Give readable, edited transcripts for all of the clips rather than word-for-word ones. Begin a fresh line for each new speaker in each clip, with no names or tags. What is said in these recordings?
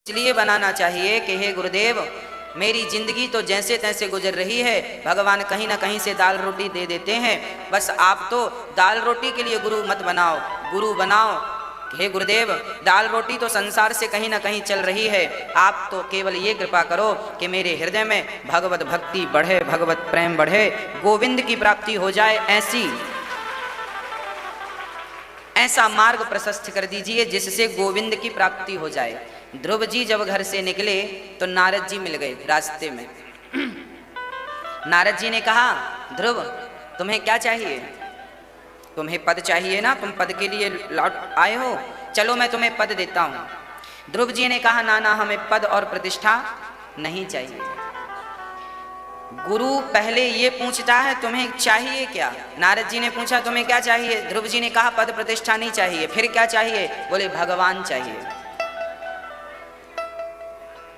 इसलिए बनाना चाहिए कि हे गुरुदेव, मेरी जिंदगी तो जैसे तैसे गुजर रही है, भगवान कहीं ना कहीं से दाल रोटी दे देते हैं, बस आप तो दाल रोटी के लिए गुरु मत बनाओ, गुरु बनाओ। हे गुरुदेव, दाल रोटी तो संसार से कहीं ना कहीं चल रही है, आप तो केवल ये कृपा करो कि मेरे हृदय में भगवत भक्ति बढ़े, भगवत प्रेम बढ़े, गोविंद की प्राप्ति हो जाए, ऐसा मार्ग प्रशस्त कर दीजिए जिससे गोविंद की प्राप्ति हो जाए। ध्रुव जी जब घर से निकले तो नारद जी मिल गए रास्ते में। नारद जी ने कहा, ध्रुव तुम्हें क्या चाहिए? तुम्हें पद चाहिए ना, तुम पद के लिए लौट आए हो, चलो मैं तुम्हें पद देता हूं। ध्रुव जी ने कहा, ना ना, हमें पद और प्रतिष्ठा नहीं चाहिए। गुरु पहले ये पूछता है तुम्हें चाहिए क्या? नारद जी ने पूछा तुम्हें क्या चाहिए? ध्रुव जी ने कहा पद प्रतिष्ठा नहीं चाहिए। फिर क्या चाहिए? बोले भगवान चाहिए।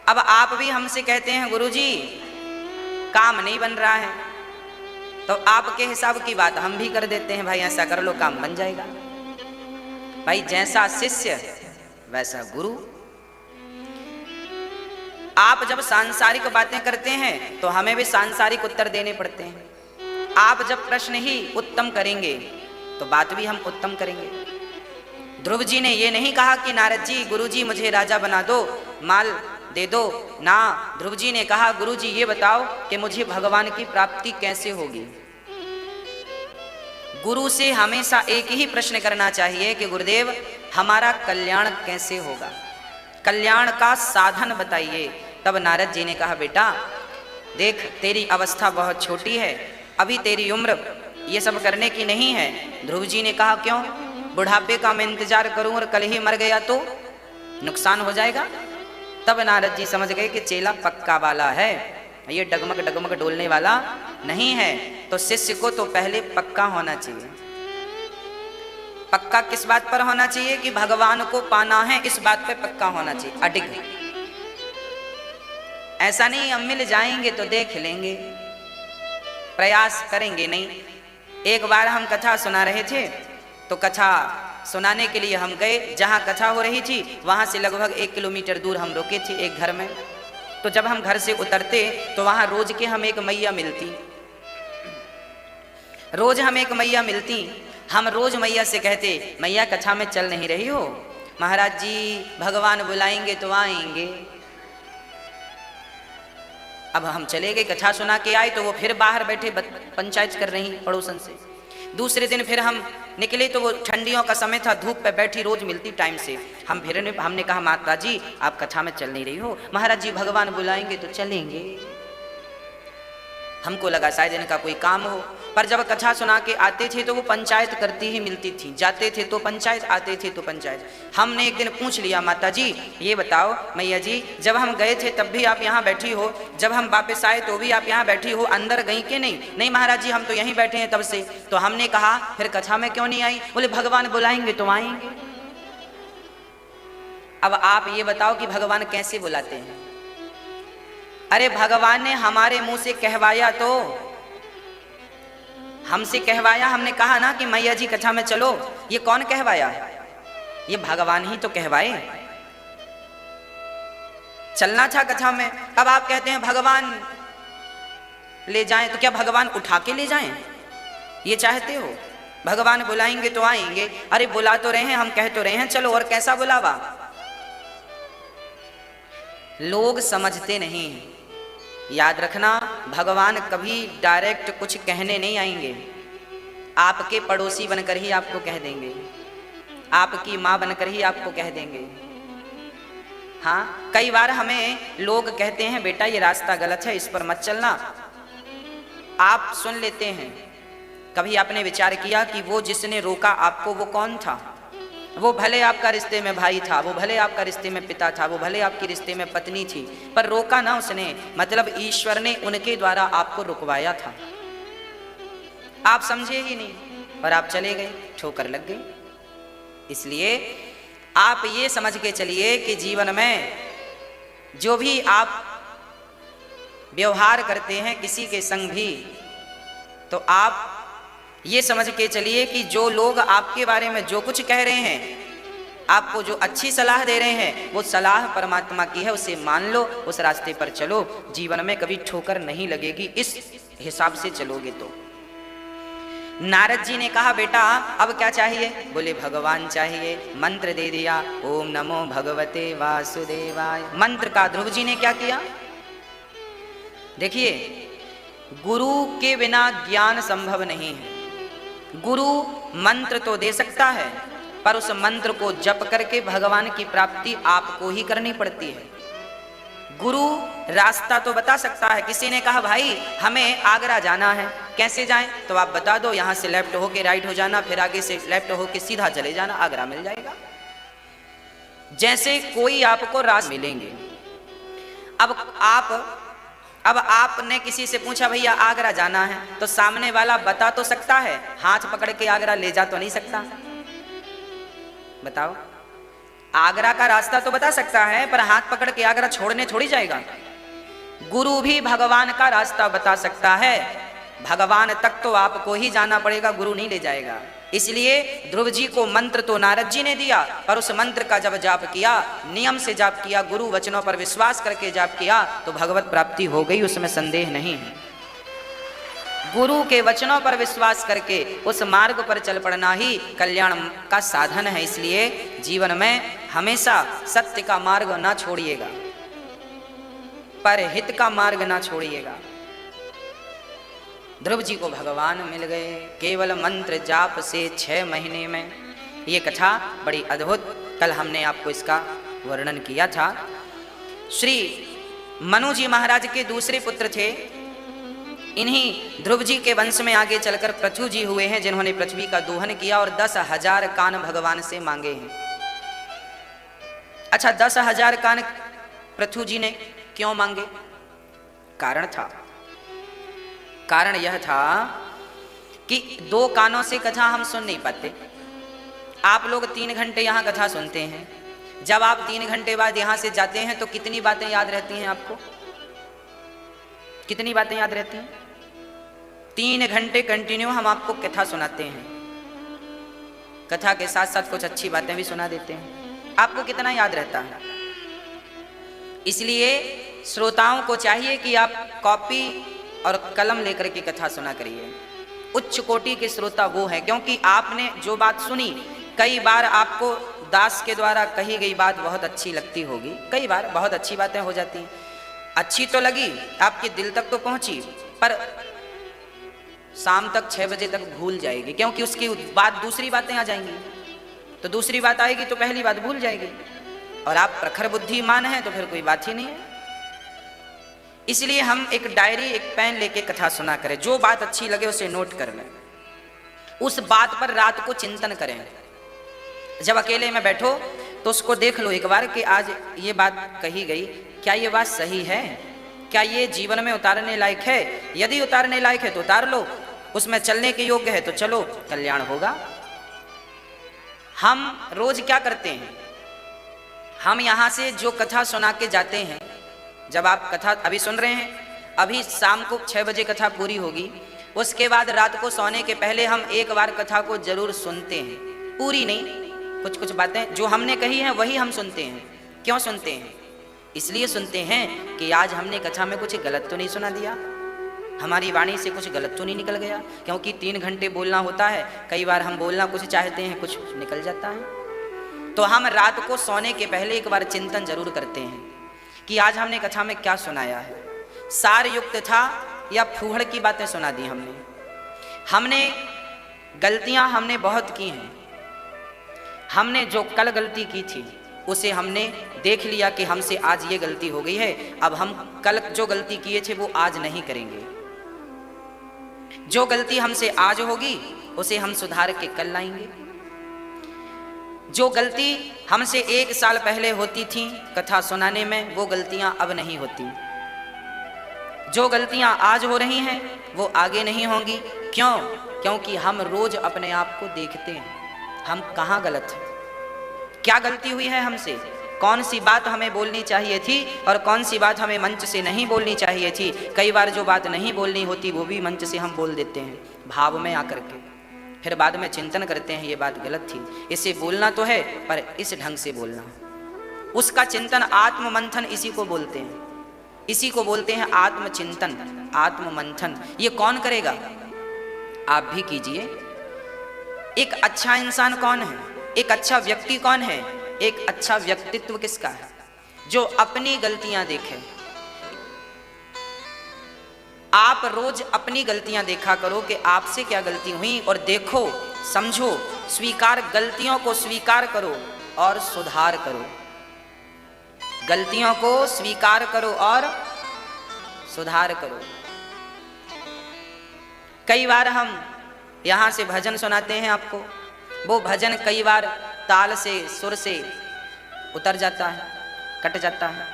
अब आप भी हमसे कहते हैं गुरुजी काम नहीं बन रहा है, तो आपके हिसाब की बात हम भी कर देते हैं, भाई ऐसा कर लो काम बन जाएगा। भाई जैसा शिष्य वैसा गुरु। आप जब सांसारिक बातें करते हैं तो हमें भी सांसारिक उत्तर देने पड़ते हैं। आप जब प्रश्न ही उत्तम करेंगे तो बात भी हम उत्तम करेंगे। ध्रुव जी ने ये नहीं कहा कि नारद जी, गुरु जी मुझे राजा बना दो, माल दे दो ना। ध्रुव जी ने कहा, गुरु जी ये बताओ कि मुझे भगवान की प्राप्ति कैसे होगी। गुरु से हमेशा एक ही प्रश्न करना चाहिए कि गुरुदेव हमारा कल्याण कैसे होगा, कल्याण का साधन बताइए। तब नारद जी ने कहा, बेटा देख तेरी अवस्था बहुत छोटी है, अभी तेरी उम्र ये सब करने की नहीं है। ध्रुव जी ने कहा, क्यों? बुढ़ापे का मैं इंतजार करूं और कल ही मर गया तो नुकसान हो जाएगा। तब नारद जी समझ गए कि चेला पक्का वाला है, ये डगमग डगमग डोलने वाला नहीं है। तो शिष्य को तो पहले पक्का होना चाहिए। पक्का किस बात पर होना चाहिए? कि भगवान को पाना है, इस बात पे पक्का होना चाहिए, अडिग। ऐसा नहीं हम मिल जाएंगे तो देख लेंगे, प्रयास करेंगे नहीं। एक बार हम कथा सुना रहे थे, तो कथा सुनाने के लिए हम गए, जहाँ कथा हो रही थी वहाँ से लगभग 1 किलोमीटर दूर हम रुके थे एक घर में। तो जब हम घर से उतरते तो वहाँ रोज के हम एक मैया मिलती, रोज हम एक मैया मिलती। हम रोज मैया से कहते, मैया कथा में चल नहीं रही हो? महाराज जी भगवान बुलाएंगे तो आएंगे। अब हम चले गए, कथा सुना के आए तो वो फिर बाहर बैठे पंचायत कर रही पड़ोसन से। दूसरे दिन फिर हम निकले तो वो ठंडियों का समय था, धूप पे बैठी रोज मिलती टाइम से। हमने कहा, माता जी आप कथा में चल नहीं रही हो? महाराज जी भगवान बुलाएंगे तो चलेंगे। हमको लगा शायद इनका कोई काम हो, पर जब कथा सुना के आते थे तो वो पंचायत करती ही मिलती थी, जाते थे तो पंचायत, आते थे तो पंचायत। हमने एक दिन पूछ लिया, माता जी ये बताओ, मैया जी जब हम गए थे तब भी आप यहाँ बैठी हो, जब हम वापस आए तो भी आप यहाँ बैठी हो, अंदर गई कि नहीं? नहीं महाराज जी हम तो यहीं बैठे हैं तब से। तो हमने कहा फिर कथा में क्यों नहीं आई? बोले भगवान बुलाएंगे तो आएंगे। अब आप ये बताओ कि भगवान कैसे बुलाते हैं? अरे भगवान ने हमारे मुंह से कहवाया, तो हमसे कहवाया, हमने कहा ना कि मैया जी कथा में चलो। ये कौन कहवाया? ये भगवान ही तो कहवाए। चलना था कथा में। अब आप कहते हैं भगवान ले जाएं, तो क्या भगवान उठा के ले जाएं? ये चाहते हो? भगवान बुलाएंगे तो आएंगे। अरे बुला तो रहे हैं, हम कह तो रहे हैं चलो, और कैसा बुलावा? लोग समझते नहीं हैं। याद रखना, भगवान कभी डायरेक्ट कुछ कहने नहीं आएंगे। आपके पड़ोसी बनकर ही आपको कह देंगे, आपकी माँ बनकर ही आपको कह देंगे। हाँ, कई बार हमें लोग कहते हैं बेटा ये रास्ता गलत है, इस पर मत चलना। आप सुन लेते हैं। कभी आपने विचार किया कि वो जिसने रोका आपको वो कौन था? वो भले आपका रिश्ते में भाई था, वो भले आपका रिश्ते में पिता था, वो भले आपकी रिश्ते में पत्नी थी, पर रोका ना उसने, मतलब ईश्वर ने उनके द्वारा आपको रुकवाया था। आप समझे ही नहीं और आप चले गए, ठोकर लग गई। इसलिए आप ये समझ के चलिए कि जीवन में जो भी आप व्यवहार करते हैं किसी के संग भी, तो आप ये समझ के चलिए कि जो लोग आपके बारे में जो कुछ कह रहे हैं आपको जो अच्छी सलाह दे रहे हैं वो सलाह परमात्मा की है, उसे मान लो, उस रास्ते पर चलो, जीवन में कभी ठोकर नहीं लगेगी, इस हिसाब से चलोगे तो। नारद जी ने कहा बेटा अब क्या चाहिए? बोले भगवान चाहिए। मंत्र दे दिया, ओम नमो भगवते वासुदेवाय। मंत्र का ध्रुव जी ने क्या किया? देखिए, गुरु के बिना ज्ञान संभव नहीं है। गुरु मंत्र तो दे सकता है, पर उस मंत्र को जप करके भगवान की प्राप्ति आपको ही करनी पड़ती है। गुरु रास्ता तो बता सकता है। किसी ने कहा भाई हमें आगरा जाना है, कैसे जाएं? तो आप बता दो, यहाँ से लेफ्ट होके राइट हो जाना, फिर आगे से लेफ्ट होके सीधा चले जाना, आगरा मिल जाएगा। जैसे कोई आपको रास्ते मिलेंगे। अब आपने किसी से पूछा भैया आगरा जाना है, तो सामने वाला बता तो सकता है, हाथ पकड़ के आगरा ले जा तो नहीं सकता। बताओ, आगरा का रास्ता तो बता सकता है, पर हाथ पकड़ के आगरा छोड़ने थोड़ी जाएगा। गुरु भी भगवान का रास्ता बता सकता है, भगवान तक तो आपको ही जाना पड़ेगा, गुरु नहीं ले जाएगा। इसलिए ध्रुव जी को मंत्र तो नारद जी ने दिया, पर उस मंत्र का जब जाप किया, नियम से जाप किया, गुरु वचनों पर विश्वास करके जाप किया, तो भगवत प्राप्ति हो गई, उसमें संदेह नहीं है। गुरु के वचनों पर विश्वास करके उस मार्ग पर चल पड़ना ही कल्याण का साधन है। इसलिए जीवन में हमेशा सत्य का मार्ग ना छोड़िएगा, पर हित का मार्ग ना छोड़िएगा। ध्रुव जी को भगवान मिल गए केवल मंत्र जाप से 6 महीने में। ये कथा बड़ी अद्भुत, कल हमने आपको इसका वर्णन किया था। श्री मनु जी महाराज के दूसरे पुत्र थे। इन्हीं ध्रुव जी के वंश में आगे चलकर पृथु जी हुए हैं, जिन्होंने पृथ्वी का दोहन किया और 10,000 कान भगवान से मांगे हैं। अच्छा, 10,000 कान पृथु जी ने क्यों मांगे? कारण था। कारण यह था कि 2 कानों से कथा हम सुन नहीं पाते। आप लोग 3 घंटे यहाँ कथा सुनते हैं, जब आप 3 घंटे बाद यहाँ से जाते हैं तो कितनी बातें याद रहती हैं आपको? कितनी बातें याद रहती हैं? 3 घंटे कंटिन्यू हम आपको कथा सुनाते हैं, कथा के साथ साथ कुछ अच्छी बातें भी सुना देते हैं, आपको कितना याद रहता है? इसलिए श्रोताओं को चाहिए कि आप कॉपी और कलम लेकर के कथा सुना करिए। उच्च कोटि के श्रोता वो हैं, क्योंकि आपने जो बात सुनी, कई बार आपको दास के द्वारा कही गई बात बहुत अच्छी लगती होगी, कई बार बहुत अच्छी बातें हो जाती हैं, अच्छी तो लगी, आपके दिल तक तो पहुंची, पर शाम तक 6 बजे तक भूल जाएगी, क्योंकि उसकी बाद दूसरी बातें आ जाएंगी। तो दूसरी बात आएगी तो पहली बात भूल जाएगी, और आप प्रखर बुद्धिमान हैं तो फिर कोई बात ही नहीं है। इसलिए हम एक डायरी, एक पेन लेके कथा सुना करें, जो बात अच्छी लगे उसे नोट कर लें, उस बात पर रात को चिंतन करें। जब अकेले में बैठो तो उसको देख लो एक बार कि आज ये बात कही गई, क्या ये बात सही है? क्या ये जीवन में उतारने लायक है? यदि उतारने लायक है तो उतार लो, उसमें चलने के योग्य है तो चलो, कल्याण होगा। हम रोज क्या करते हैं? हम यहाँ से जो कथा सुना के जाते हैं, जब आप कथा अभी सुन रहे हैं, अभी शाम को 6 बजे कथा पूरी होगी, उसके बाद रात को सोने के पहले हम एक बार कथा को जरूर सुनते हैं, पूरी नहीं, कुछ कुछ बातें जो हमने कही हैं वही हम सुनते हैं। क्यों सुनते हैं? इसलिए सुनते हैं कि आज हमने कथा में कुछ गलत तो नहीं सुना दिया, हमारी वाणी से कुछ गलत तो नहीं निकल गया, क्योंकि 3 घंटे बोलना होता है, कई बार हम बोलना कुछ चाहते हैं, कुछ निकल जाता है। तो हम रात को सोने के पहले एक बार चिंतन जरूर करते हैं कि आज हमने कथा में क्या सुनाया है, सार युक्त था या फूहड़ की बातें सुना दी हमने गलतियां हमने बहुत की हैं। हमने जो कल गलती की थी उसे हमने देख लिया कि हमसे आज ये गलती हो गई है, अब हम कल जो गलती किए थे वो आज नहीं करेंगे। जो गलती हमसे आज होगी उसे हम सुधार के कल लाएंगे। जो गलती हमसे 1 साल पहले होती थी कथा सुनाने में, वो गलतियां अब नहीं होती। जो गलतियां आज हो रही हैं वो आगे नहीं होंगी। क्यों? क्योंकि हम रोज अपने आप को देखते हैं, हम कहाँ गलत हैं, क्या गलती हुई है हमसे, कौन सी बात हमें बोलनी चाहिए थी और कौन सी बात हमें मंच से नहीं बोलनी चाहिए थी। कई बार जो बात नहीं बोलनी होती वो भी मंच से हम बोल देते हैं भाव में आकर के, फिर बाद में चिंतन करते हैं ये बात गलत थी, इसे बोलना तो है पर इस ढंग से बोलना। उसका चिंतन, आत्ममंथन इसी को बोलते हैं, इसी को बोलते हैं आत्मचिंतन, आत्ममंथन। ये कौन करेगा? आप भी कीजिए। एक अच्छा इंसान कौन है? एक अच्छा व्यक्ति कौन है? एक अच्छा व्यक्तित्व किसका है? जो अपनी गलतियां देखे। आप रोज अपनी गलतियां देखा करो कि आपसे क्या गलती हुई, और देखो, समझो, स्वीकार, गलतियों को स्वीकार करो और सुधार करो। गलतियों को स्वीकार करो और सुधार करो। कई बार हम यहां से भजन सुनाते हैं आपको, वो भजन कई बार ताल से, सुर से उतर जाता है, कट जाता है।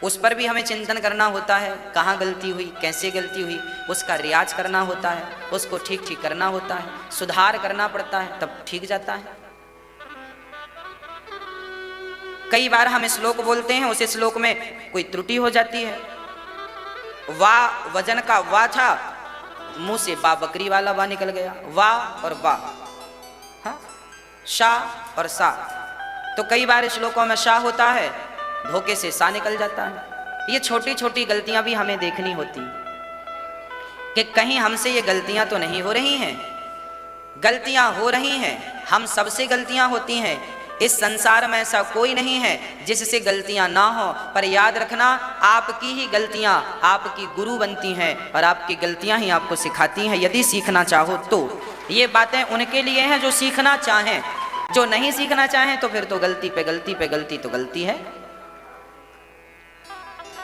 उस पर भी हमें चिंतन करना होता है, कहाँ गलती हुई, कैसे गलती हुई, उसका रियाज करना होता है, उसको ठीक ठीक करना होता है, सुधार करना पड़ता है, तब ठीक जाता है। कई बार हम श्लोक बोलते हैं, उस श्लोक में कोई त्रुटि हो जाती है। वाह वजन का वाह था, मुंह से बा बकरी वाला वाह निकल गया। वाह और वाह, हाँ, शाह और सा। तो कई बार श्लोकों में शाह होता है, धोखे से सा निकल जाता है। ये छोटी छोटी गलतियां भी हमें देखनी होती कि कहीं हमसे ये गलतियां तो नहीं हो रही हैं। गलतियां हो रही हैं, हम सबसे गलतियां होती हैं। इस संसार में ऐसा कोई नहीं है जिससे गलतियां ना हो, पर याद रखना, आपकी ही गलतियां आपकी गुरु बनती हैं और आपकी गलतियां ही आपको सिखाती हैं, यदि सीखना चाहो तो। ये बातें उनके लिए हैं जो सीखना चाहें, जो नहीं सीखना चाहें तो फिर तो गलती पे गलती पे गलती तो गलती है।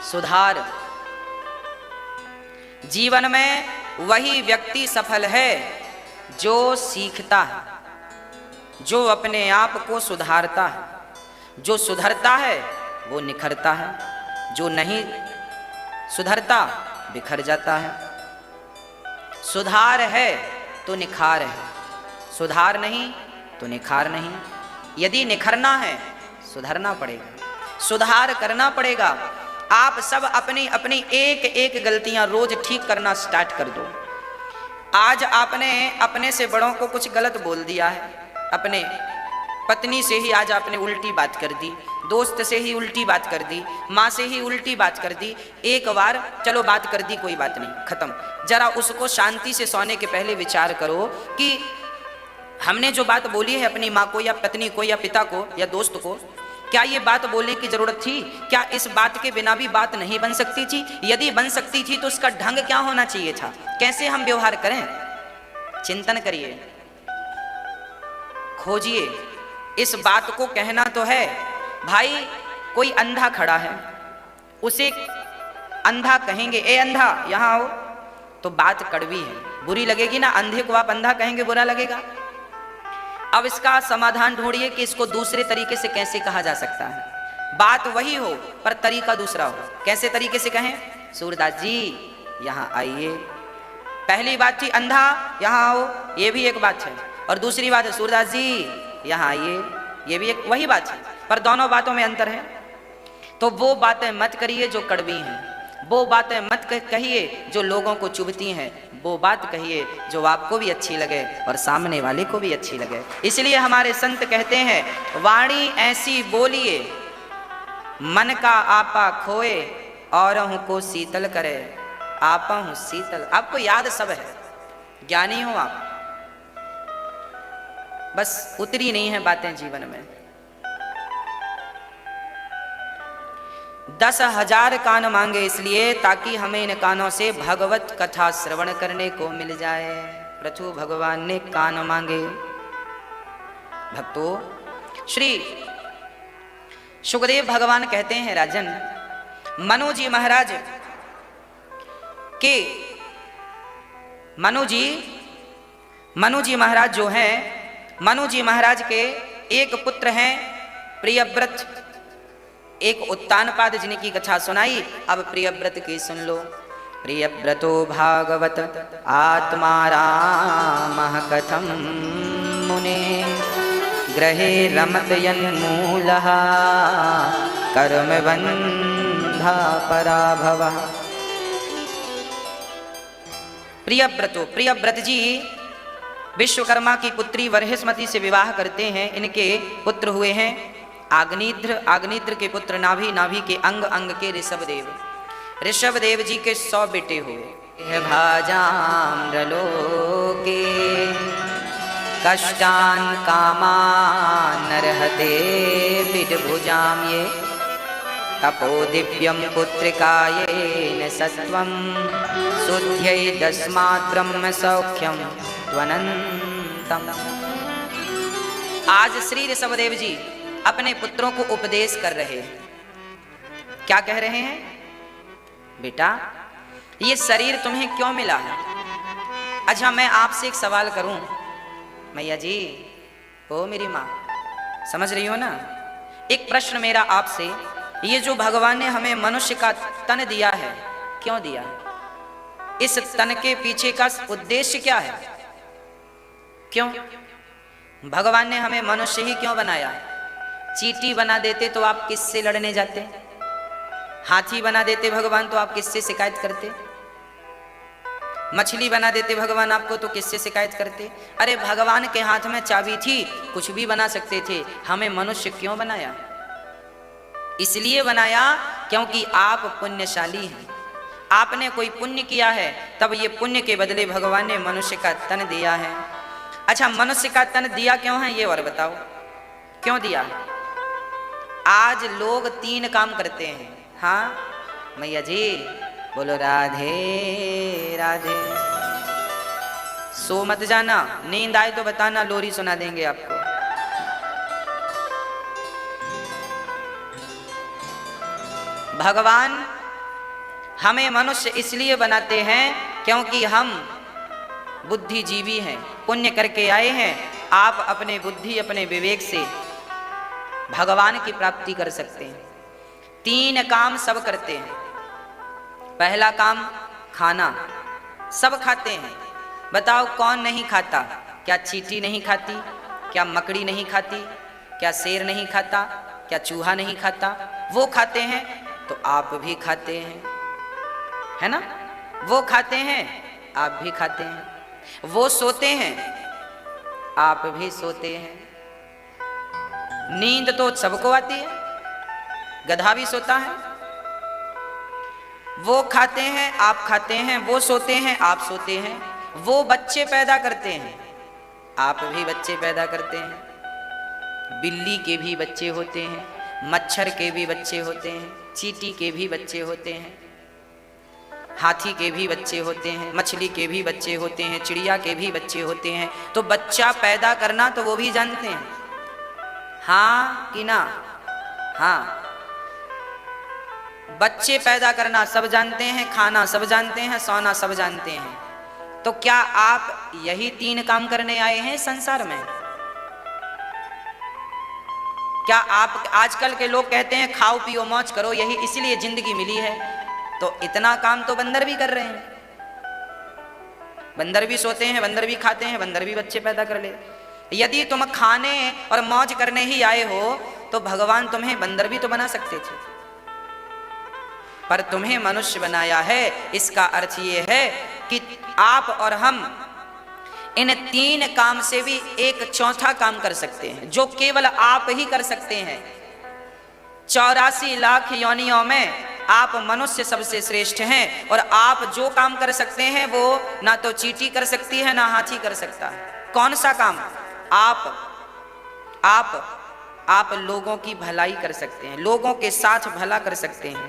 सुधार। जीवन में वही व्यक्ति सफल है जो सीखता है, जो अपने आप को सुधारता है। जो सुधरता है वो निखरता है, जो नहीं सुधरता बिखर जाता है। सुधार है तो निखार है, सुधार नहीं तो निखार नहीं। यदि निखरना है सुधरना पड़ेगा, सुधार करना पड़ेगा। आप सब अपनी अपनी एक एक गलतियां रोज ठीक करना स्टार्ट कर दो। आज आपने अपने से बड़ों को कुछ गलत बोल दिया है, अपने पत्नी से ही आज आपने उल्टी बात कर दी, दोस्त से ही उल्टी बात कर दी, माँ से ही उल्टी बात कर दी। एक बार चलो बात कर दी, कोई बात नहीं, खत्म। जरा उसको शांति से सोने के पहले विचार करो कि हमने जो बात बोली है अपनी माँ को या पत्नी को या पिता को या दोस्त को, क्या ये बात बोलने की जरूरत थी? क्या इस बात के बिना भी बात नहीं बन सकती थी? यदि बन सकती थी तो उसका ढंग क्या होना चाहिए था? कैसे हम व्यवहार करें? चिंतन करिए, खोजिए। इस बात को कहना तो है भाई, कोई अंधा खड़ा है, उसे अंधा कहेंगे, ए अंधा यहाँ आओ, तो बात कड़वी है, बुरी लगेगी ना। अंधे को आप अंधा कहेंगे, बुरा लगेगा। अब इसका समाधान ढूंढिए कि इसको दूसरे तरीके से कैसे कहा जा सकता है। बात वही हो पर तरीका दूसरा हो। कैसे तरीके से कहें? सूरदास जी यहाँ आइए। पहली बात थी अंधा यहाँ आओ, ये भी एक बात है, और दूसरी बात है सूरदास जी यहाँ आइए, ये भी एक वही बात है, पर दोनों बातों में अंतर है। तो वो बातें मत करिए जो कड़वी हैं, वो बातें मत कहिए जो लोगों को चुभती हैं, वो बात कहिए जो आपको भी अच्छी लगे और सामने वाले को भी अच्छी लगे। इसलिए हमारे संत कहते हैं, वाणी ऐसी बोलिए मन का आपा खोए, औरों को शीतल करे आपा हूँ शीतल। आपको याद सब है, ज्ञानी हो आप, बस उतरी नहीं है बातें जीवन में। 10,000 कान मांगे इसलिए ताकि हमें इन कानों से भगवत कथा श्रवण करने को मिल जाए। प्रभु भगवान ने कान मांगे। भक्तों, श्री सुखदेव भगवान कहते हैं, राजन, मनु जी महाराज के मनु जी महाराज जो हैं, मनु जी महाराज के एक पुत्र हैं प्रियव्रत, एक उत्तानपाद जिनकी कथा सुनाई। अब प्रियव्रत की सुन लो। प्रियव्रतो भागवत आत्मा रामः कथम मुने ग्रहे रमत यन्मूलः कर्म बंधा पराभवः। प्रियव्रत जी विश्वकर्मा की पुत्री बृहस्पति से विवाह करते हैं। इनके पुत्र हुए हैं आग्निद्र, आग्निद्र के पुत्र नाभि, नाभि के अंग, अंग के ऋषभदेव। ऋषभदेव जी के 100 बेटे हुए। भाजाम्रलोके कष्टान कामान नरहते विदभुजाम ये तपो दिव्यम पुत्रिकायेन सत्वम शुद्ध्यै तस्मात् ब्रह्म सौख्यम त्वनन्तम। आज श्री ऋषभदेव जी अपने पुत्रों को उपदेश कर रहे हैं। क्या कह रहे हैं? बेटा, ये शरीर तुम्हें क्यों मिला है? अच्छा, मैं आपसे एक सवाल करूं। मैया जी, ओ मेरी माँ, समझ रही हो ना? एक प्रश्न मेरा आपसे, ये जो भगवान ने हमें मनुष्य का तन दिया है, क्यों दिया? इस तन के पीछे का उद्देश्य क्या है? क्यों भगवान ने हमें मनुष्य ही क्यों बनाया? चींटी बना देते तो आप किससे लड़ने जाते? हाथी बना देते भगवान तो आप किससे शिकायत करते? मछली बना देते भगवान आपको तो किससे शिकायत करते? अरे भगवान के हाथ में चाबी थी, कुछ भी बना सकते थे। हमें मनुष्य क्यों बनाया? इसलिए बनाया क्योंकि आप पुण्यशाली हैं। आपने कोई पुण्य किया है, तब ये पुण्य के बदले भगवान ने मनुष्य का तन दिया है। अच्छा, मनुष्य का तन दिया क्यों है, ये और बताओ, क्यों दिया? आज लोग 3 काम करते हैं। हाँ मैया जी, बोलो राधे राधे। सो मत जाना, नींद आए तो बताना, लोरी सुना देंगे आपको। भगवान हमें मनुष्य इसलिए बनाते हैं क्योंकि हम बुद्धिजीवी हैं, पुण्य करके आए हैं। आप अपने बुद्धि, अपने विवेक से भगवान की प्राप्ति कर सकते हैं। 3 काम सब करते हैं। पहला काम खाना, सब खाते हैं। बताओ कौन नहीं खाता? क्या चींटी नहीं खाती? क्या मकड़ी नहीं खाती? क्या शेर नहीं खाता? क्या चूहा नहीं खाता? वो खाते हैं तो आप भी खाते हैं, है ना? वो खाते हैं, आप भी खाते हैं। वो सोते हैं, आप भी सोते हैं। नींद तो सबको आती है, गधा भी सोता है। वो खाते हैं, आप खाते हैं। वो सोते हैं, आप सोते हैं। वो बच्चे पैदा करते हैं, आप भी बच्चे पैदा करते हैं। बिल्ली के भी बच्चे होते हैं, मच्छर के भी बच्चे होते हैं, चींटी के भी बच्चे होते हैं, हाथी के भी बच्चे होते हैं, मछली के भी बच्चे होते हैं, चिड़िया के भी बच्चे होते हैं। तो बच्चा पैदा करना तो वो भी जानते हैं, हाँ कि ना? हाँ, बच्चे पैदा करना सब जानते हैं, खाना सब जानते हैं, सोना सब जानते हैं। तो क्या आप यही 3 काम करने आए हैं संसार में? क्या आप, आजकल के लोग कहते हैं खाओ पियो मौज करो, यही इसलिए जिंदगी मिली है। तो इतना काम तो बंदर भी कर रहे हैं। बंदर भी सोते हैं, बंदर भी खाते हैं, बंदर भी बच्चे पैदा कर ले। यदि तुम खाने और मौज करने ही आए हो तो भगवान तुम्हें बंदर भी तो बना सकते थे, पर तुम्हें मनुष्य बनाया है। इसका अर्थ ये है कि आप और हम इन 3 काम से भी एक चौथा काम कर सकते हैं, जो केवल आप ही कर सकते हैं। 84 लाख योनियों में आप मनुष्य सबसे श्रेष्ठ हैं, और आप जो काम कर सकते हैं वो ना तो चींटी कर सकती है, ना हाथी कर सकता है। कौन सा काम? आप लोगों की भलाई कर सकते हैं, लोगों के साथ भला कर सकते हैं।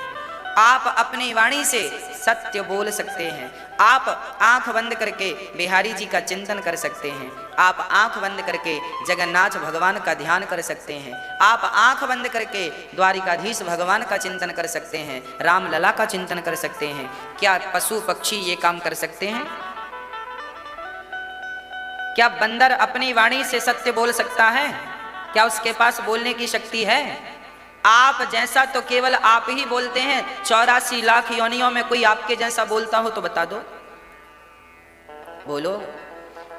आप अपनी वाणी से सत्य बोल सकते हैं। आप आंख बंद करके बिहारी जी का चिंतन कर सकते हैं। आप आंख बंद करके जगन्नाथ भगवान का ध्यान कर सकते हैं। आप आंख बंद करके द्वारिकाधीश भगवान का चिंतन कर सकते हैं, रामलला का चिंतन कर सकते हैं। क्या पशु पक्षी ये काम कर सकते हैं? क्या बंदर अपनी वाणी से सत्य बोल सकता है? क्या उसके पास बोलने की शक्ति है? आप जैसा तो केवल आप ही बोलते हैं। 84 लाख योनियों में कोई आपके जैसा बोलता हो तो बता दो, बोलो।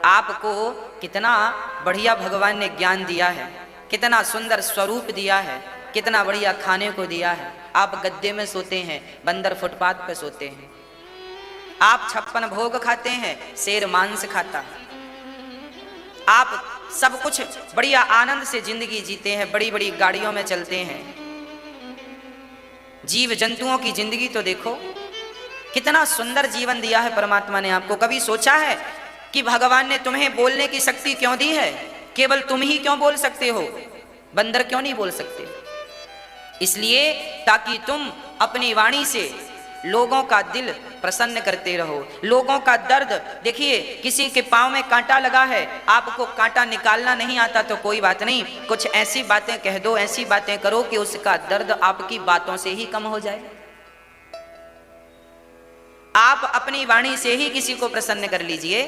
आपको कितना बढ़िया भगवान ने ज्ञान दिया है, कितना सुंदर स्वरूप दिया है, कितना बढ़िया खाने को दिया है। आप गद्दे में सोते हैं, बंदर फुटपाथ पे सोते हैं। आप 56 भोग खाते हैं, शेर मांस खाता है। आप सब कुछ बढ़िया आनंद से जिंदगी जीते हैं, बड़ी बड़ी गाड़ियों में चलते हैं। जीव जंतुओं की जिंदगी तो देखो, कितना सुंदर जीवन दिया है परमात्मा ने आपको। कभी सोचा है कि भगवान ने तुम्हें बोलने की शक्ति क्यों दी है? केवल तुम ही क्यों बोल सकते हो, बंदर क्यों नहीं बोल सकते? इसलिए ताकि तुम अपनी वाणी से लोगों का दिल प्रसन्न करते रहो। लोगों का दर्द देखिए, किसी के पांव में कांटा लगा है, आपको कांटा निकालना नहीं आता तो कोई बात नहीं, कुछ ऐसी बातें कह दो, ऐसी बातें करो कि उसका दर्द आपकी बातों से ही कम हो जाए। आप अपनी वाणी से ही किसी को प्रसन्न कर लीजिए।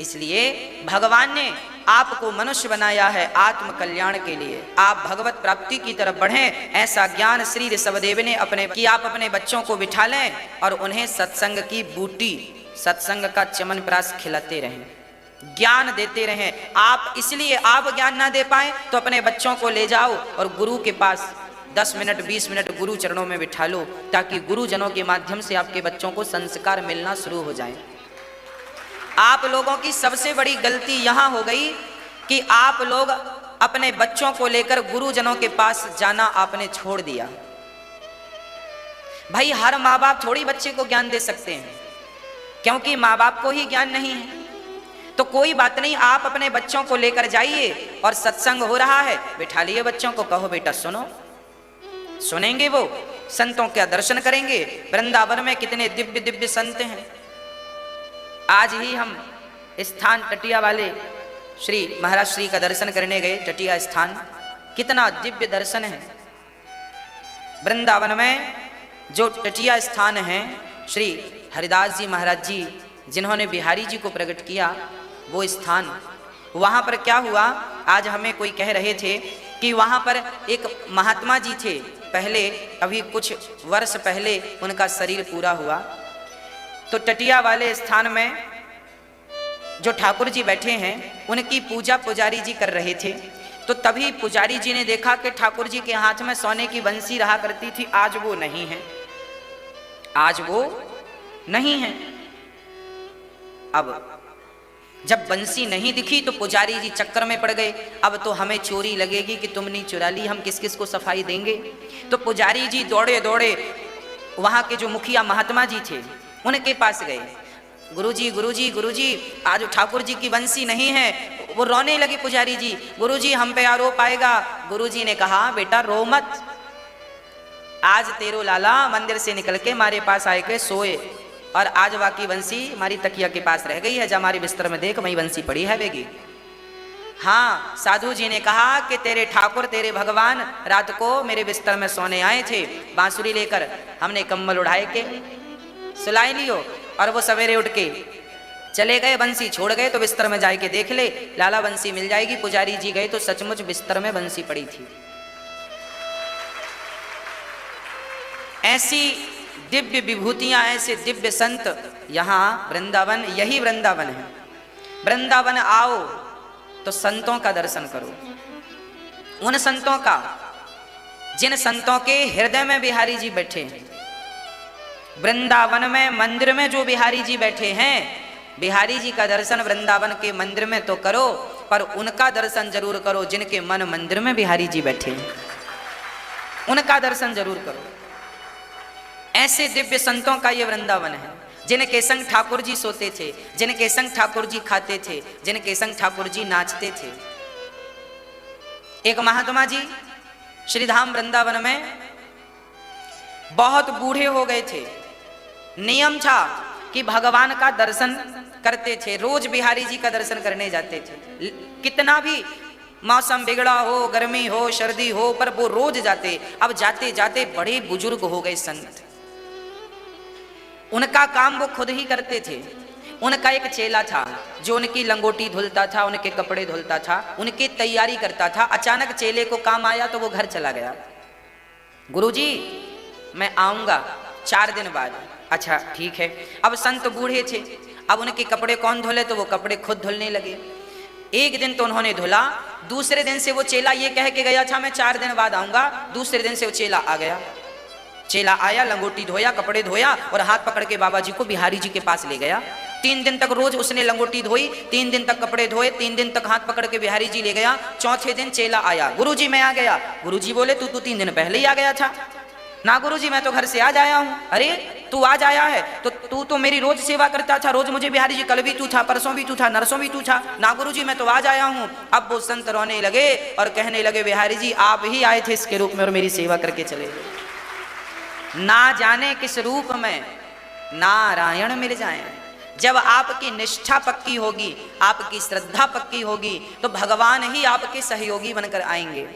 इसलिए भगवान ने आपको मनुष्य बनाया है आत्म कल्याण के लिए, आप भगवत प्राप्ति की तरफ बढ़ें, ऐसा ज्ञान श्री ऋषभदेव ने अपने कि आप अपने बच्चों को बिठा लें और उन्हें सत्संग की बूटी, सत्संग का च्यवनप्राश खिलाते रहें, ज्ञान देते रहें। आप इसलिए आप ज्ञान ना दे पाए तो अपने बच्चों को ले जाओ और गुरु के पास 10 मिनट 20 मिनट गुरु चरणों में बिठा लो, ताकि गुरुजनों के माध्यम से आपके बच्चों को संस्कार मिलना शुरू हो जाए। आप लोगों की सबसे बड़ी गलती यहां हो गई कि आप लोग अपने बच्चों को लेकर गुरुजनों के पास जाना आपने छोड़ दिया। भाई हर माँ बाप थोड़ी बच्चे को ज्ञान दे सकते हैं, क्योंकि माँ बाप को ही ज्ञान नहीं है। तो कोई बात नहीं, आप अपने बच्चों को लेकर जाइए और सत्संग हो रहा है, बिठा लिए बच्चों को, कहो बेटा सुनो, सुनेंगे वो, संतों का दर्शन करेंगे। वृंदावन में कितने दिव्य दिव्य संत हैं। आज ही हम स्थान टटिया वाले श्री महाराज श्री का दर्शन करने गए। टटिया स्थान कितना दिव्य दर्शन है। वृंदावन में जो टटिया स्थान है, श्री हरिदास जी महाराज जी जिन्होंने बिहारी जी को प्रकट किया, वो स्थान, वहाँ पर क्या हुआ, आज हमें कोई कह रहे थे कि वहाँ पर एक महात्मा जी थे पहले, अभी कुछ वर्ष पहले उनका शरीर पूरा हुआ। तो टटिया वाले स्थान में जो ठाकुर जी बैठे हैं, उनकी पूजा पुजारी जी कर रहे थे। तो तभी पुजारी जी ने देखा कि ठाकुर जी के हाथ में सोने की बंसी रहा करती थी, आज वो नहीं है, आज वो नहीं है। अब जब बंसी नहीं दिखी तो पुजारी जी चक्कर में पड़ गए, अब तो हमें चोरी लगेगी कि तुमने चुरा ली, हम किस किस को सफाई देंगे। तो पुजारी जी दौड़े दौड़े वहाँ के जो मुखिया महात्मा जी थे उनके पास गए। गुरुजी गुरुजी गुरुजी, आज ठाकुर जी की बंसी नहीं है। वो रोने लगे पुजारी जी, गुरुजी हम पे आरोप आएगा। गुरुजी ने कहा बेटा रो मत, आज तेरो लाला मंदिर से निकल के हमारे पास आए के सोए, और आज वाकी बंसी हमारी तकिया के पास रह गई है, जब हमारे बिस्तर में देख वही बंसी पड़ी है बेगी। हाँ, साधु जी ने कहा कि तेरे ठाकुर तेरे भगवान रात को मेरे बिस्तर में सोने आए थे बांसुरी लेकर, हमने कंबल उड़ाए के सुलाई लियो, और वो सवेरे उठ के चले गए, बंसी छोड़ गए। तो बिस्तर में जाके देख ले, लाला बंसी मिल जाएगी। पुजारी जी गए तो सचमुच बिस्तर में बंसी पड़ी थी। ऐसी दिव्य विभूतियां, ऐसे दिव्य संत यहाँ वृंदावन, यही वृंदावन है। वृंदावन आओ तो संतों का दर्शन करो, उन संतों का जिन संतों के हृदय में बिहारी जी बैठे हैं। वृंदावन में मंदिर में जो बिहारी जी बैठे हैं, बिहारी जी का दर्शन वृंदावन के मंदिर में तो करो, पर उनका दर्शन जरूर करो जिनके मन मंदिर में बिहारी जी बैठे हैं, उनका दर्शन जरूर करो। ऐसे दिव्य संतों का ये वृंदावन है, जिनके संग ठाकुर जी सोते थे, जिनके संग ठाकुर जी खाते थे, जिनके संग ठाकुर जी नाचते थे। एक महात्मा जी श्रीधाम वृंदावन में बहुत बूढ़े हो गए थे। नियम था कि भगवान का दर्शन करते थे, रोज बिहारी जी का दर्शन करने जाते थे। कितना भी मौसम बिगड़ा हो, गर्मी हो, सर्दी हो, पर वो रोज जाते। अब जाते जाते बड़े बुजुर्ग हो गए संत, उनका काम वो खुद ही करते थे। उनका एक चेला था जो उनकी लंगोटी धुलता था, उनके कपड़े धुलता था, उनकी तैयारी करता था। अचानक चेले को काम आया तो वो घर चला गया। गुरुजी मैं आऊंगा 4 दिन बाद। अच्छा ठीक है। अब संत बूढ़े थे, अब उनके कपड़े कौन धुले, तो वो कपड़े खुद धुलने लगे। एक दिन तो उन्होंने धुला, दूसरे दिन से वो चेला ये कह के गया था मैं 4 दिन बाद आऊंगा, दूसरे दिन से वो चेला आ गया। चेला आया, लंगोटी धोया, कपड़े धोया और हाथ पकड़ के बाबा जी को बिहारी जी के पास ले गया। 3 दिन तक रोज उसने लंगोटी धोई, 3 दिन तक कपड़े धोए, 3 दिन तक हाथ पकड़ के बिहारी जी ले गया। चौथे दिन चेला आया, गुरुजी मैं आ गया। गुरुजी बोले तू 3 दिन पहले ही आ गया था। ना गुरुजी मैं तो घर से आज आया हूँ। अरे तू आज आया है तो तू तो मेरी रोज सेवा करता था, रोज मुझे बिहारी जी, कल भी तू था, परसों भी तू था, नरसों भी तू था। ना गुरुजी मैं तो आज आया हूँ। अब वो संत रोने लगे और कहने लगे बिहारी जी आप ही आए थे इसके रूप में और मेरी सेवा करके चले गए। ना जाने किस रूप में नारायण मिल जाए। जब आपकी निष्ठा पक्की होगी, आपकी श्रद्धा पक्की होगी, तो भगवान ही आपके सहयोगी बनकर आएंगे।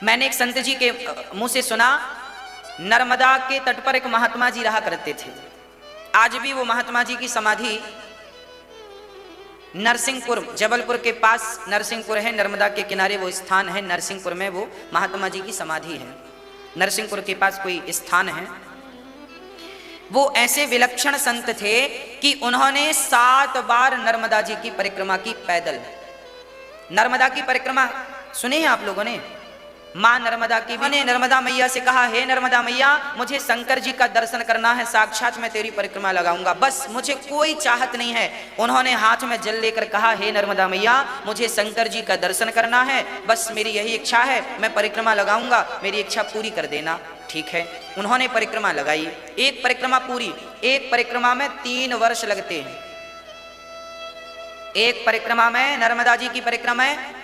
मैंने एक संत जी के मुंह से सुना, नर्मदा के तट पर एक महात्मा जी रहा करते थे। आज भी वो महात्मा जी की समाधि नरसिंहपुर, जबलपुर के पास नरसिंहपुर है, नर्मदा के किनारे वो स्थान है। नरसिंहपुर में वो महात्मा जी की समाधि है। नरसिंहपुर के पास कोई स्थान है। वो ऐसे विलक्षण संत थे कि उन्होंने 7 बार नर्मदा जी की परिक्रमा की पैदल। नर्मदा की परिक्रमा सुनी है आप लोगों ने? मां नर्मदा की भी ने नर्मदा मैया से कहा, हे नर्मदा मैया मुझे शंकर जी का दर्शन करना है, साक्षात मैं तेरी परिक्रमा लगाऊंगा, बस मुझे कोई चाहत नहीं है। उन्होंने हाथ में जल लेकर कहा, हे नर्मदा मैया मुझे शंकर जी का दर्शन करना है, बस मेरी यही इच्छा है, मैं परिक्रमा लगाऊंगा, मेरी इच्छा पूरी कर देना। ठीक है, उन्होंने परिक्रमा लगाई। एक परिक्रमा पूरी, एक परिक्रमा में 3 वर्ष लगते हैं। एक परिक्रमा में, नर्मदा जी की परिक्रमा में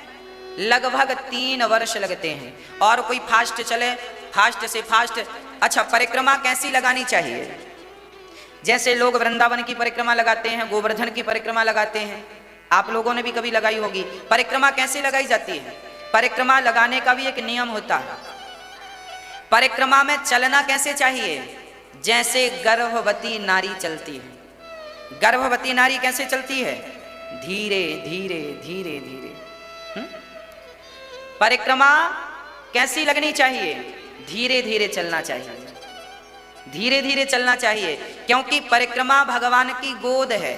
लगभग 3 वर्ष लगते हैं। और कोई फास्ट चले, फास्ट से फास्ट। अच्छा, परिक्रमा कैसी लगानी चाहिए? जैसे लोग वृंदावन की परिक्रमा लगाते हैं, गोवर्धन की परिक्रमा लगाते हैं, आप लोगों ने भी कभी लगाई होगी। परिक्रमा कैसे लगाई जाती है? परिक्रमा लगाने का भी एक नियम होता है। परिक्रमा में चलना कैसे चाहिए? जैसे गर्भवती नारी चलती है। गर्भवती नारी कैसे चलती है? धीरे धीरे धीरे धीरे। परिक्रमा कैसी लगनी चाहिए? धीरे धीरे चलना चाहिए, धीरे धीरे चलना चाहिए, क्योंकि परिक्रमा भगवान की गोद है।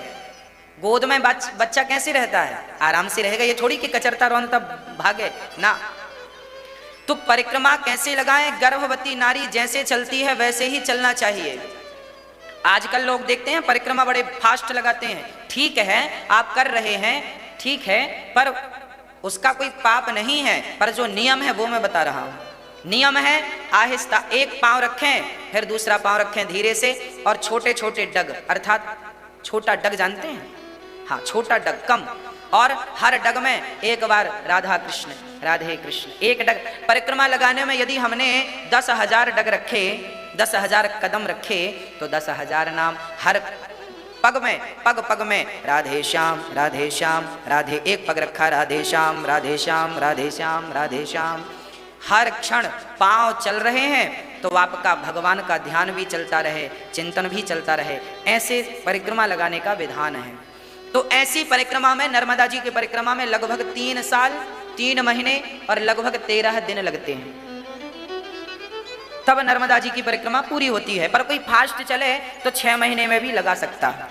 गोद में बच्चा कैसे रहता है? आराम से रहेगा, ये थोड़ी कि कचरता रोनता भागे ना। तो परिक्रमा कैसे लगाएं? गर्भवती नारी जैसे चलती है वैसे ही चलना चाहिए। आजकल लोग देखते हैं परिक्रमा बड़े फास्ट लगाते हैं। ठीक है, आप कर रहे हैं, ठीक है, पर उसका कोई पाप नहीं है। पर जो नियम है वो मैं बता रहा हूं। नियम है आहिस्ता, एक पांव रखें फिर दूसरा पांव रखें धीरे से, और छोटे छोटे डग, अर्थात छोटा डग जानते हैं? हाँ, छोटा डग कम, और हर डग में एक बार राधा कृष्ण राधे कृष्ण। एक डग परिक्रमा लगाने में यदि हमने 10,000 डग रखे, 10,000 कदम रखे, तो 10,000 नाम। हर पग में, पग पग में राधे श्याम राधे, एक पग रखा राधे श्याम राधे श्याम राधे श्याम राधे श्याम। हर क्षण पांव चल रहे हैं तो आपका भगवान का ध्यान भी चलता रहे, चिंतन भी चलता रहे। ऐसे परिक्रमा लगाने का विधान है। तो ऐसी परिक्रमा में, नर्मदा जी की परिक्रमा में लगभग 3 साल 3 महीने और लगभग 13 दिन लगते हैं, तब नर्मदा जी की परिक्रमा पूरी होती है। पर कोई फास्ट चले तो 6 महीने में भी लगा सकता है।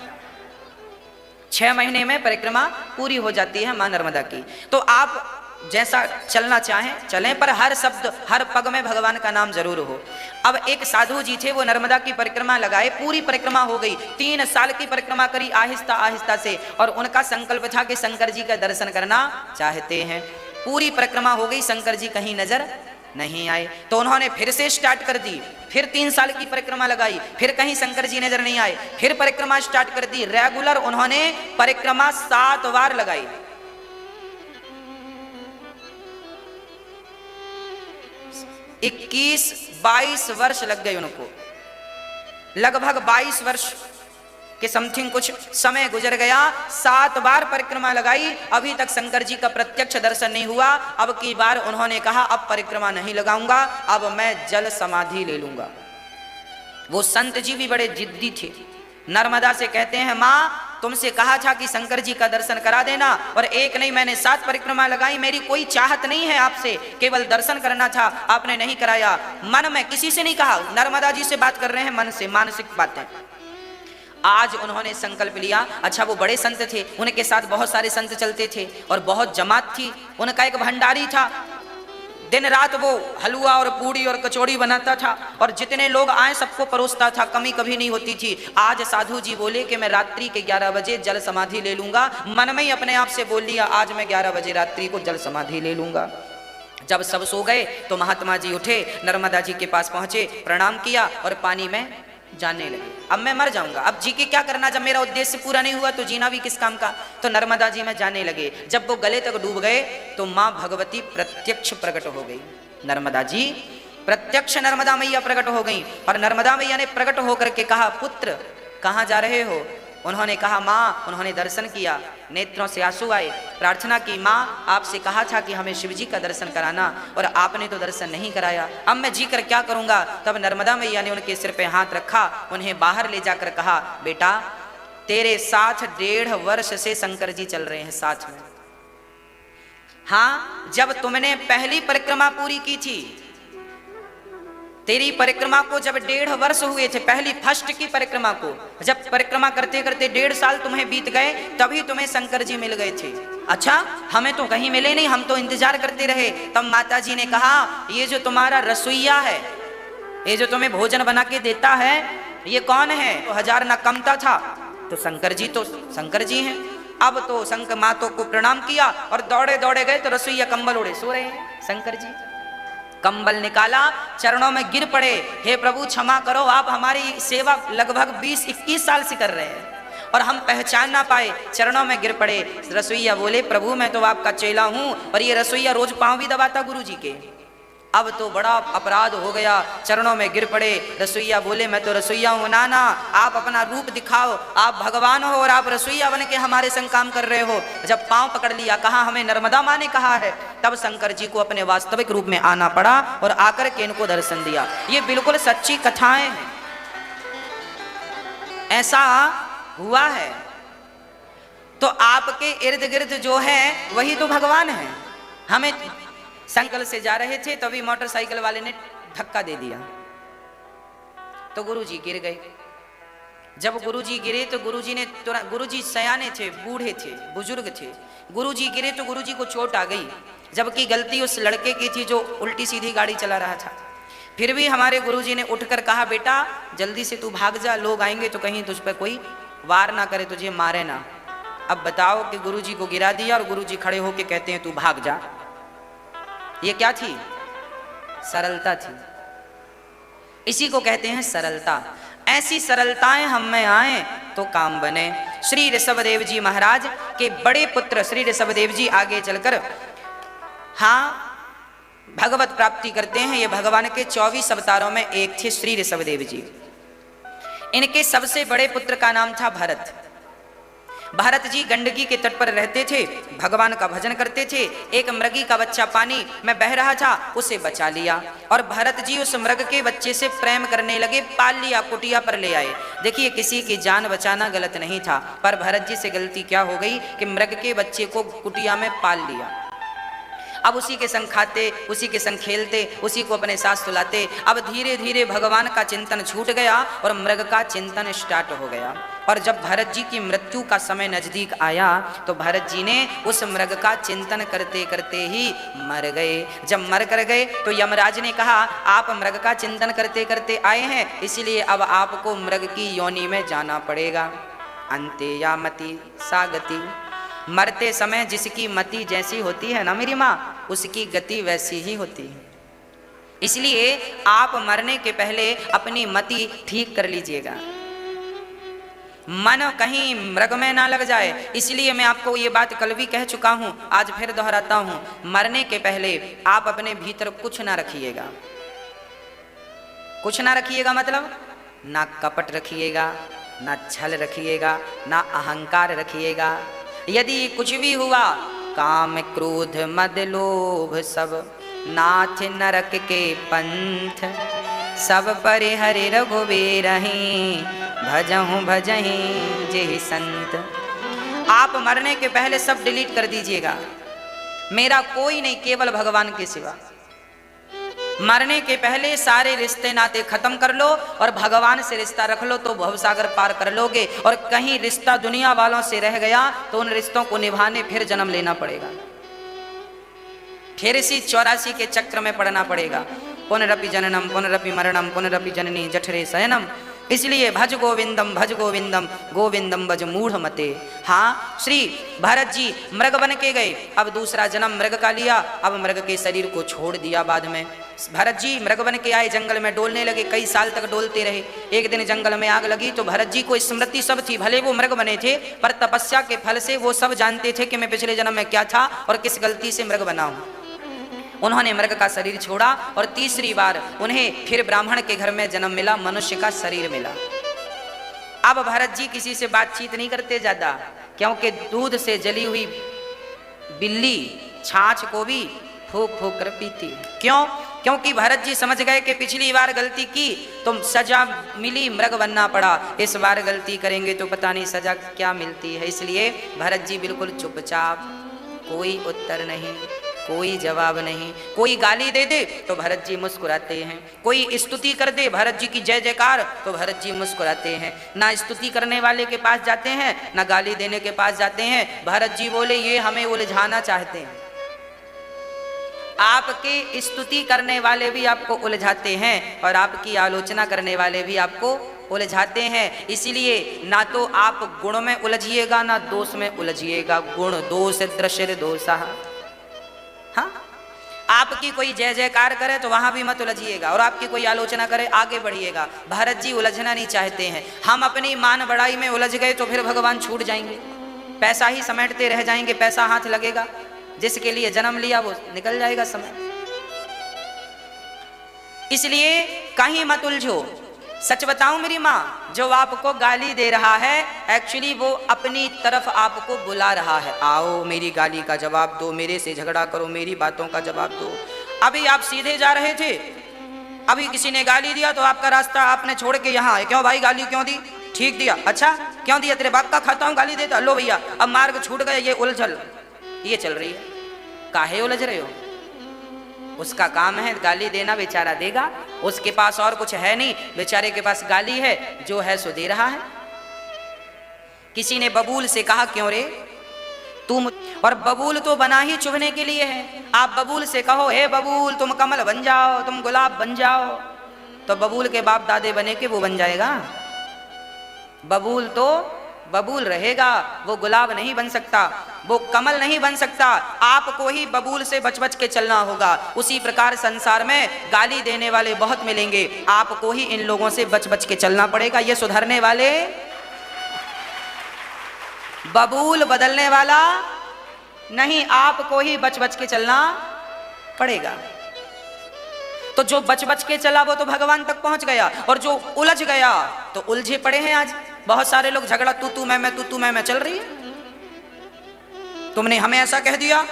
6 महीने में परिक्रमा पूरी हो जाती है मां नर्मदा की। तो आप जैसा चलना चाहें चलें, पर हर शब्द, हर पग में भगवान का नाम जरूर हो। अब एक साधु जी थे, वो नर्मदा की परिक्रमा लगाए, पूरी परिक्रमा हो गई, 3 साल की परिक्रमा करी आहिस्ता आहिस्ता से, और उनका संकल्प था कि शंकर जी का दर्शन करना चाहते हैं। पूरी परिक्रमा हो गई, शंकर जी कहीं नजर नहीं आए, तो उन्होंने फिर से स्टार्ट कर दी। फिर 3 साल की परिक्रमा लगाई, फिर कहीं शंकर जी नजर नहीं आए, फिर परिक्रमा स्टार्ट कर दी। रेगुलर उन्होंने परिक्रमा 7 बार लगाई। इक्कीस 22 वर्ष लग गए उनको, लगभग 22 वर्ष के समथिंग कुछ समय गुजर गया। 7 बार परिक्रमा लगाई, अभी तक शंकर जी का प्रत्यक्ष दर्शन नहीं हुआ। अब की बार उन्होंने कहा अब परिक्रमा नहीं लगाऊंगा, अब मैं जल समाधि ले लूंगा। वो संत जी भी बड़े जिद्दी थे। नर्मदा से कहते हैं, माँ तुमसे कहा था कि शंकर जी का दर्शन करा देना, और एक नहीं मैंने 7 परिक्रमा लगाई, मेरी कोई चाहत नहीं है आपसे, केवल दर्शन करना था, आपने नहीं कराया। मन में किसी से नहीं कहा, नर्मदा जी से बात कर रहे हैं, मन से, मानसिक बातें। आज उन्होंने संकल्प लिया। अच्छा, वो बड़े संत थे, उनके साथ बहुत सारे संत चलते थे और बहुत जमात थी। उनका एक भंडारी था, दिन रात वो हलवा और पूड़ी और कचौड़ी बनाता था और जितने लोग आए सबको परोसता था, कमी कभी नहीं होती थी। आज साधु जी बोले कि मैं रात्रि के 11 बजे जल समाधि ले लूंगा। मन में ही अपने आप से बोल लिया, आज मैं 11 बजे रात्रि को जल समाधि ले लूंगा। जब सब सो गए तो महात्मा जी उठे, नर्मदा जी के पास पहुंचे, प्रणाम किया और पानी में जाने लगे। अब मैं मर जाऊंगा, अब जी के क्या करना, जब मेरा उद्देश्य पूरा नहीं हुआ तो जीना भी किस काम का। तो नर्मदा जी में जाने लगे। जब वो गले तक डूब गए तो माँ भगवती प्रत्यक्ष प्रकट हो गई। नर्मदा जी प्रत्यक्ष नर्मदा मैया प्रकट हो गई और नर्मदा मैया ने प्रकट होकर के कहा, पुत्र कहाँ जा रहे हो। उन्होंने कहा, माँ। उन्होंने दर्शन किया, नेत्रों से आंसू आए, प्रार्थना की, माँ आपसे कहा था कि हमें शिव जी का दर्शन कराना और आपने तो दर्शन नहीं कराया, अब मैं जी कर क्या करूँगा। तब नर्मदा मैया ने उनके सिर पे हाथ रखा, उन्हें बाहर ले जाकर कहा, बेटा तेरे साथ 1.5 वर्ष से शंकर जी चल रहे हैं साथ में। हाँ, जब तुमने पहली परिक्रमा पूरी की थी, तेरी परिक्रमा को जब 1.5 वर्ष हुए थे, पहली फर्स्ट की परिक्रमा को, जब परिक्रमा करते करते 1.5 साल तुम्हें बीत गए, तभी तुम्हें शंकर जी मिल गए थे। अच्छा, हमें तो कहीं मिले नहीं, हम तो इंतजार करते रहे। तब माता जी ने कहा, ये जो तुम्हारा रसोइया है, ये जो तुम्हें भोजन बना के देता है, ये कौन है। तो 1000 ना कमता था, तो शंकर जी तो शंकर जी हैं। अब तो शंकर माता को प्रणाम किया और दौड़े दौड़े गए तो रसोइया कंबल ओढ़े सो रहे हैं। शंकर जी कंबल निकाला, चरणों में गिर पड़े, हे प्रभु क्षमा करो, आप हमारी सेवा लगभग 20-21 साल से कर रहे हैं और हम पहचान ना पाए। चरणों में गिर पड़े। रसोइया बोले, प्रभु मैं तो आपका चेला हूं। और ये रसोइया रोज पांव भी दबाता गुरु जी के। अब तो बड़ा अपराध हो गया, चरणों में गिर पड़े। रसोइया बोले, मैं तो रसोइया हूँ, ना ना आप अपना रूप दिखाओ, आप भगवान हो और आप रसोइया बन के हमारे संग काम कर रहे हो। जब पांव पकड़ लिया, कहा हमें नर्मदा माँ ने कहा है, तब शंकर जी को अपने वास्तविक रूप में आना पड़ा और आकर के इनको दर्शन दिया। ये बिल्कुल सच्ची कथाएं हैं, ऐसा हुआ है। तो आपके इर्द गिर्द जो है वही तो भगवान है। हमें साइकिल से जा रहे थे, तभी मोटरसाइकिल वाले ने धक्का दे दिया तो गुरुजी गिर गए। जब गुरुजी गिरे तो गुरुजी ने तुरंत, गुरुजी सयाने थे, बूढ़े थे, बुजुर्ग थे, गुरुजी गिरे तो गुरुजी को चोट आ गई, जबकि गलती उस लड़के की थी जो उल्टी सीधी गाड़ी चला रहा था। फिर भी हमारे गुरुजी ने उठकर कहा, बेटा जल्दी से तू भाग जा, लोग आएंगे तो कहीं तुझ पर कोई वार ना करे, तुझे मारे ना। अब बताओ कि गुरुजी को गिरा दिया और गुरुजी खड़े होके कहते हैं तू भाग जा। ये क्या थी? सरलता थी। इसी को कहते हैं सरलता। ऐसी सरलताएं हम में आए तो काम बने। श्री ऋषभदेव जी महाराज के बड़े पुत्र श्री ऋषभदेव जी आगे चलकर हाँ भगवत प्राप्ति करते हैं। ये भगवान के 24 अवतारों में एक थे श्री ऋषभदेव जी। इनके सबसे बड़े पुत्र का नाम था भरत। भरत जी गंडकी के तट पर रहते थे, भगवान का भजन करते थे। एक मृगी का बच्चा पानी में बह रहा था, उसे बचा लिया और भरत जी उस मृग के बच्चे से प्रेम करने लगे, पाल लिया, कुटिया पर ले आए। देखिए किसी की जान बचाना गलत नहीं था, पर भरत जी से गलती क्या हो गई कि मृग के बच्चे को कुटिया में पाल लिया। अब उसी के संग खाते, उसी के संग खेलते, उसी को अपने साथ सुलाते। अब धीरे धीरे भगवान का चिंतन छूट गया और मृग का चिंतन स्टार्ट हो गया। और जब भरत जी की मृत्यु का समय नजदीक आया तो भरत जी ने उस मृग का चिंतन करते करते ही मर गए। जब मर कर गए तो यमराज ने कहा, आप मृग का चिंतन करते करते आए हैं, इसलिए अब आपको मृग की योनि में जाना पड़ेगा। अंते या मति सागति, मरते समय जिसकी मति जैसी होती है ना मेरी माँ, उसकी गति वैसी ही होती है। इसलिए आप मरने के पहले अपनी मति ठीक कर लीजिएगा, मन कहीं मृग में ना लग जाए। इसलिए मैं आपको ये बात कल भी कह चुका हूं, आज फिर दोहराता हूं, मरने के पहले आप अपने भीतर कुछ ना रखिएगा। कुछ ना रखिएगा मतलब ना कपट रखिएगा, ना छल रखिएगा, ना अहंकार रखिएगा। यदि कुछ भी हुआ, काम क्रोध मद लोभ सब नाथ नरक के पंथ, सब परिहरि रघुवीर भजहूँ भजहीं जेहि संत। आप मरने के पहले सब डिलीट कर दीजिएगा, मेरा कोई नहीं, केवल भगवान के सिवा। मरने के पहले सारे रिश्ते नाते खत्म कर लो और भगवान से रिश्ता रख लो तो भवसागर पार कर लोगे। और कहीं रिश्ता दुनिया वालों से रह गया तो उन रिश्तों को निभाने फिर जन्म लेना पड़ेगा। फिर इसी 84 के चक्र में पड़ना पड़ेगा। पुनरपि जननम पुनरपि मरणम पुनरपि जननी जठरे शयनम। इसलिए भज गोविंदम गोविंदम भज मूढ़ मते। हाँ, श्री भरत जी मृग बन के गए, अब दूसरा जन्म मृग का लिया, अब मृग के शरीर को छोड़ दिया। बाद में भरत जी मृग बन के आए, जंगल में डोलने लगे, कई साल तक डोलते रहे। एक दिन जंगल में आग लगी तो भरत जी को स्मृति सब थी, भले वो मृग बने थे पर तपस्या के फल से वो सब जानते थे कि मैं पिछले जन्म में क्या था और किस गलती से मृग बना हूं। उन्होंने मृग का शरीर छोड़ा और तीसरी बार उन्हें फिर ब्राह्मण के घर में जन्म मिला, मनुष्य का शरीर मिला। अब भरत जी किसी से बातचीत नहीं करते ज्यादा, क्योंकि दूध से जली हुई बिल्ली छाछ को भी फूक फूक कर पीती। क्यों? क्योंकि भरत जी समझ गए कि पिछली बार गलती की तो सजा मिली, मृग बनना पड़ा, इस बार गलती करेंगे तो पता नहीं सजा क्या मिलती है। इसलिए भरत जी बिल्कुल चुपचाप, कोई उत्तर नहीं, कोई जवाब नहीं। कोई गाली दे दे तो भरत जी मुस्कुराते हैं, कोई स्तुति कर दे भरत जी की जय जयकार तो भरत जी मुस्कुराते हैं। ना स्तुति करने वाले के पास जाते हैं ना गाली देने के पास जाते हैं। भरत जी बोले ये हमें उलझाना चाहते हैं। आपके स्तुति करने वाले भी आपको उलझाते हैं और आपकी आलोचना करने वाले भी आपको उलझाते हैं। इसीलिए ना तो आप गुण में उलझिएगा ना दोष में उलझिएगा। गुण दोष दृश्य दोषा। हाँ, आपकी कोई जय जयकार करे तो वहां भी मत उलझिएगा और आपकी कोई आलोचना करे आगे बढ़िएगा। भरत जी उलझना नहीं चाहते हैं। हम अपनी मान बढ़ाई में उलझ गए तो फिर भगवान छूट जाएंगे, पैसा ही समेटते रह जाएंगे, पैसा हाथ लगेगा, जिसके लिए जन्म लिया वो निकल जाएगा समय। इसलिए कहीं मत उलझो। सच बताऊं मेरी माँ, जो आपको गाली दे रहा है एक्चुअली वो अपनी तरफ आपको बुला रहा है, आओ मेरी गाली का जवाब दो, मेरे से झगड़ा करो, मेरी बातों का जवाब दो। अभी आप सीधे जा रहे थे, अभी किसी ने गाली दिया तो आपका रास्ता आपने छोड़ के यहाँ आए। क्यों भाई गाली क्यों दी? ठीक दिया। अच्छा क्यों दिया? तेरे बाप का खाता हूँ गाली देता। लो भैया अब मार्ग छूट गया, ये उलझल ये चल रही है। काहे उलझ रहे हो? उसका काम है गाली देना, बेचारा देगा, उसके पास और कुछ है नहीं, बेचारे के पास गाली है, जो है सो दे रहा है। किसी ने बबूल से कहा क्यों रे तुम, और बबूल तो बना ही चुभने के लिए है। आप बबूल से कहो हे बबूल तुम कमल बन जाओ, तुम गुलाब बन जाओ, तो बबूल के बाप दादे बने के वो बन जाएगा? बबूल तो बबूल रहेगा, वो गुलाब नहीं बन सकता, वो कमल नहीं बन सकता। आपको ही बबूल से बच बच के चलना होगा। उसी प्रकार संसार में गाली देने वाले बहुत मिलेंगे, आपको ही इन लोगों से बच बच के चलना पड़ेगा। ये सुधरने वाले, बबूल बदलने वाला नहीं, आपको ही बच बच के चलना पड़ेगा। तो जो बच बच के चला वो तो भगवान तक पहुंच गया, और जो उलझ गया तो उलझे पड़े हैं। आज बहुत सारे लोग झगड़ा तू मैं तू मैं चल रही है। तुमने हमें ऐसा कह दिया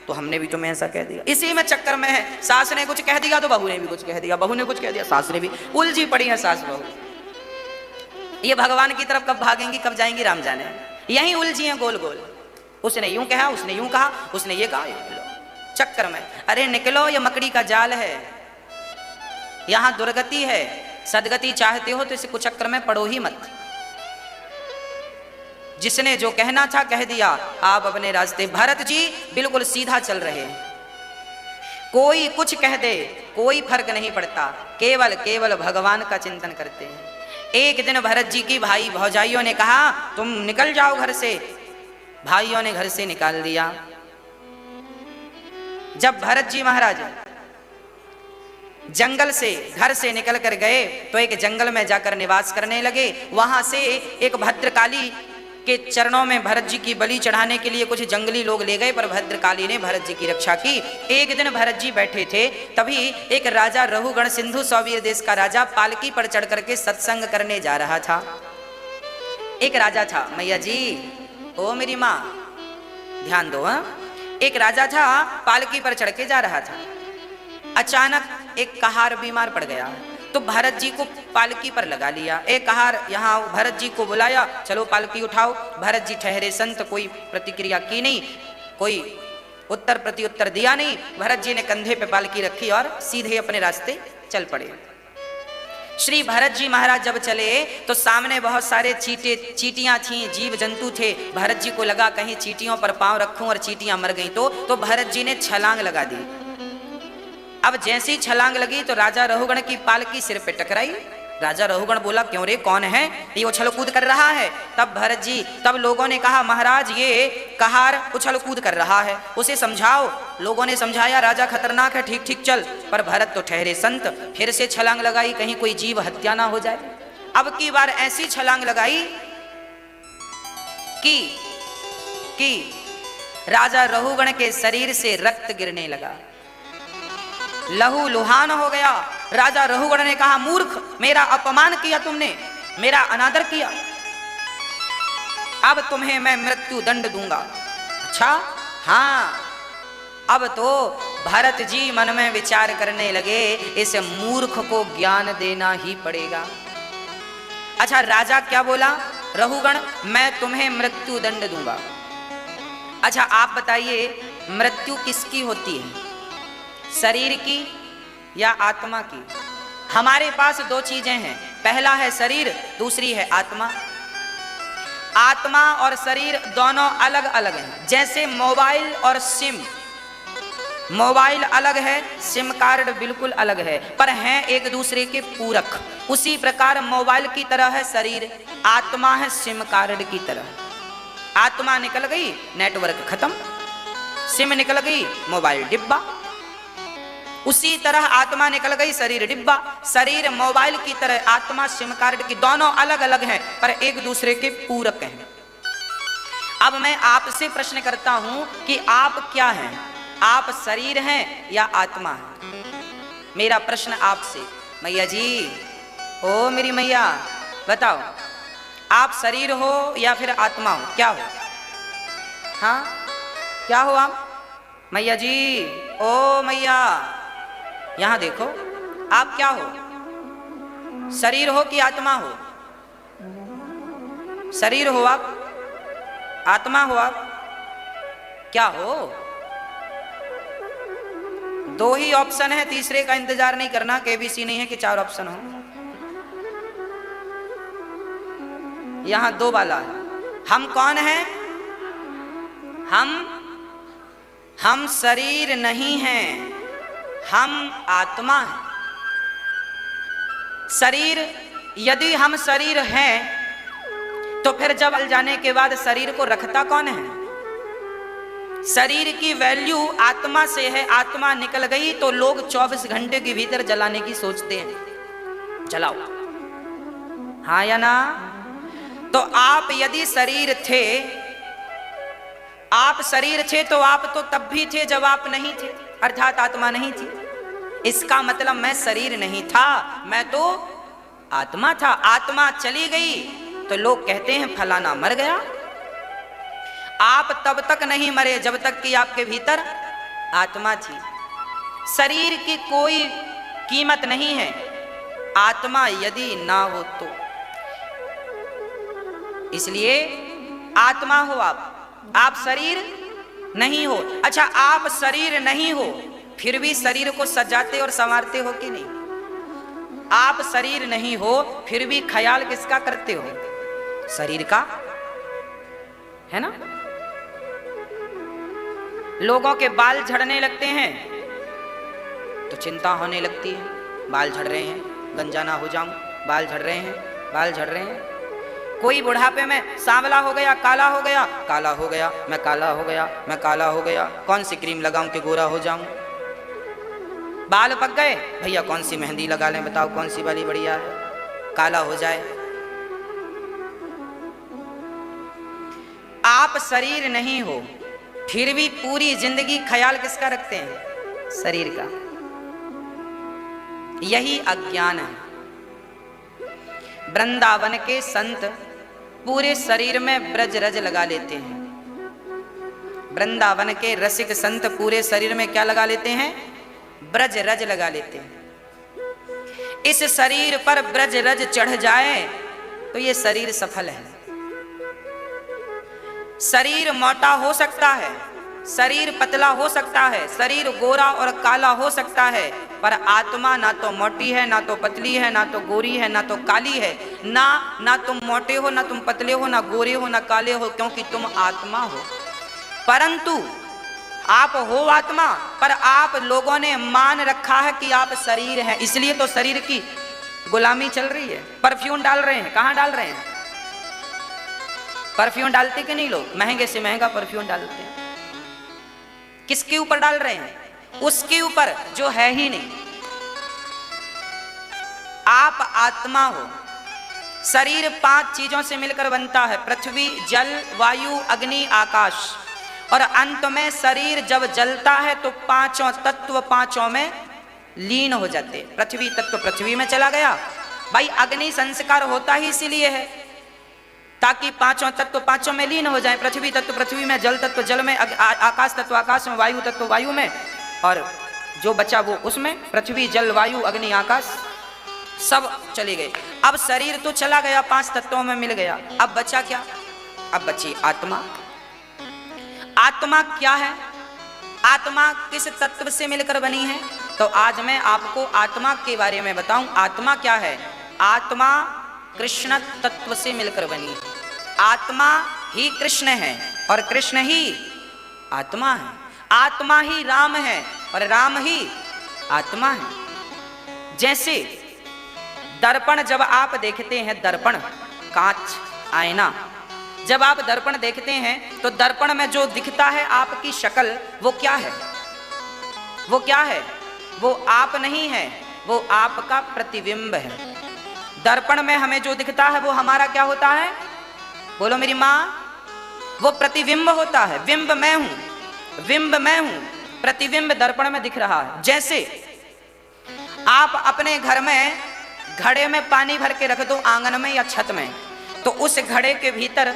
तो हमने भी तुम्हें ऐसा कह दिया, इसी में चक्कर में है। सास ने कुछ कह दिया तो बहू ने भी कुछ कह दिया, बहू ने कुछ कह दिया सास ने भी, उलझी पड़ी है सास बहू। ये भगवान की तरफ कब भागेंगी कब जाएंगी राम जाने। यही उलझी है गोल गोल, उसने यूं कहा, उसने यूं कहा, उसने ये कहा, चक्कर में। अरे निकलो, ये मकड़ी का जाल है, यहां दुर्गति है। सदगति चाहते हो तो इस कुचक्र में पड़ो ही मत। जिसने जो कहना था कह दिया, आप अपने रास्ते। भरत जी बिल्कुल सीधा चल रहे हैं, कोई कुछ कह दे कोई फर्क नहीं पड़ता, केवल केवल भगवान का चिंतन करते हैं। एक दिन भरत जी की भाई भौजाइयों ने कहा तुम निकल जाओ घर से। भाइयों ने घर से निकाल दिया। जब भरत जी महाराज जंगल से घर से निकल कर गए तो एक जंगल में जाकर निवास करने लगे। वहां से एक भद्रकाली के चरणों में भरत जी की बलि चढ़ाने के लिए कुछ जंगली लोग ले गए, पर भद्रकाली ने भरत जी की रक्षा की। एक दिन भरत जी बैठे थे, तभी एक राजा रहुगण सिंधु सौवीर देश का राजा पालकी पर चढ़ करके सत्संग करने जा रहा था। एक राजा था, मैया जी ओ मेरी माँ ध्यान दो, एक राजा था पालकी पर चढ़ के जा रहा था। अचानक एक कहार बीमार पड़ गया तो भरत जी को पालकी पर लगा लिया। एक कहार यहाँ भरत जी को बुलाया, चलो पालकी उठाओ। भरत जी ठहरे संत, कोई प्रतिक्रिया की नहीं, कोई उत्तर प्रत्युत्तर दिया नहीं। भरत जी ने कंधे पे पालकी रखी और सीधे अपने रास्ते चल पड़े। श्री भरत जी महाराज जब चले तो सामने बहुत सारे चींटियां थीं, जीव जंतु थे। भरत जी को लगा कहीं चींटियों पर पांव रखूं और चींटियां मर गई तो भरत जी ने छलांग लगा दी। अब जैसी छलांग लगी तो राजा रहुगण की पालकी सिर पे टकराई। राजा रहुगण बोला, क्यों रे, कौन है ये उछल कूद कर रहा है? तब लोगों ने कहा, महाराज ये कहार उछल कूद कर रहा है, उसे समझाओ। लोगों ने समझाया, राजा खतरनाक है, ठीक ठीक चल। पर भरत तो ठहरे संत, फिर से छलांग लगाई, कहीं कोई जीव हत्या ना हो जाए। अब की बार ऐसी छलांग लगाई कि राजा रहुगण के शरीर से रक्त गिरने लगा, लहू लुहान हो गया। राजा रहुगण ने कहा, मूर्ख, मेरा अपमान किया तुमने, मेरा अनादर किया, अब तुम्हें मैं मृत्यु दंड दूंगा। अच्छा, हाँ। अब तो भरत जी मन में विचार करने लगे, इस मूर्ख को ज्ञान देना ही पड़ेगा। अच्छा, राजा क्या बोला? रहुगण, मैं तुम्हें मृत्यु दंड दूंगा। अच्छा, आप बताइए, मृत्यु किसकी होती है, शरीर की या आत्मा की? हमारे पास दो चीजें हैं, पहला है शरीर, दूसरी है आत्मा। आत्मा और शरीर दोनों अलग अलग हैं। जैसे मोबाइल और सिम, मोबाइल अलग है, सिम कार्ड बिल्कुल अलग है, पर हैं एक दूसरे के पूरक। उसी प्रकार मोबाइल की तरह है शरीर, आत्मा है सिम कार्ड की तरह। आत्मा निकल गई, नेटवर्क खत्म, सिम निकल गई, मोबाइल डिब्बा। उसी तरह आत्मा निकल गई, शरीर डिब्बा। शरीर मोबाइल की तरह, आत्मा सिम कार्ड की, दोनों अलग अलग हैं पर एक दूसरे के पूरक हैं। अब मैं आपसे प्रश्न करता हूं कि आप क्या हैं? आप शरीर हैं या आत्मा हैं? मेरा प्रश्न आपसे। मैया जी, ओ मेरी मैया, बताओ, आप शरीर हो या फिर आत्मा हो? क्या हो? हाँ, क्या हो आप? मैया जी, ओ मैया, यहां देखो, आप क्या हो? शरीर हो कि आत्मा हो? शरीर हो आप? आत्मा हो आप? क्या हो? दो ही ऑप्शन है, तीसरे का इंतजार नहीं करना। केबीसी नहीं है कि चार ऑप्शन हो, यहां दो वाला है। हम कौन हैं? हम शरीर नहीं हैं, हम आत्मा हैं। शरीर, यदि हम शरीर हैं तो फिर जब जल जाने के बाद शरीर को रखता कौन है? शरीर की वैल्यू आत्मा से है। आत्मा निकल गई तो लोग 24 घंटे के भीतर जलाने की सोचते हैं, जलाओ, हाँ या ना? तो आप यदि शरीर थे, आप शरीर थे तो आप तो तब भी थे जब आप नहीं थे, अर्थात आत्मा नहीं थी। इसका मतलब मैं शरीर नहीं था, मैं तो आत्मा था। आत्मा चली गई तो लोग कहते हैं फलाना मर गया। आप तब तक नहीं मरे जब तक कि आपके भीतर आत्मा थी। शरीर की कोई कीमत नहीं है, आत्मा यदि ना हो तो। इसलिए आत्मा हो आप शरीर नहीं हो। अच्छा, आप शरीर नहीं हो फिर भी शरीर को सजाते और संवारते हो कि नहीं? आप शरीर नहीं हो फिर भी ख्याल किसका करते हो? शरीर का, है ना? लोगों के बाल झड़ने लगते हैं तो चिंता होने लगती है, बाल झड़ रहे हैं, गंजा ना हो जाऊं, बाल झड़ रहे हैं, बाल झड़ रहे हैं। कोई बुढ़ापे में सांवला हो गया, काला हो गया, काला हो गया, मैं काला हो गया, मैं काला हो गया, कौन सी क्रीम लगाऊं कि गोरा हो जाऊं? बाल पक गए, भैया कौन सी मेहंदी लगा लें, बताओ कौन सी वाली बढ़िया है, काला हो जाए। आप शरीर नहीं हो फिर भी पूरी जिंदगी ख्याल किसका रखते हैं? शरीर का। यही अज्ञान है। वृंदावन के संत पूरे शरीर में ब्रज रज लगा लेते हैं। वृंदावन के रसिक संत पूरे शरीर में क्या लगा लेते हैं? ब्रज रज लगा लेते हैं। इस शरीर पर ब्रज रज चढ़ जाए तो ये शरीर सफल है। शरीर मोटा हो सकता है शरीर पतला हो सकता है, शरीर गोरा और काला हो सकता है, पर आत्मा ना तो मोटी है, ना तो पतली है, ना तो गोरी है, ना तो काली है। ना तुम मोटे हो, ना तुम पतले हो, ना गोरे हो, ना काले हो, क्योंकि तुम आत्मा हो। परंतु आप हो आत्मा, पर आप लोगों ने मान रखा है कि आप शरीर हैं, इसलिए तो शरीर की गुलामी चल रही है। परफ्यूम डाल रहे हैं, कहाँ डाल रहे हैं? परफ्यूम डालते कि नहीं लोग? महंगे से महंगा परफ्यूम डालते हैं। किसके ऊपर डाल रहे हैं? उसके ऊपर जो है ही नहीं। आप आत्मा हो। शरीर 5 चीजों से मिलकर बनता है, पृथ्वी, जल, वायु, अग्नि, आकाश। और अंत में शरीर जब जलता है तो 5 तत्व 5 में लीन हो जाते। पृथ्वी तत्व पृथ्वी में चला गया। भाई अग्नि संस्कार होता ही इसीलिए है ताकि 5 तत्व 5 में लीन हो जाए। पृथ्वी तत्व पृथ्वी में, जल तत्व जल में, आकाश तत्व आकाश में, वायु तत्व वायु में, और जो बचा वो उसमें। पृथ्वी, जल, वायु, अग्नि, आकाश सब चले गए। अब शरीर तो चला गया, 5 तत्वों में मिल गया। अब बचा क्या? अब बची आत्मा। आत्मा क्या है? आत्मा किस तत्व से मिलकर बनी है? तो आज मैं आपको आत्मा के बारे में बताऊं। आत्मा क्या है? आत्मा कृष्ण तत्व से मिलकर बनी। आत्मा ही कृष्ण है और कृष्ण ही आत्मा है। आत्मा ही राम है और राम ही आत्मा है। जैसे दर्पण जब आप देखते हैं, दर्पण, कांच, आईना, जब आप दर्पण देखते हैं तो दर्पण में जो दिखता है आपकी शक्ल, वो क्या है? वो क्या है? वो आप नहीं है, वो आपका प्रतिबिंब है। दर्पण में हमें जो दिखता है वो हमारा क्या होता है? बोलो मेरी माँ। वो प्रतिबिंब होता है। बिंब मैं हूं, बिंब मैं हूं, प्रतिबिंब दर्पण में दिख रहा है। जैसे आप अपने घर में घड़े में पानी भर के रख दो, आंगन में या छत में, तो उस घड़े के भीतर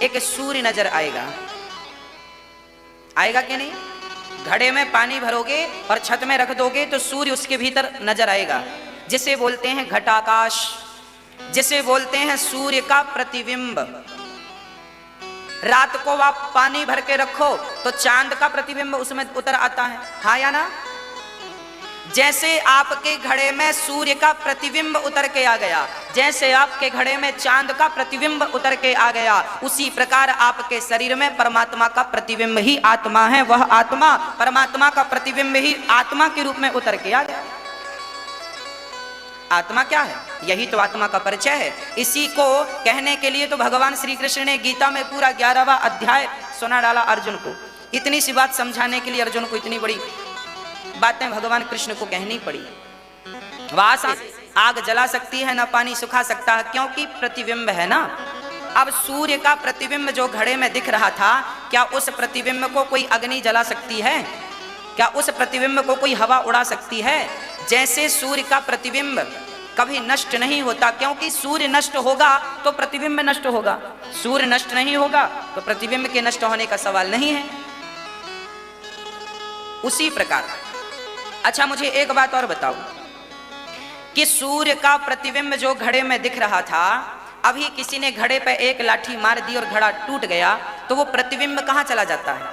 एक सूर्य नजर आएगा। आएगा कि नहीं? घड़े में पानी भरोगे और छत में रख दोगे तो सूर्य उसके भीतर नजर आएगा, जिसे बोलते हैं घटाकाश, जिसे बोलते हैं सूर्य का प्रतिबिंब। रात को आप पानी भर के रखो तो चांद का प्रतिबिंब उसमें उतर आता है, हाँ या ना? जैसे आपके घड़े में सूर्य का प्रतिबिंब उतर के आ गया, जैसे आपके घड़े में चांद का प्रतिबिंब उतर के आ गया, उसी प्रकार आपके शरीर में परमात्मा का प्रतिबिंब ही आत्मा है। वह आत्मा परमात्मा का प्रतिबिंब ही आत्मा के रूप में उतर के आ गया। आत्मा क्या है? यही तो आत्मा का परिचय है। इसी को कहने के लिए तो भगवान श्री कृष्ण ने गीता में पूरा 11वां अध्याय सुना डाला अर्जुन को। इतनी सी बात समझाने के लिए अर्जुन को इतनी बड़ी बातें भगवान कृष्ण को कहनी पड़ी। वास आग जला सकती है, ना पानी सुखा सकता है, क्योंकि प्रतिबिंब है ना। अब सूर्य का प्रतिबिंब जो घड़े में दिख रहा था, क्या उस प्रतिबिंब को कोई अग्नि जला सकती है? क्या उस प्रतिबिंब को कोई हवा उड़ा सकती है? जैसे सूर्य का प्रतिबिंब कभी नष्ट नहीं होता, क्योंकि सूर्य नष्ट होगा तो प्रतिबिंब नष्ट होगा, सूर्य नष्ट नहीं होगा तो प्रतिबिंब के नष्ट होने का सवाल नहीं है। उसी प्रकार, अच्छा मुझे एक बात और बताओ कि सूर्य का प्रतिबिंब जो घड़े में दिख रहा था, अभी किसी ने घड़े पे एक लाठी मार दी और घड़ा टूट गया, तो वो प्रतिबिंब कहां चला जाता है?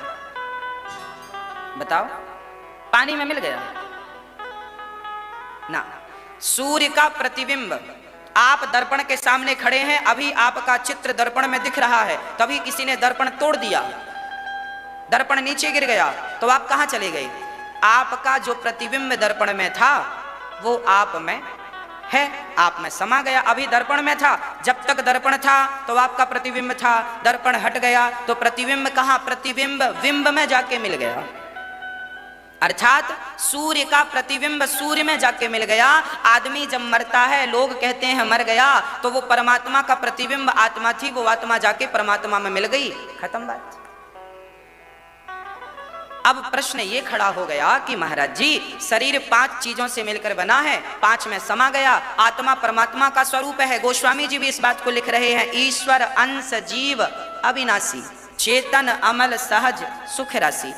बताओ। पानी में मिल गया ना। सूर्य का प्रतिबिंब, आप दर्पण के सामने खड़े हैं, अभी आपका चित्र दर्पण में दिख रहा है, तभी किसी ने दर्पण तोड़ दिया, दर्पण नीचे गिर गया, तो आप कहां चले गए? आपका जो प्रतिबिंब दर्पण में था वो आप में है, आप में समा गया। अभी दर्पण में था, जब तक दर्पण था तो आपका प्रतिबिंब था, दर्पण हट गया तो प्रतिबिंब कहां? प्रतिबिंब बिंब में जाके मिल गया। अर्थात सूर्य का प्रतिबिंब सूर्य में जाके मिल गया। आदमी जब मरता है, लोग कहते हैं मर गया, तो वो परमात्मा का प्रतिबिंब आत्मा थी, वो आत्मा जाके परमात्मा में मिल गई, खत्म बात। अब प्रश्न ये खड़ा हो गया कि महाराज जी, शरीर 5 चीजों से मिलकर बना है, 5 में समा गया, आत्मा परमात्मा का स्वरूप है। गोस्वामी जी भी इस बात को लिख रहे हैं, ईश्वर अंश जीव अविनाशी, चेतन अमल सहज सुख राशि।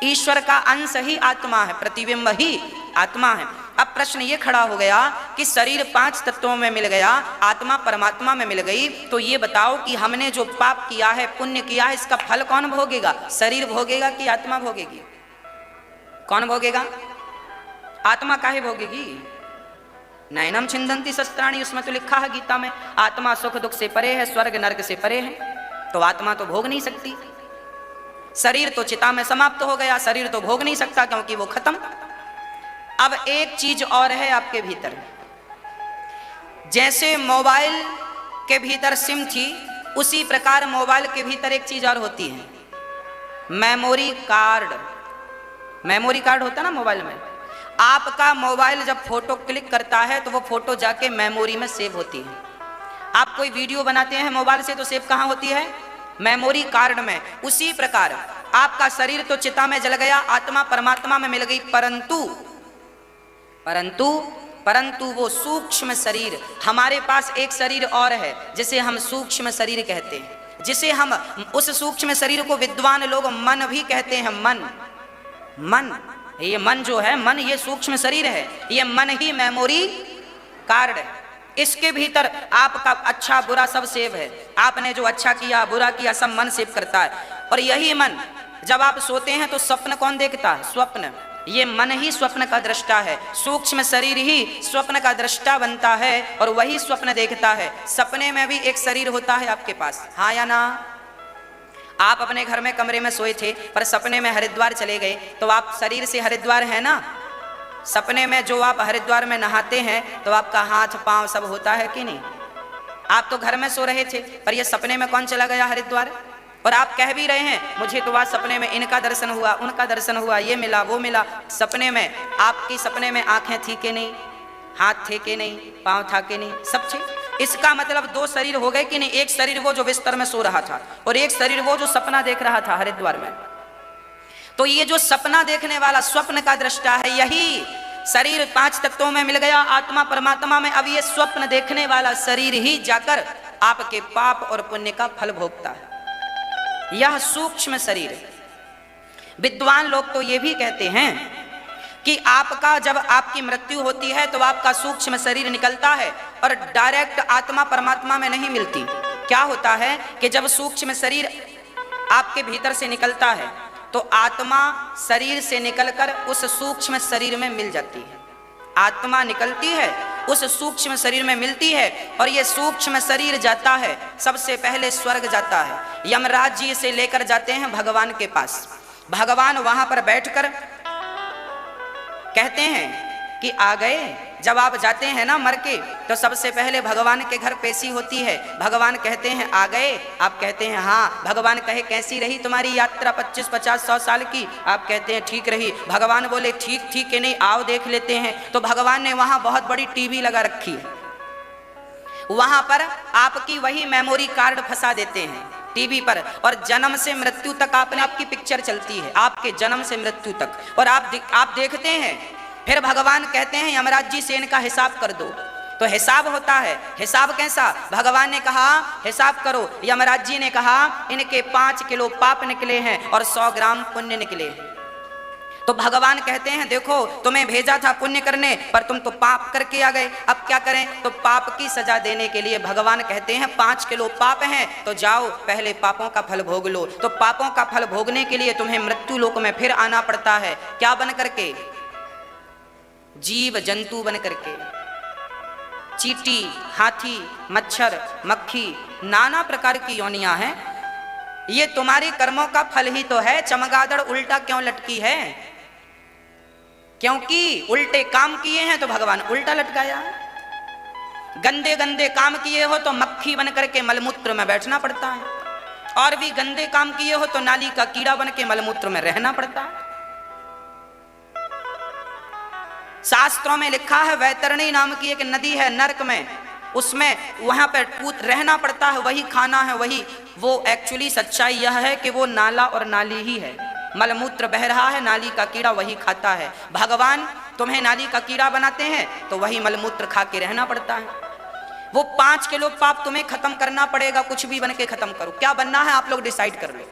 ईश्वर का अंश ही आत्मा है, प्रतिबिंब ही आत्मा है। अब प्रश्न ये खड़ा हो गया कि शरीर 5 तत्वों में मिल गया, आत्मा परमात्मा में मिल गई, तो ये बताओ कि हमने जो पाप किया है, पुण्य किया है, इसका फल कौन भोगेगा? शरीर भोगेगा कि आत्मा भोगेगी? कौन भोगेगा? आत्मा काहे भोगेगी? नैनम छिंदंती शस्त्राणी, उसमें तो लिखा है गीता में, आत्मा सुख दुख से परे है, स्वर्ग नरक से परे है, तो आत्मा तो भोग नहीं सकती। शरीर तो चिता में समाप्त हो गया, शरीर तो भोग नहीं सकता क्योंकि वो खत्म। अब एक चीज और है आपके भीतर, जैसे मोबाइल के भीतर सिम थी, उसी प्रकार मोबाइल के भीतर एक चीज और होती है, मेमोरी कार्ड। मेमोरी कार्ड होता है ना मोबाइल में, आपका मोबाइल जब फोटो क्लिक करता है तो वो फोटो जाके मेमोरी में सेव होती है। आप कोई वीडियो बनाते हैं मोबाइल से तो सेव कहाँ होती है? मेमोरी कार्ड में। उसी प्रकार आपका शरीर तो चिता में जल गया, आत्मा परमात्मा में मिल गई, परंतु वो सूक्ष्म शरीर, हमारे पास एक शरीर और है जिसे हम सूक्ष्म शरीर कहते हैं, जिसे हम उस सूक्ष्म शरीर को विद्वान लोग मन भी कहते हैं। मन, ये मन जो है, मन ये सूक्ष्म शरीर है, ये मन ही मेमोरी कार्ड है। इसके भीतर आपका अच्छा बुरा सब सेव है, आपने जो अच्छा किया बुरा किया सब मन सेव करता है। और यही मन जब आप सोते हैं तो स्वप्न कौन देखता है? स्वप्न। ये मन ही स्वप्न का दृष्टा है, सूक्ष्म शरीर ही स्वप्न का दृष्टा बनता है और वही स्वप्न देखता है। सपने में भी एक शरीर होता है आपके पास, हाँ या ना? आप अपने घर में कमरे में सोए थे पर सपने में हरिद्वार चले गए, तो आप शरीर से हरिद्वार है ना? सपने में जो आप हरिद्वार में नहाते हैं तो आपका हाथ पांव सब होता है कि नहीं? आप तो घर में सो रहे थे पर ये सपने में कौन चला गया? हरिद्वार। और आप कह भी रहे हैं मुझे तो आज सपने में इनका दर्शन हुआ, उनका दर्शन हुआ, ये मिला वो मिला। सपने में आपकी सपने में आंखें थी कि नहीं, हाथ थे कि नहीं, पांव था कि नहीं, सब थे। इसका मतलब 2 शरीर हो गए कि नहीं? एक शरीर वो जो बिस्तर में सो रहा था और एक शरीर वो जो सपना देख रहा था हरिद्वार में। तो ये जो सपना देखने वाला स्वप्न का दृष्टा है, यही शरीर 5 तत्वों में मिल गया, आत्मा परमात्मा में। अब ये स्वप्न देखने वाला शरीर ही जाकर आपके पाप और पुण्य का फल भोगता है, यह सूक्ष्म शरीर। विद्वान लोग तो ये भी कहते हैं कि आपका जब आपकी मृत्यु होती है तो आपका सूक्ष्म शरीर निकलता है और डायरेक्ट आत्मा परमात्मा में नहीं मिलती। क्या होता है कि जब सूक्ष्म शरीर आपके भीतर से निकलता है तो आत्मा शरीर से निकलकर उस सूक्ष्म शरीर में मिल जाती है। आत्मा निकलती है, उस सूक्ष्म शरीर में मिलती है और ये सूक्ष्म शरीर जाता है, सबसे पहले स्वर्ग जाता है। यमराज जी से लेकर जाते हैं भगवान के पास। भगवान वहां पर बैठकर कहते हैं कि आ गए। जब आप जाते हैं ना मर के, तो सबसे पहले भगवान के घर पेशी होती है। भगवान कहते हैं आ गए, आप कहते हैं हाँ। भगवान कहे कैसी रही तुम्हारी यात्रा 25, 50, 100 साल की? आप कहते हैं ठीक रही। भगवान बोले ठीक ठीक कि नहीं, आओ देख लेते हैं। तो भगवान ने वहां बहुत बड़ी टीवी लगा रखी है, वहां पर आपकी वही मेमोरी कार्ड फंसा देते हैं टीवी पर, और जन्म से मृत्यु तक आपकी पिक्चर चलती है, आपके जन्म से मृत्यु तक। और आप देखते हैं। फिर भगवान कहते हैं यमराज जी से इनका हिसाब कर दो। तो हिसाब होता है। हिसाब कैसा? भगवान ने कहा हिसाब करो। यमराज जी ने कहा इनके 5 किलो पाप निकले हैं और 100 ग्राम पुण्य निकले हैं। तो भगवान कहते हैं देखो तुम्हें भेजा था पुण्य करने, पर तुम तो पाप करके आ गए, अब क्या करें? तो पाप की सजा देने के लिए भगवान कहते हैं 5 किलो पाप हैं तो जाओ पहले पापों का फल भोग लो। तो पापों का फल भोगने के लिए तुम्हें मृत्यु लोक में फिर आना पड़ता है। क्या बन करके? जीव जंतु बन करके, चींटी, हाथी, मच्छर, मक्खी, नाना प्रकार की योनियां हैं। ये तुम्हारे कर्मों का फल ही तो है। चमगादड़ उल्टा क्यों लटकी है? क्योंकि उल्टे काम किए हैं तो भगवान उल्टा लटकाया है। गंदे गंदे काम किए हो तो मक्खी बन करके मलमूत्र में बैठना पड़ता है, और भी गंदे काम किए हो तो नाली का कीड़ा बन के मलमूत्र में रहना पड़ता है। शास्त्रों में लिखा है वैतरणी नाम की एक नदी है नरक में, उसमें वहां पर रहना पड़ता है, वही खाना है, वही। वो एक्चुअली सच्चाई यह है कि वो नाला और नाली ही है। मलमूत्र बह रहा है, नाली का कीड़ा वही खाता है। भगवान तुम्हें नाली का कीड़ा बनाते हैं तो वही मलमूत्र खा के रहना पड़ता है। वो 5 किलो पाप तुम्हें खत्म करना पड़ेगा। कुछ भी बन के खत्म करो, क्या बनना है आप लोग डिसाइड कर लो।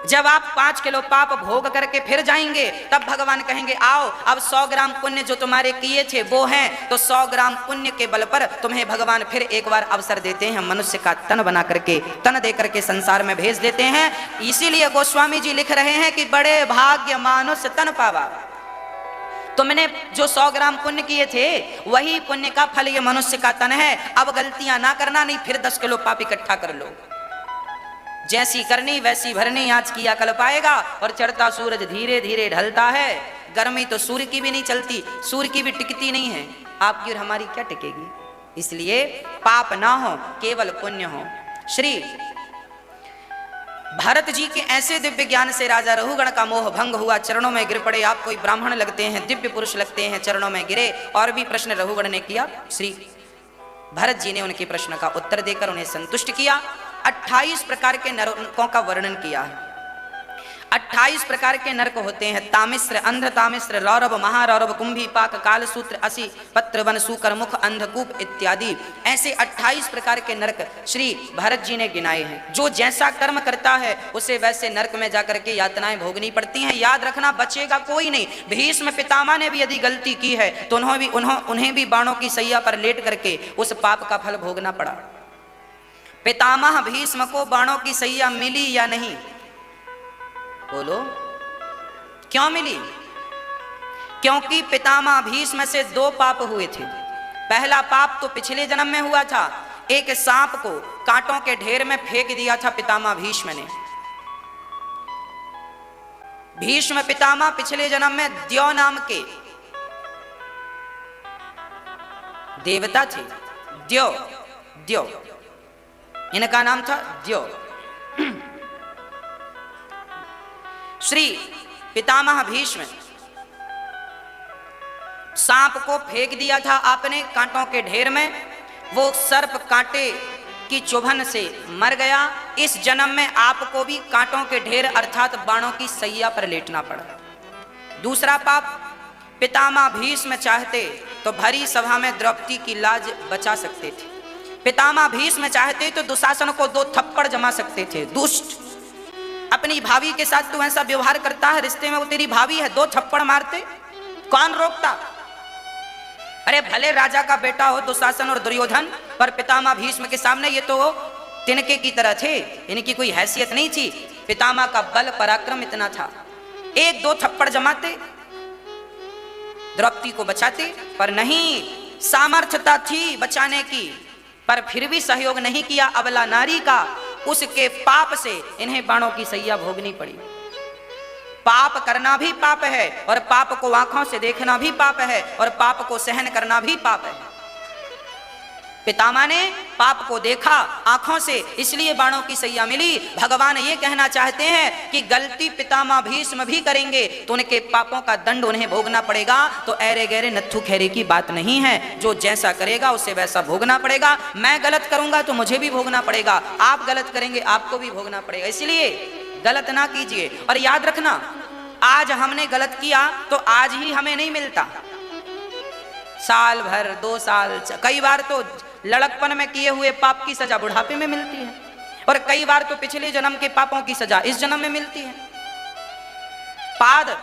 जब आप 5 किलो पाप भोग करके फिर जाएंगे तब भगवान कहेंगे आओ अब 100 ग्राम पुण्य जो तुम्हारे किए थे वो हैं, तो 100 ग्राम पुण्य के बल पर तुम्हें भगवान फिर एक बार अवसर देते हैं, मनुष्य का तन बना करके, तन दे करके संसार में भेज देते हैं। इसीलिए गोस्वामी जी लिख रहे हैं कि बड़े भाग्य मानुष तन पावा। तुमने जो 100 ग्राम पुण्य किए थे वही पुण्य का फल ये मनुष्य का तन है। अब गलतियां ना करना, नहीं फिर 10 किलो पाप इकट्ठा कर लो। जैसी करनी वैसी भरनी, आज किया कल पाएगा। और चढ़ता सूरज धीरे धीरे ढलता है। गर्मी तो सूर्य की भी नहीं चलती, सूर्य की भी टिकती नहीं है, आपकी और हमारी क्या टिकेगी। इसलिए पाप ना हो, केवल पुण्य हो। श्री भरत जी के ऐसे दिव्य ज्ञान से राजा रघुगण का मोह भंग हुआ, चरणों में गिर पड़े। आप कोई ब्राह्मण लगते हैं, दिव्य पुरुष लगते हैं, चरणों में गिरे। और भी प्रश्न रघुगण ने किया, श्री भरत जी ने उनके प्रश्न का उत्तर देकर उन्हें संतुष्ट किया। 28 प्रकार के नरकों का वर्णन किया है। 28 प्रकार के नरक होते हैं, तामिश्र, अंध तामिश्र, रौरव, महारौरव, कुंभी, पाक, कालसूत्र, असी, पत्रवन, सूकर, मुख, अंधकूप इत्यादि। ऐसे 28 प्रकार के नरक श्री भरत जी ने गिनाए हैं। जो जैसा कर्म करता है उसे वैसे नरक में जाकर के यातनाएं भोगनी पड़ती हैं। याद रखना, बचेगा कोई नहीं। भीष्म पितामह ने भी यदि गलती की है तो उन्हें भी बाणों की सैया पर लेट करके उस पाप का फल भोगना पड़ा। पितामह भीष्म को बाणों की सैया मिली या नहीं? बोलो, क्यों मिली? क्योंकि पितामह भीष्म से 2 पाप हुए थे। पहला पाप तो पिछले जन्म में हुआ था, एक सांप को कांटों के ढेर में फेंक दिया था पितामह भीष्म ने। भीष्म पितामह पिछले जन्म में द्यौ नाम के देवता थे। द्यौ इनका नाम था द्यौ। श्री पितामह भीष्म सांप को फेंक दिया था आपने कांटों के ढेर में। वो सर्प कांटे की चुभन से मर गया। इस जन्म में आपको भी कांटों के ढेर अर्थात बाणों की सैया पर लेटना पड़ा। दूसरा पाप, पितामह भीष्म चाहते तो भरी सभा में द्रौपदी की लाज बचा सकते थे। पितामह भीष्म चाहते तो दुशासन को 2 थप्पड़ जमा सकते थे। दुष्ट, अपनी भाभी के साथ तू ऐसा व्यवहार करता है, रिश्ते में वो तेरी भाभी है, 2 थप्पड़ मारते, कौन रोकता? अरे भले राजा का बेटा हो दुशासन और दुर्योधन, पर पितामह भीष्म के सामने ये तो तिनके की तरह थे, इनकी कोई हैसियत नहीं थी। पितामह का बल पराक्रम इतना था, 1-2 थप्पड़ जमाते, द्रौपदी को बचाते। पर नहीं, सामर्थ्यता थी बचाने की, पर फिर भी सहयोग नहीं किया अबला नारी का। उसके पाप से इन्हें बाणों की सैया भोगनी पड़ी। पाप करना भी पाप है, और पाप को आंखों से देखना भी पाप है, और पाप को सहन करना भी पाप है। पितामह ने पाप को देखा आंखों से, इसलिए बाणों की सैया मिली। भगवान ये कहना चाहते हैं कि गलती पितामह भीष्म भी करेंगे तो उनके पापों का दंड उन्हें भोगना पड़ेगा। तो ऐरे गहरे नत्थु खैरे की बात नहीं है, जो जैसा करेगा उसे वैसा भोगना पड़ेगा। मैं गलत करूंगा तो मुझे भी भोगना पड़ेगा, आप गलत करेंगे आपको भी भोगना पड़ेगा। इसलिए गलत ना कीजिए। और याद रखना, आज हमने गलत किया तो आज ही हमें नहीं मिलता, साल भर 2 साल, कई बार तो लड़कपन में किए हुए पाप की सजा बुढ़ापे में मिलती है, और कई बार तो पिछले जन्म के पापों की सजा इस जन्म में मिलती है। पाद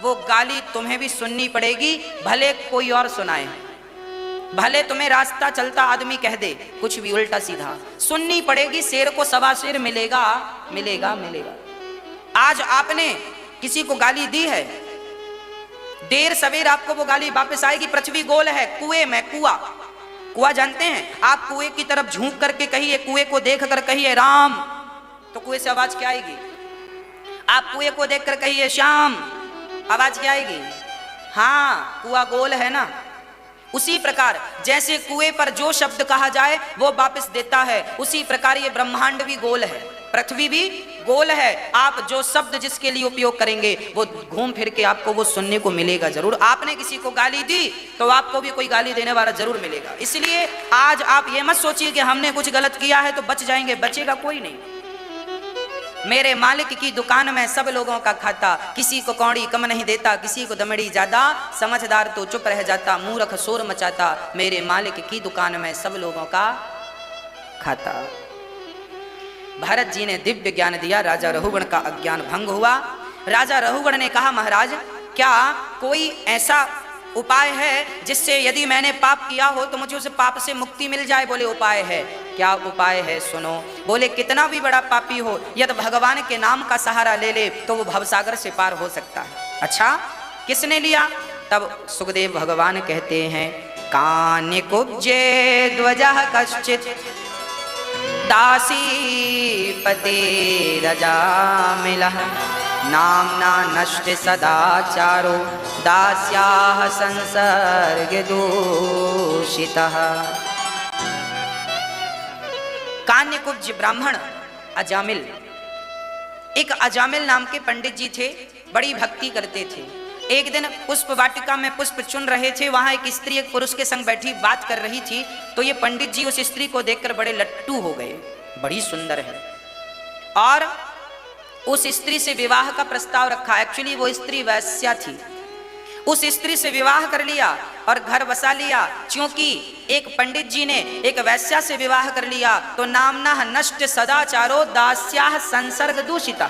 वो गाली तुम्हें भी सुननी पड़ेगी, भले कोई और सुनाए, भले तुम्हें रास्ता चलता आदमी कह दे कुछ भी उल्टा सीधा, सुननी पड़ेगी। शेर को 1.25 शेर मिलेगा, मिलेगा, मिलेगा। आज आपने किसी को गाली दी है, देर सवेर आपको वो गाली वापस आएगी। पृथ्वी गोल है, कुएं में कुआ जानते हैं आप, कुएं की तरफ झूक करके कहिए, कुएं को देख कर कहिए राम, तो कुएं से आवाज क्या आएगी? आप कुएं को देखकर कहिए श्याम, आवाज क्या आएगी? हाँ, कुआं गोल है ना। उसी प्रकार जैसे कुएं पर जो शब्द कहा जाए वो वापस देता है, उसी प्रकार ये ब्रह्मांड भी गोल है, पृथ्वी भी गोल है। आप जो शब्द जिसके लिए उपयोग करेंगे वो घूम फिर के आपको वो सुनने को मिलेगा जरूर। आपने किसी को गाली दी तो आपको भी कोई गाली देने वाला जरूर मिलेगा। इसलिए आज आप ये मत सोचिए कि हमने कुछ गलत किया है तो बच जाएंगे, बचेगा कोई नहीं। मेरे मालिक की दुकान में सब लोगों का खाता, किसी को कौड़ी कम नहीं देता, किसी को दमड़ी ज्यादा, समझदार तो चुप रह जाता, मूर्ख शोर मचाता। मेरे मालिक की दुकान में सब लोगों का खाता। भरत जी ने दिव्य ज्ञान दिया, राजा रहुगण का अज्ञान भंग हुआ। राजा रहुगण ने कहा, महाराज क्या कोई ऐसा उपाय है जिससे यदि मैंने पाप किया हो तो मुझे उस पाप से मुक्ति मिल जाए? बोले उपाय है। क्या उपाय है? सुनो। बोले कितना भी बड़ा पापी हो यदि भगवान के नाम का सहारा ले ले तो वो भवसागर से पार हो सकता है। अच्छा, किसने लिया? तब सुखदेव भगवान कहते हैं, कान्य कुब्जे ध्वजः कश्चित् दासी पते रजा मिलः नामना नष्ट सदाचारो दास्याः संसर्ग दूषितः। कान्यकुब्ज ब्राह्मण अजामिल, एक अजामिल नाम के पंडित जी थे, बड़ी भक्ति करते थे। एक दिन पुष्प वाटिका में पुष्प चुन रहे थे, वहां एक स्त्री एक पुरुष के संग बैठी बात कर रही थी, तो ये पंडित जी उस स्त्री को देखकर बड़े लट्टू हो गए, बड़ी सुंदर है, और उस स्त्री से विवाह का प्रस्ताव रखा। एक्चुअली वो स्त्री वैश्या थी। उस स्त्री से विवाह कर लिया और घर बसा लिया। क्योंकि एक पंडित जी ने एक वैश्या से विवाह कर लिया तो नामना नष्ट सदाचारो दास्याः संसर्ग दूषिता।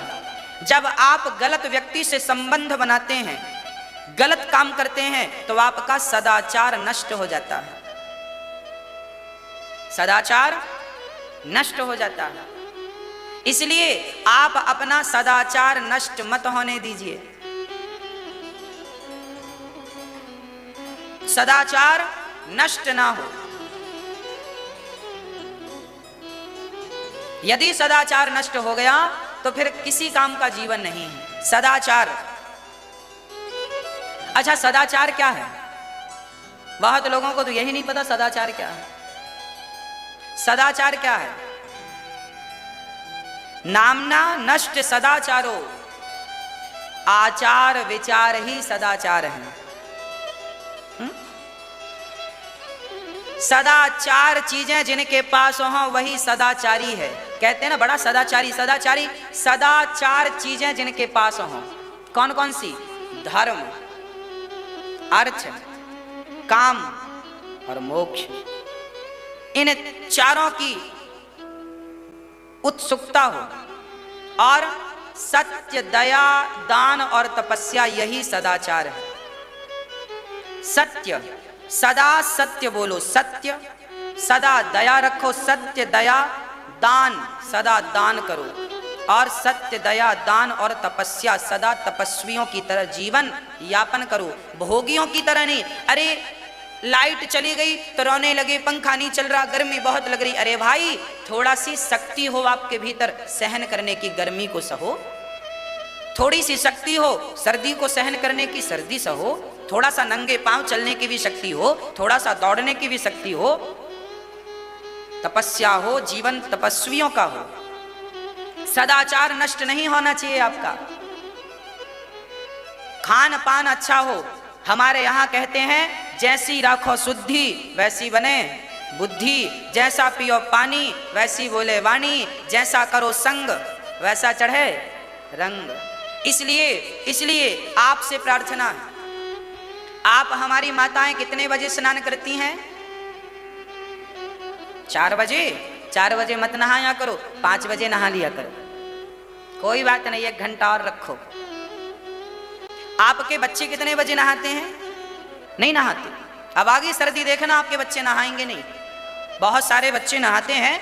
जब आप गलत व्यक्ति से संबंध बनाते हैं, गलत काम करते हैं, तो आपका सदाचार नष्ट हो जाता है, सदाचार नष्ट हो जाता है। इसलिए आप अपना सदाचार नष्ट मत होने दीजिए। सदाचार नष्ट ना हो। यदि सदाचार नष्ट हो गया तो फिर किसी काम का जीवन नहीं है। सदाचार, अच्छा सदाचार क्या है? बहुत लोगों को तो यही नहीं पता सदाचार क्या है। सदाचार क्या है? नामना नष्ट सदाचारो, आचार विचार ही सदाचार है। सदाचार चीजें जिनके पास हो वही सदाचारी है। कहते हैं ना बड़ा सदाचारी, सदाचारी। सदाचार चीजें जिनके पास हो, कौन कौन सी? धर्म, अर्थ, काम और मोक्ष। इन चारों की उत्सुकता हो, और सत्य, दया, दान और तपस्या, यही सदाचार है। सत्य, सदा सत्य बोलो, सत्य, सदा दया रखो, सत्य दया, दान, सदा दान करो, और सत्य दया दान और तपस्या, सदा तपस्वियों की तरह जीवन यापन करो, भोगियों की तरह नहीं। अरे लाइट चली गई तो रोने लगे, पंखा नहीं चल रहा, गर्मी बहुत लग रही। अरे भाई थोड़ा सी शक्ति हो आपके भीतर सहन करने की, गर्मी को सहो। थोड़ी सी शक्ति हो सर्दी को सहन करने की, सर्दी सहो। थोड़ा सा नंगे पांव चलने की भी शक्ति हो, थोड़ा सा दौड़ने की भी शक्ति हो। तपस्या हो, जीवन तपस्वियों का हो। सदाचार नष्ट नहीं होना चाहिए आपका। खान पान अच्छा हो। हमारे यहाँ कहते हैं जैसी राखो शुद्धि वैसी बने बुद्धि, जैसा पियो पानी वैसी बोले वाणी, जैसा करो संग वैसा चढ़े रंग। इसलिए आपसे प्रार्थना है, आप हमारी माताएं कितने बजे स्नान करती हैं? 4 बजे। 4 बजे मत नहाया करो, 5 बजे नहा लिया करो, कोई बात नहीं, 1 घंटा और रखो। आपके बच्चे कितने बजे नहाते हैं? नहीं नहाते। अब आगे सर्दी देखना, आपके बच्चे नहाएंगे नहीं। बहुत सारे बच्चे नहाते हैं,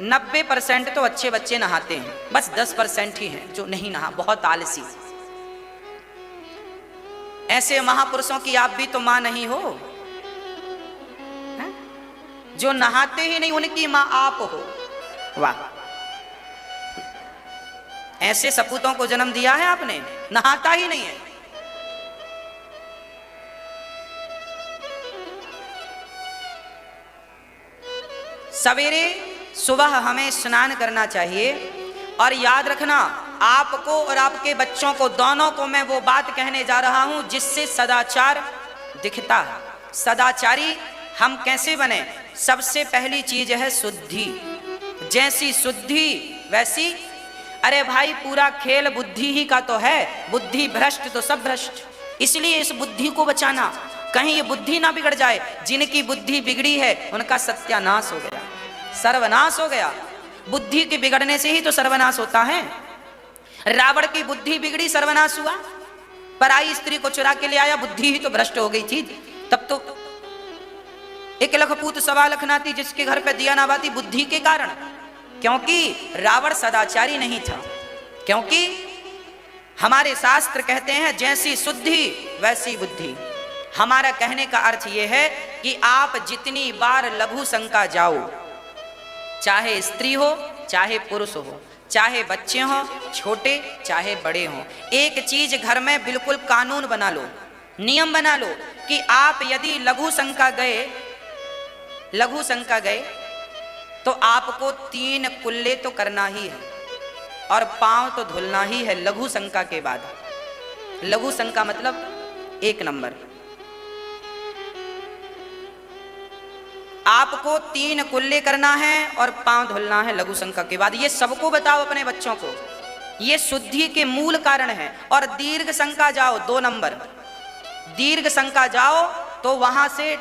90% तो अच्छे बच्चे नहाते हैं, बस 10% ही हैं जो नहीं नहा, बहुत आलसी। ऐसे महापुरुषों की आप भी तो मां नहीं हो, है? जो नहाते ही नहीं उनकी मां आप हो। वाह, ऐसे सपूतों को जन्म दिया है आपने, नहाता ही नहीं है। सवेरे सुबह हमें स्नान करना चाहिए। और याद रखना, आपको और आपके बच्चों को, दोनों को मैं वो बात कहने जा रहा हूं जिससे सदाचार दिखता है। सदाचारी हम कैसे बने? सबसे पहली चीज है शुद्धि। जैसी शुद्धि वैसी, अरे भाई पूरा खेल बुद्धि ही का तो है, बुद्धि भ्रष्ट तो सब भ्रष्ट। इसलिए इस बुद्धि को बचाना, कहीं ये बुद्धि ना बिगड़ जाए। जिनकी बुद्धि बिगड़ी है उनका सत्यानाश हो गया, सर्वनाश हो गया। बुद्धि के बिगड़ने से ही तो सर्वनाश होता है। रावण की बुद्धि बिगड़ी, सर्वनाश हुआ। पराई स्त्री को चुरा के ले आया, बुद्धि ही तो भ्रष्ट हो गई थी। तब तो 1 लख पूत 1.25 लख नाती, जिसके घर पे दिया ना बाती, बुद्धि के कारण। क्योंकि रावण सदाचारी नहीं था। क्योंकि हमारे शास्त्र कहते हैं जैसी शुद्धि वैसी बुद्धि। हमारा कहने का अर्थ यह है कि आप जितनी बार लघु शंका जाओ, चाहे स्त्री हो चाहे पुरुष हो, चाहे बच्चे हों छोटे चाहे बड़े हों, एक चीज घर में बिल्कुल कानून बना लो, नियम बना लो कि आप यदि लघु शंका गए तो आपको 3 कुल्ले तो करना ही है और पांव तो धुलना ही है लघु शंका के बाद। लघु शंका मतलब 1 नंबर। आपको 3 कुल्ले करना है और पांव धुलना है लघु शंका के बाद। ये सबको बताओ अपने बच्चों को, ये शुद्धि के मूल कारण है। और दीर्घ शंका जाओ 2 नंबर। दीर्घ शंका जाओ तो वहां से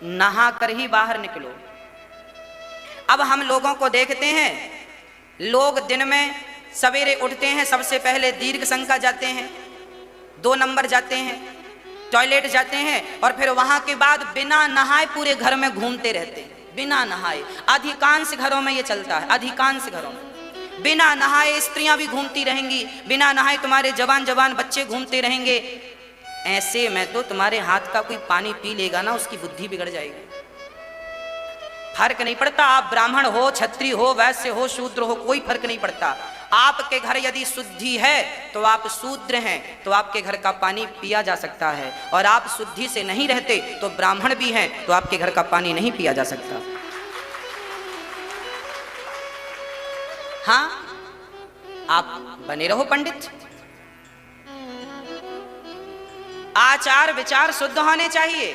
नहा कर ही बाहर निकलो। अब हम लोगों को देखते हैं, लोग दिन में सवेरे उठते हैं, सबसे पहले दीर्घ शंका जाते हैं, 2 नंबर जाते हैं, टॉयलेट जाते हैं और फिर वहां के बाद बिना नहाए पूरे घर में घूमते रहते हैं, बिना नहाए। अधिकांश घरों में ये चलता है, अधिकांश घरों में बिना नहाए स्त्रियां भी घूमती रहेंगी, बिना नहाए तुम्हारे जवान जवान बच्चे घूमते रहेंगे। ऐसे में तो तुम्हारे हाथ का कोई पानी पी लेगा ना, उसकी बुद्धि बिगड़ जाएगी। फर्क नहीं पड़ता आप ब्राह्मण हो, क्षत्रिय हो, वैश्य हो, शूद्र हो, कोई फर्क नहीं पड़ता। आपके घर यदि शुद्धि है तो आप शूद्र हैं, तो आपके घर का पानी पिया जा सकता है। और आप शुद्धि से नहीं रहते तो ब्राह्मण भी हैं, तो आपके घर का पानी नहीं पिया जा सकता। हाँ, आप बने रहो पंडित। आचार विचार शुद्ध होने चाहिए।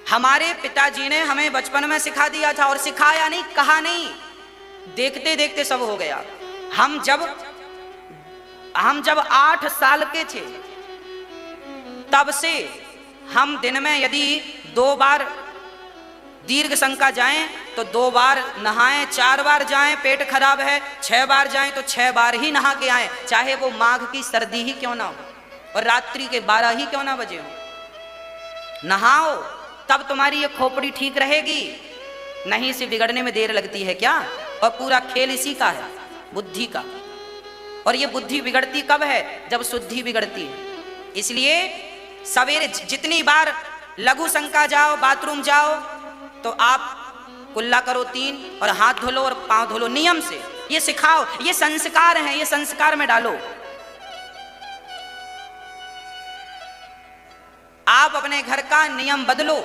हमारे पिताजी ने हमें बचपन में सिखा दिया था, और सिखाया नहीं, कहा नहीं, देखते देखते सब हो गया। हम जब 8 साल के थे तब से हम दिन में यदि 2 बार दीर्घ शंका जाएं तो 2 बार नहाएं, 4 बार जाएं पेट खराब है, 6 बार जाएं तो 6 बार ही नहा के आएं, चाहे वो माघ की सर्दी ही क्यों ना हो और रात्रि के 12 ही क्यों ना बजे हो। नहाओ, तब तुम्हारी ये खोपड़ी ठीक रहेगी। नहीं से बिगड़ने में देर लगती है क्या? और पूरा खेल इसी का है, बुद्धि का। और ये बुद्धि बिगड़ती कब है? जब शुद्धि बिगड़ती है। इसलिए सवेरे जितनी बार लघु शंका जाओ, बाथरूम जाओ, तो आप कुल्ला करो 3 और हाथ धो लो और पांव धो लो नियम से। ये सिखाओ, ये संस्कार हैं, ये संस्कार में डालो। आप अपने घर का नियम बदलो,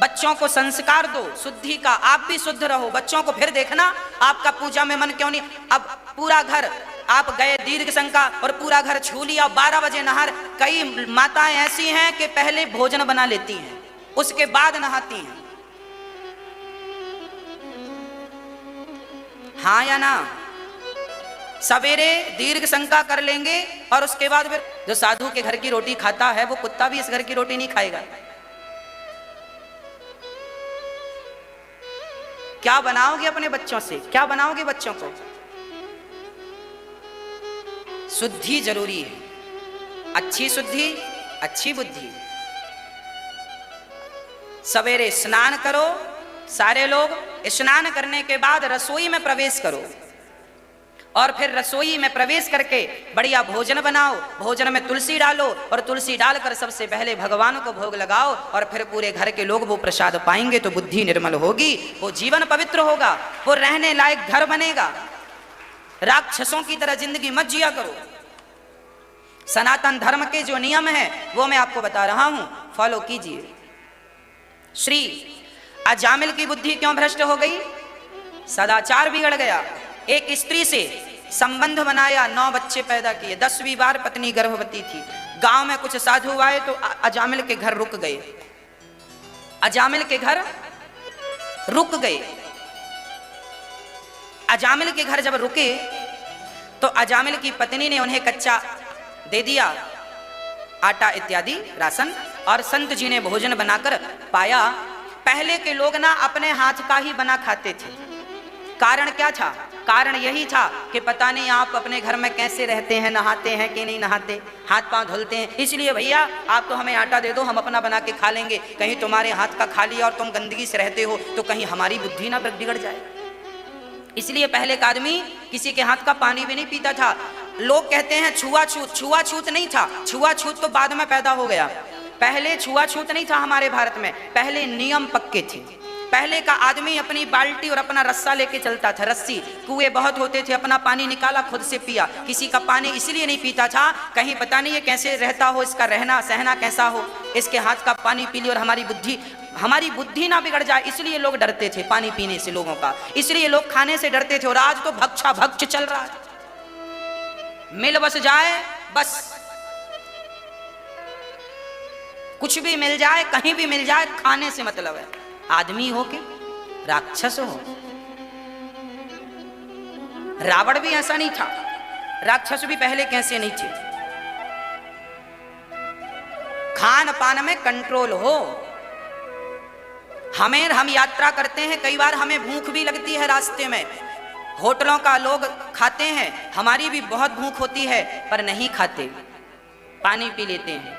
बच्चों को संस्कार दो शुद्धि का। आप भी शुद्ध रहो, बच्चों को फिर देखना आपका पूजा में मन क्यों नहीं। अब पूरा घर आप गए दीर्घ शंका और पूरा घर छू लिया, 12 बजे नहार। कई माताएं ऐसी हैं कि पहले भोजन बना लेती हैं, उसके बाद नहाती हैं। हाँ या ना? सवेरे दीर्घ शंका कर लेंगे और उसके बाद फिर जो साधु के घर की रोटी खाता है वो कुत्ता भी इस घर की रोटी नहीं खाएगा। क्या बनाओगे अपने बच्चों से? क्या बनाओगे बच्चों को? शुद्धि जरूरी है, अच्छी शुद्धि, अच्छी बुद्धि। सवेरे स्नान करो, सारे लोग स्नान करने के बाद रसोई में प्रवेश करो और फिर रसोई में प्रवेश करके बढ़िया भोजन बनाओ। भोजन में तुलसी डालो और तुलसी डालकर सबसे पहले भगवान को भोग लगाओ और फिर पूरे घर के लोग वो प्रसाद पाएंगे तो बुद्धि निर्मल होगी, वो जीवन पवित्र होगा, वो रहने लायक घर बनेगा। राक्षसों की तरह जिंदगी मत जिया करो। सनातन धर्म के जो नियम है वो मैं आपको बता रहा हूं, फॉलो कीजिए। श्री अजामिल की बुद्धि क्यों भ्रष्ट हो गई? सदाचार बिगड़ गया। एक स्त्री से संबंध बनाया, 9 बच्चे पैदा किए, 10वीं बार पत्नी गर्भवती थी। गांव में कुछ साधु आए तो अजामिल के घर रुक गए। अजामिल के घर रुक गए। अजामिल के घर जब रुके तो अजामिल की पत्नी ने उन्हें कच्चा दे दिया, आटा इत्यादि राशन, और संत जी ने भोजन बनाकर पाया पहले के लोग ना अपने हाथ का ही बना खाते थे। कारण क्या था? कारण यही था कि पता नहीं आप अपने घर में कैसे रहते हैं, नहाते हैं कि नहीं नहाते, हाथ पांव धुलते हैं, इसलिए भैया आप तो हमें आटा दे दो, हम अपना बना के खा लेंगे। कहीं तुम्हारे हाथ का खा लिया और तुम गंदगी से रहते हो तो कहीं हमारी बुद्धि ना बिगड़ जाए। इसलिए पहले का आदमी किसी के हाथ का पानी भी नहीं पीता था। लोग कहते हैं छुआछूत, छुआछूत नहीं था, छुआछूत तो बाद में पैदा हो गया। पहले छुआछूत नहीं था हमारे भारत में, पहले नियम पक्के थे। पहले का आदमी अपनी बाल्टी और अपना रस्सा लेके चलता था, रस्सी, कुएं बहुत होते थे, अपना पानी निकाला, खुद से पिया। किसी का पानी इसलिए नहीं पीता था कहीं पता नहीं ये कैसे रहता हो, इसका रहना सहना कैसा हो, इसके हाथ का पानी पी लिया और हमारी बुद्धि ना बिगड़ जाए, इसलिए लोग डरते थे पानी पीने से लोगों का, इसलिए लोग खाने से डरते थे। और आज तो भक्षा भक्ष चल रहा है, मिल बस जाए बस, कुछ भी मिल जाए, कहीं भी मिल जाए, खाने से मतलब है। आदमी हो के राक्षस हो। रावण भी ऐसा नहीं था, राक्षस भी पहले कैसे नहीं थे। खान पान में कंट्रोल हो। हम यात्रा करते हैं, कई बार हमें भूख भी लगती है रास्ते में, होटलों का लोग खाते हैं, हमारी भी बहुत भूख होती है पर नहीं खाते, पानी पी लेते हैं,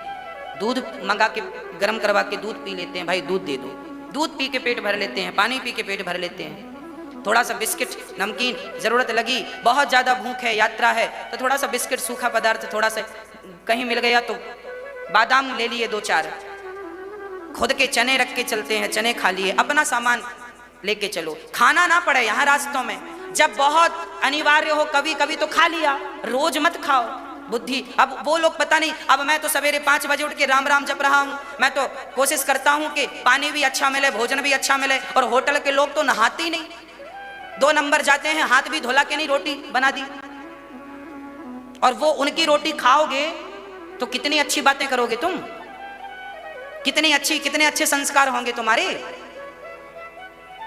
दूध मंगा के गर्म करवा के दूध पी लेते हैं, भाई दूध दे दो, दूध पी के पेट भर लेते हैं, पानी पी के पेट भर लेते हैं। थोड़ा सा बिस्किट नमकीन जरूरत लगी, बहुत ज़्यादा भूख है, यात्रा है, तो थोड़ा सा बिस्किट सूखा पदार्थ थोड़ा सा कहीं मिल गया तो बादाम ले लिए 2-4, खुद के चने रख के चलते हैं, चने खा लिए, अपना सामान लेके चलो, खाना ना पड़े यहाँ रास्तों में। जब बहुत अनिवार्य हो कभी कभी तो खा लिया, रोज मत खाओ बुद्धि। अब वो लोग पता नहीं, अब मैं तो सवेरे 5 बजे उठ के राम राम जप रहा हूँ, मैं तो कोशिश करता हूँ कि पानी भी अच्छा मिले, भोजन भी अच्छा मिले, और होटल के लोग तो नहाते ही नहीं, 2 नंबर जाते हैं, हाथ भी धोला के नहीं रोटी बना दी, और वो उनकी रोटी खाओगे तो कितनी अच्छी बातें करोगे तुम, कितने अच्छे संस्कार होंगे तुम्हारे।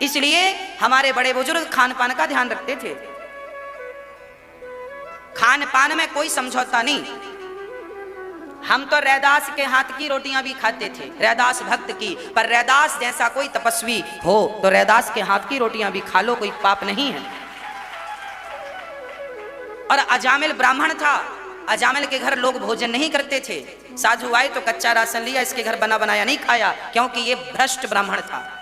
इसलिए हमारे बड़े बुजुर्ग खान पान का ध्यान रखते थे, खान पान में कोई समझौता नहीं। हम तो रैदास के हाथ की रोटियां भी खाते थे, रैदास भक्त की, पर रैदास जैसा कोई तपस्वी हो तो रैदास के हाथ की रोटियां भी खा लो, कोई पाप नहीं है। और अजामिल ब्राह्मण था, अजामिल के घर लोग भोजन नहीं करते थे, साधु आए तो कच्चा राशन लिया, इसके घर बना बनाया नहीं खाया, क्योंकि ये भ्रष्ट ब्राह्मण था।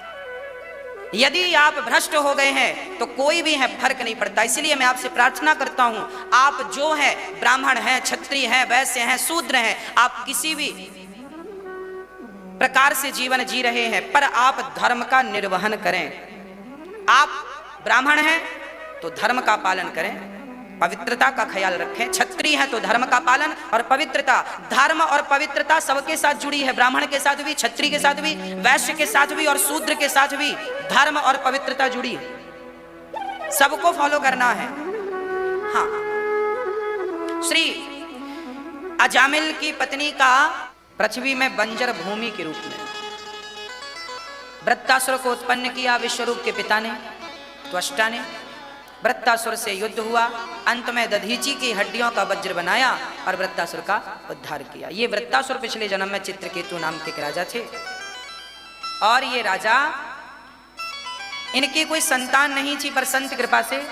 यदि आप भ्रष्ट हो गए हैं तो कोई भी है फर्क नहीं पड़ता। इसलिए मैं आपसे प्रार्थना करता हूं, आप जो है ब्राह्मण हैं, क्षत्रिय हैं, वैश्य हैं, शूद्र हैं, आप किसी भी प्रकार से जीवन जी रहे हैं, पर आप धर्म का निर्वहन करें। आप ब्राह्मण हैं तो धर्म का पालन करें, पवित्रता का ख्याल रखें। क्षत्रिय है तो धर्म का पालन और पवित्रता, धर्म और पवित्रता सबके साथ जुड़ी है, ब्राह्मण के साथ भी, क्षत्रिय के साथ भी, वैश्य के साथ भी और शूद्र के साथ भी धर्म और पवित्रता जुड़ी है, सबको फॉलो करना है। हाँ, श्री अजामिल की पत्नी का पृथ्वी में बंजर भूमि के रूप में वृत्तासुर को उत्पन्न किया विश्वरूप के पिता ने, त्वष्टा ने। वृत्तासुर से युद्ध हुआ, अंत में दधीची की हड्डियों का वज्र बनाया और वृत्तासुर का उद्धार किया। ये वृत्तासुर पिछले जन्म में चित्रकेतु नाम के एक राजा थे, और ये राजा, इनकी कोई संतान नहीं थी, पर संत कृपा से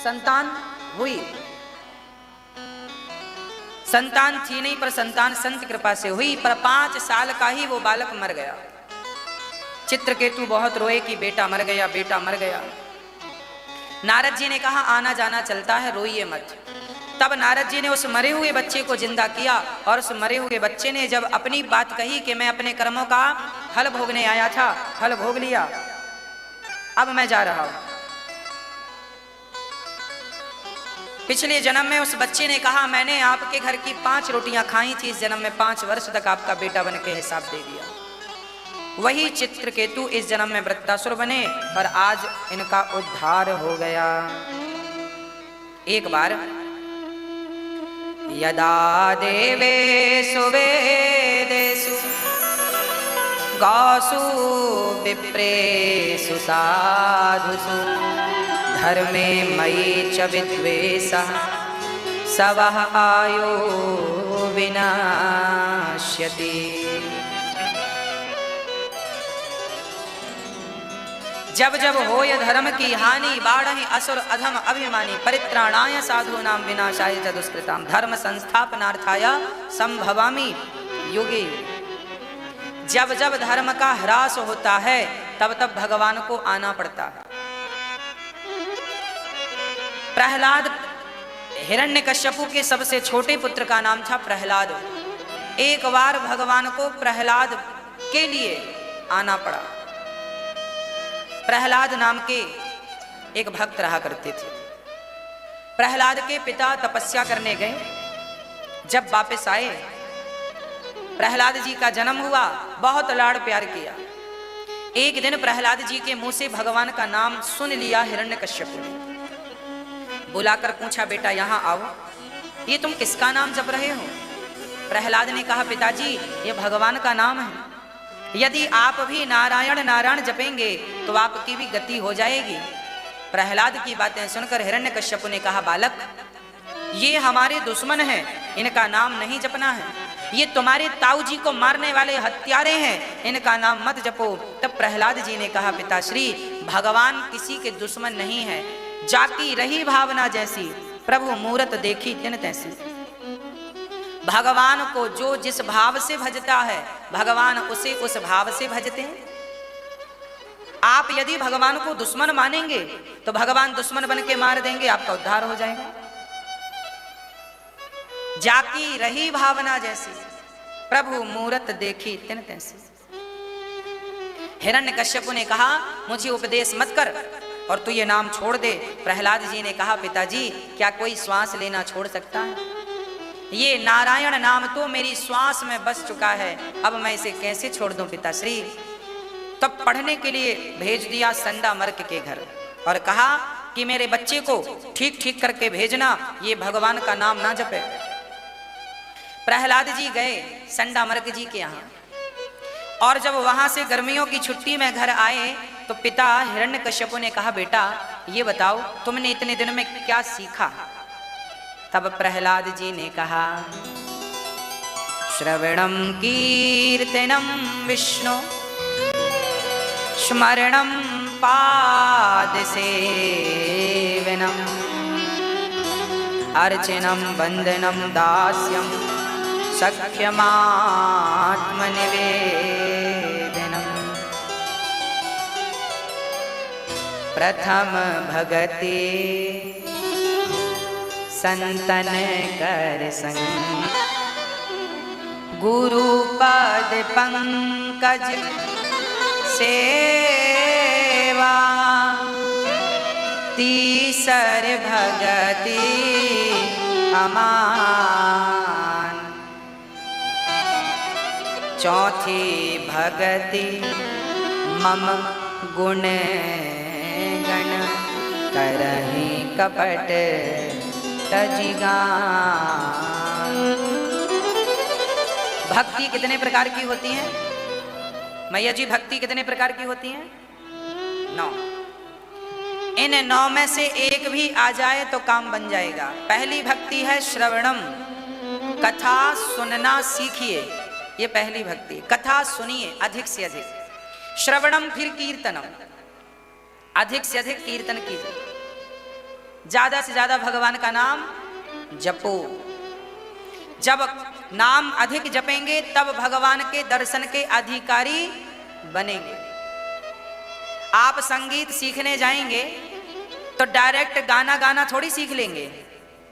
संतान हुई। संतान थी नहीं पर संतान संत कृपा से हुई, पर 5 साल का ही वो बालक मर गया। चित्रकेतु बहुत रोए कि बेटा मर गया, बेटा मर गया। नारद जी ने कहा आना जाना चलता है, रोइए मत। तब नारद जी ने उस मरे हुए बच्चे को जिंदा किया, और उस मरे हुए बच्चे ने जब अपनी बात कही कि मैं अपने कर्मों का फल भोगने आया था, फल भोग लिया, अब मैं जा रहा हूं। पिछले जन्म में उस बच्चे ने कहा मैंने आपके घर की 5 रोटियां खाई थी, इस जन्म में 5 वर्ष तक आपका बेटा बन के हिसाब दे दिया। वही चित्रकेतु इस जन्म में वृत्तासुर बने और आज इनका उद्धार हो गया। एक बार यदा देवेषु वेदेषु गासु विप्रेषु साधुषु धर्मे मयि च विद्वेषः सवः आयो विनाश्यति। जब जब होय धर्म की हानि, बाढ़हि असुर अधम अभिमानी, परित्राणाय साधूनां विनाशाय च दुष्कृताम्, धर्म संस्थापनार्थाय संभवामि युगे युगे। जब जब धर्म का ह्रास होता है तब तब भगवान को आना पड़ता है। प्रहलाद, हिरण्यकश्यपु के सबसे छोटे पुत्र का नाम था प्रहलाद। एक बार भगवान को प्रहलाद के लिए आना पड़ा। प्रहलाद नाम के एक भक्त रहा करते थे। प्रहलाद के पिता तपस्या करने गए। जब वापस आए, प्रहलाद जी का जन्म हुआ, बहुत लाड़ प्यार किया। एक दिन प्रहलाद जी के मुंह से भगवान का नाम सुन लिया हिरण्यकश्यप ने। बुलाकर पूछा, बेटा यहाँ आओ, ये तुम किसका नाम जप रहे हो? प्रहलाद ने कहा, पिताजी ये भगवान का नाम है। यदि आप भी नारायण नारायण जपेंगे तो आपकी भी गति हो जाएगी। प्रहलाद की बातें सुनकर हिरण्यकश्यप ने कहा, बालक ये हमारे दुश्मन हैं, इनका नाम नहीं जपना है। ये तुम्हारे ताऊ जी को मारने वाले हत्यारे हैं, इनका नाम मत जपो। तब प्रहलाद जी ने कहा, पिताश्री भगवान किसी के दुश्मन नहीं है। जाकी रही भावना जैसी, प्रभु मूरत देखी तिन तैसी। भगवान को जो जिस भाव से भजता है भगवान उसे उस भाव से भजते हैं। आप यदि भगवान को दुश्मन मानेंगे तो भगवान दुश्मन बन के मार देंगे, आपका उद्धार हो जाएगा। जाकी रही भावना जैसी, प्रभु मूरत देखी तिन तैसी। हिरण्यकश्यप ने कहा, मुझे उपदेश मत कर और तू ये नाम छोड़ दे। प्रहलाद जी ने कहा, पिताजी क्या कोई श्वास लेना छोड़ सकता है? ये नारायण नाम तो मेरी श्वास में बस चुका है, अब मैं इसे कैसे छोड़ दूं पिताश्री। तब पढ़ने के लिए भेज दिया संडा मर्क के घर और कहा कि मेरे बच्चे को ठीक ठीक करके भेजना, ये भगवान का नाम ना जपे। प्रहलाद जी गए संडा मर्क जी के यहाँ, और जब वहां से गर्मियों की छुट्टी में घर आए तो पिता हिरण्यकश्यप ने कहा, बेटा ये बताओ तुमने इतने दिन में क्या सीखा? तब प्रहलाद जी ने कहा, श्रवणम कीर्तनम विष्णु, स्मरणम पाद सेवनम, अर्चनम वंदनम दास्यम, सख्यमात्मनिवेदनम, प्रथम भगति संतन कर संग, गुरु पद पंकज सेवा, तीसर भगति अमान, चौथी भगति मम गुण गण, करहि कपट तजिगान। भक्ति कितने प्रकार की होती है मैया जी? भक्ति कितने प्रकार की होती है? 9। इन 9 में से एक भी आ जाए तो काम बन जाएगा। पहली भक्ति है श्रवणम, कथा सुनना सीखिए, ये पहली भक्ति। कथा सुनिए अधिक से अधिक। श्रवणम, फिर कीर्तनम, अधिक से अधिक कीर्तन कीजिए, ज्यादा से ज्यादा भगवान का नाम जपो। जब नाम अधिक जपेंगे तब भगवान के दर्शन के अधिकारी बनेंगे। आप संगीत सीखने जाएंगे तो डायरेक्ट गाना गाना थोड़ी सीख लेंगे।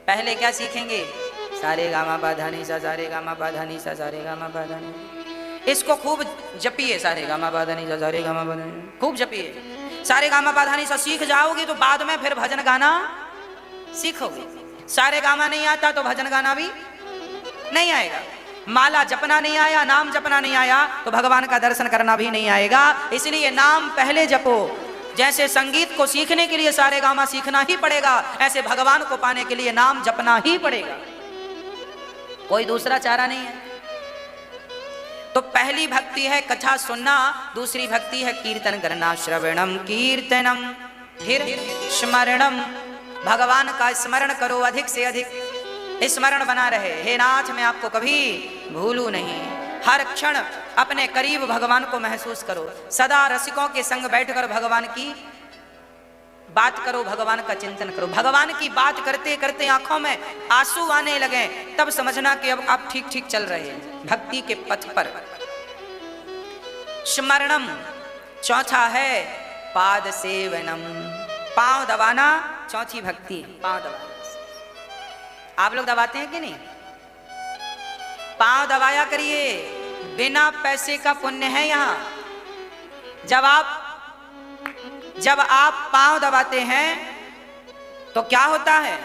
पहले क्या सीखेंगे? सारे गामा पाधा नी सा, सारे गामा पाधा नी सा, सारे गामा पाधा नी। इसको खूब जपिए, सारे गामा पाधा नी सा, सारे गामा पाधा नी, खूब जपिए। सारे गामा पाधा नी सा सीख जाओगे तो बाद में फिर भजन गाना सीखोगे। सारे गामा नहीं आता तो भजन गाना भी नहीं आएगा। माला जपना नहीं आया, नाम जपना नहीं आया तो भगवान का दर्शन करना भी नहीं आएगा। इसलिए नाम पहले जपो। जैसे संगीत को सीखने के लिए सारे गामा सीखना ही पड़ेगा, ऐसे भगवान को पाने के लिए नाम जपना ही पड़ेगा, कोई दूसरा चारा नहीं है। तो पहली भक्ति है कथा सुनना, दूसरी भक्ति है कीर्तन करना। श्रवणम कीर्तनम, फिर स्मरणम, भगवान का स्मरण करो अधिक से अधिक, स्मरण बना रहे। हे नाथ मैं आपको कभी भूलू नहीं, हर क्षण अपने करीब भगवान को महसूस करो। सदा रसिकों के संग बैठकर भगवान की बात करो, भगवान का चिंतन करो। भगवान की बात करते करते आंखों में आंसू आने लगे, तब समझना कि अब आप ठीक ठीक चल रहे हैं भक्ति के पथ पर। स्मरणम चौथा है पाद सेवनम, पांव दबाना चौथी भक्ति, पांव दबाना। आप लोग दबाते हैं कि नहीं? पांव दबाया करिए, बिना पैसे का पुण्य है यहाँ। जब आप पांव दबाते हैं तो क्या होता है?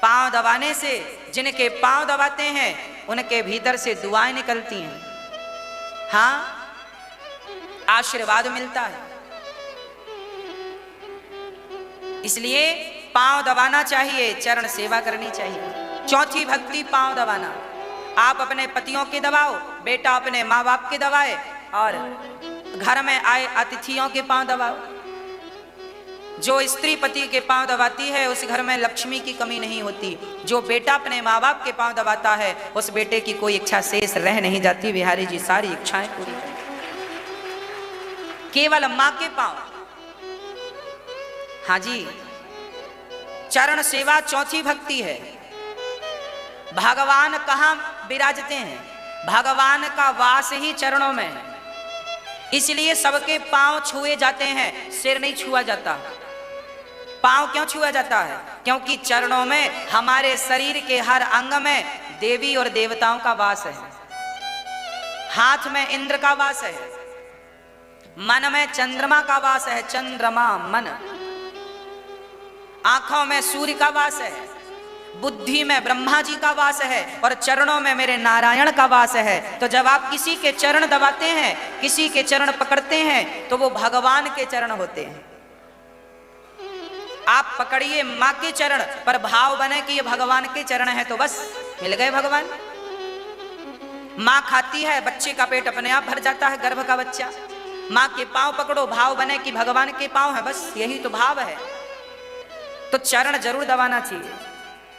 पांव दबाने से, जिनके पांव दबाते हैं उनके भीतर से दुआएं निकलती हैं, हाँ, आशीर्वाद मिलता है। इसलिए पांव दबाना चाहिए, चरण सेवा करनी चाहिए। चौथी भक्ति पांव दबाना। आप अपने पतियों के दबाओ, बेटा अपने माँ बाप के दबाए, और घर में आए अतिथियों के पांव दबाओ। जो स्त्री पति के पांव दबाती है उस घर में लक्ष्मी की कमी नहीं होती। जो बेटा अपने माँ बाप के पांव दबाता है उस बेटे की कोई इच्छा शेष रह नहीं जाती। बिहारी जी सारी इच्छाएं पूरी करें। केवल माँ के पांव, हाँ जी, चरण सेवा चौथी भक्ति है। भगवान कहाँ विराजते हैं? भगवान का वास ही चरणों में है, इसलिए सबके पांव छुए जाते हैं, सिर नहीं छुआ जाता। पांव क्यों छुआ जाता है? क्योंकि चरणों में हमारे शरीर के हर अंग में देवी और देवताओं का वास है। हाथ में इंद्र का वास है, मन में चंद्रमा का वास है, चंद्रमा मन। आंखों में सूर्य का वास है, बुद्धि में ब्रह्मा जी का वास है, और चरणों में मेरे नारायण का वास है। तो जब आप किसी के चरण दबाते हैं, किसी के चरण पकड़ते हैं, तो वो भगवान के चरण होते हैं। आप पकड़िए माँ के चरण, पर भाव बने कि ये भगवान के चरण है, तो बस मिल गए भगवान। माँ खाती है, बच्चे का पेट अपने आप भर जाता है, गर्भ का बच्चा। माँ के पांव पकड़ो, भाव बने कि भगवान के पांव है, बस यही तो भाव है। तो चरण जरूर दबाना चाहिए।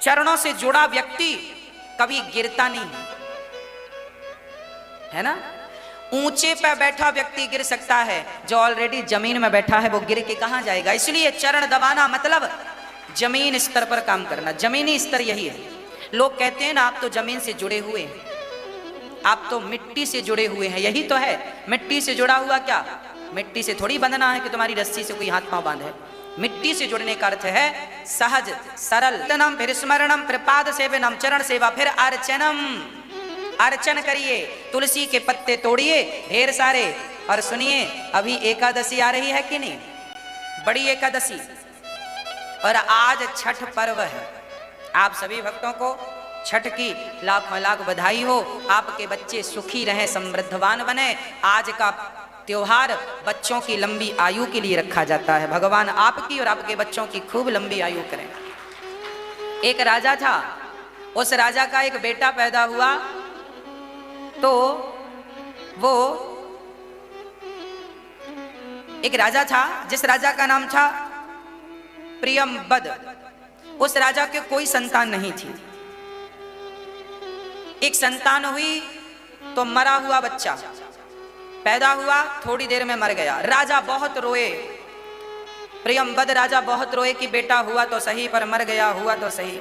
चरणों से जुड़ा व्यक्ति कभी गिरता नहीं है ना। ऊंचे पर बैठा व्यक्ति गिर सकता है, जो ऑलरेडी जमीन में बैठा है वो गिर के कहां जाएगा। इसलिए चरण दबाना मतलब जमीन स्तर पर काम करना। जमीनी स्तर यही है। लोग कहते हैं ना, आप तो जमीन से जुड़े हुए हैं, आप तो मिट्टी से जुड़े हुए हैं। यही तो है, मिट्टी से जुड़ा हुआ क्या? मिट्टी से थोड़ी बंधना है कि तुम्हारी रस्सी से कोई हाथ पांव बांधे। मिट्टी से जुड़ने का अर्थ है सहज सरल। फिर स्मरणम, फिर पाद सेवनम, चरण सेवा, फिर अर्चनम, अर्चन करिए। तुलसी के पत्ते तोड़िए ढेर सारे, और सुनिए अभी एकादशी आ रही है कि नहीं, बड़ी एकादशी, और आज छठ पर्व है। आप सभी भक्तों को छठ की लाखों लाख बधाई हो। आपके बच्चे सुखी रहें, समृद्धवान बने। आज का त्योहार बच्चों की लंबी आयु के लिए रखा जाता है। भगवान आपकी और आपके बच्चों की खूब लंबी आयु करें। एक राजा था, उस राजा का एक बेटा पैदा हुआ, तो वो एक राजा था जिस राजा का नाम था प्रियंबद। उस राजा के कोई संतान नहीं थी। एक संतान हुई तो मरा हुआ बच्चा पैदा हुआ, थोड़ी देर में मर गया। राजा बहुत रोए, प्रियंबद राजा बहुत रोए कि बेटा हुआ तो सही पर मर गया, हुआ तो सही।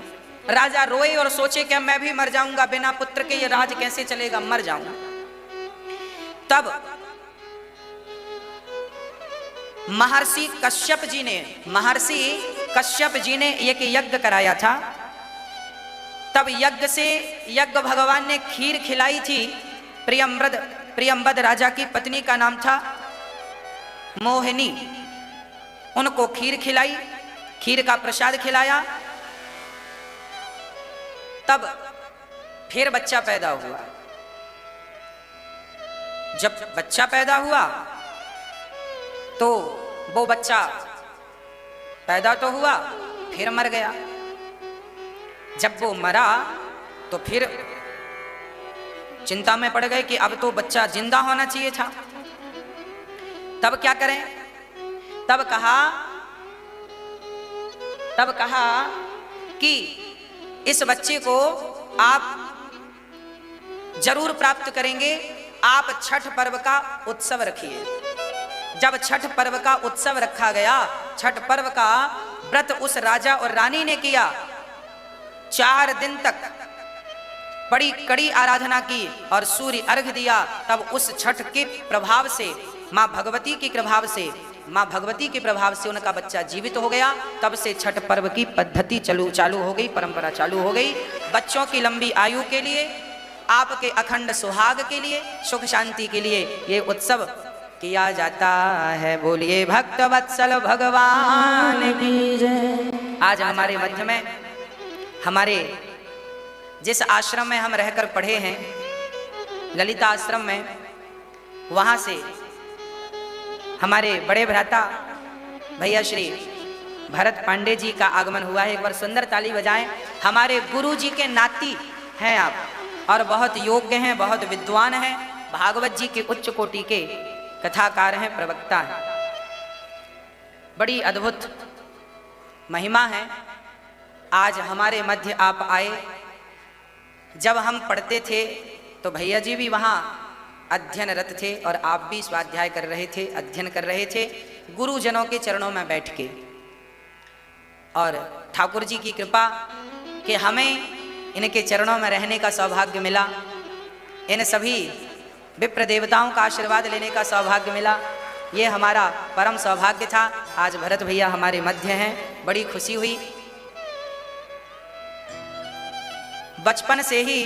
राजा रोए और सोचे कि मैं भी मर जाऊंगा, बिना पुत्र के ये राज कैसे चलेगा, मर जाऊंगा। तब महर्षि कश्यप जी ने एक यज्ञ कराया था। तब यज्ञ से भगवान ने खीर खिलाई थी। प्रियंबद राजा की पत्नी का नाम था मोहिनी। उनको खीर खिलाई, खीर का प्रसाद खिलाया। तब फिर बच्चा पैदा हुआ। जब बच्चा पैदा हुआ तो वो बच्चा पैदा तो हुआ, फिर मर गया। जब वो मरा तो फिर चिंता में पड़ गए कि अब तो बच्चा जिंदा होना चाहिए था। तब क्या करें? तब कहा कि इस बच्चे को आप जरूर प्राप्त करेंगे आप छठ पर्व का उत्सव रखिए। जब छठ पर्व का उत्सव रखा गया, छठ पर्व का व्रत उस राजा और रानी ने किया, 4 दिन तक बड़ी कड़ी आराधना की और सूर्य अर्घ दिया। तब उस छठ के प्रभाव से, माँ भगवती के प्रभाव से, माँ भगवती के प्रभाव से उनका बच्चा जीवित हो गया। तब से छठ पर्व की पद्धति चालू हो गई, परंपरा चालू हो गई। बच्चों की लंबी आयु के लिए, आपके अखंड सुहाग के लिए, सुख शांति के लिए ये उत्सव किया जाता है। बोलिए भक्त वत्सल भगवान की जय। आज हमारे मध्य में, हमारे जिस आश्रम में हम रहकर पढ़े हैं, ललिता आश्रम में, वहाँ से हमारे बड़े भ्राता भैया श्री भरत पांडे जी का आगमन हुआ है। एक बार सुंदर ताली बजाएं। हमारे गुरु जी के नाती हैं आप और बहुत योग्य हैं, बहुत विद्वान हैं, भागवत जी के उच्च कोटि के कथाकार हैं, प्रवक्ता हैं। बड़ी अद्भुत महिमा है। आज हमारे मध्य आप आए। जब हम पढ़ते थे तो भैया जी भी वहाँ अध्ययनरत थे और आप भी स्वाध्याय कर रहे थे, अध्ययन कर रहे थे गुरुजनों के चरणों में बैठ के। और ठाकुर जी की कृपा कि हमें इनके चरणों में रहने का सौभाग्य मिला, इन सभी विप्र देवताओं का आशीर्वाद लेने का सौभाग्य मिला। ये हमारा परम सौभाग्य था। आज भरत भैया हमारे मध्य हैं, बड़ी खुशी हुई। बचपन से ही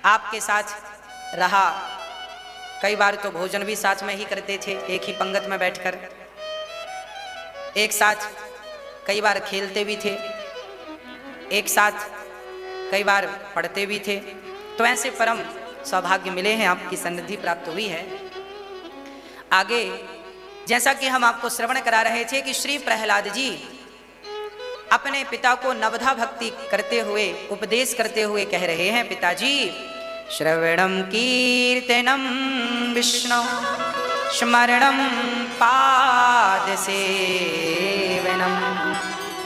आपके साथ रहा, कई बार तो भोजन भी साथ में ही करते थे, एक ही पंगत में बैठकर, एक साथ कई बार खेलते भी थे, एक साथ कई बार पढ़ते भी थे। तो ऐसे परम सौभाग्य मिले हैं, आपकी सन्निधि प्राप्त हुई है। आगे जैसा कि हम आपको श्रवण करा रहे थे कि श्री प्रहलाद जी अपने पिता को नवधा भक्ति करते हुए, उपदेश करते हुए कह रहे हैं, पिताजी श्रवणम कीर्तनम विष्णु स्मरणम पाद सेवनम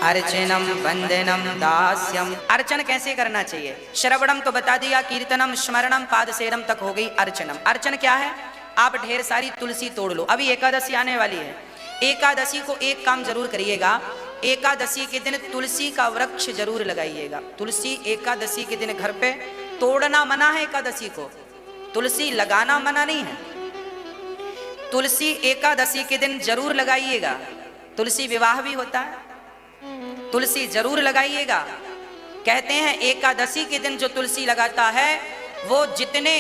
अर्चनम वंदनम दास्यम। अर्चन कैसे करना चाहिए? श्रवणम तो बता दिया, कीर्तनम स्मरणम पाद सेवनम तक हो गई अर्चनम। अर्चन क्या है? आप ढेर सारी तुलसी तोड़ लो। अभी एकादशी आने वाली है। एकादशी को एक काम जरूर करिएगा, एकादशी के दिन तुलसी का वृक्ष जरूर लगाइएगा। तुलसी एकादशी के दिन घर पे तोड़ना मना है, एकादशी को तुलसी लगाना मना नहीं है। तुलसी एकादशी के दिन जरूर लगाइएगा। तुलसी विवाह भी होता है, तुलसी जरूर लगाइएगा। कहते हैं एकादशी के दिन जो तुलसी लगाता है वो जितने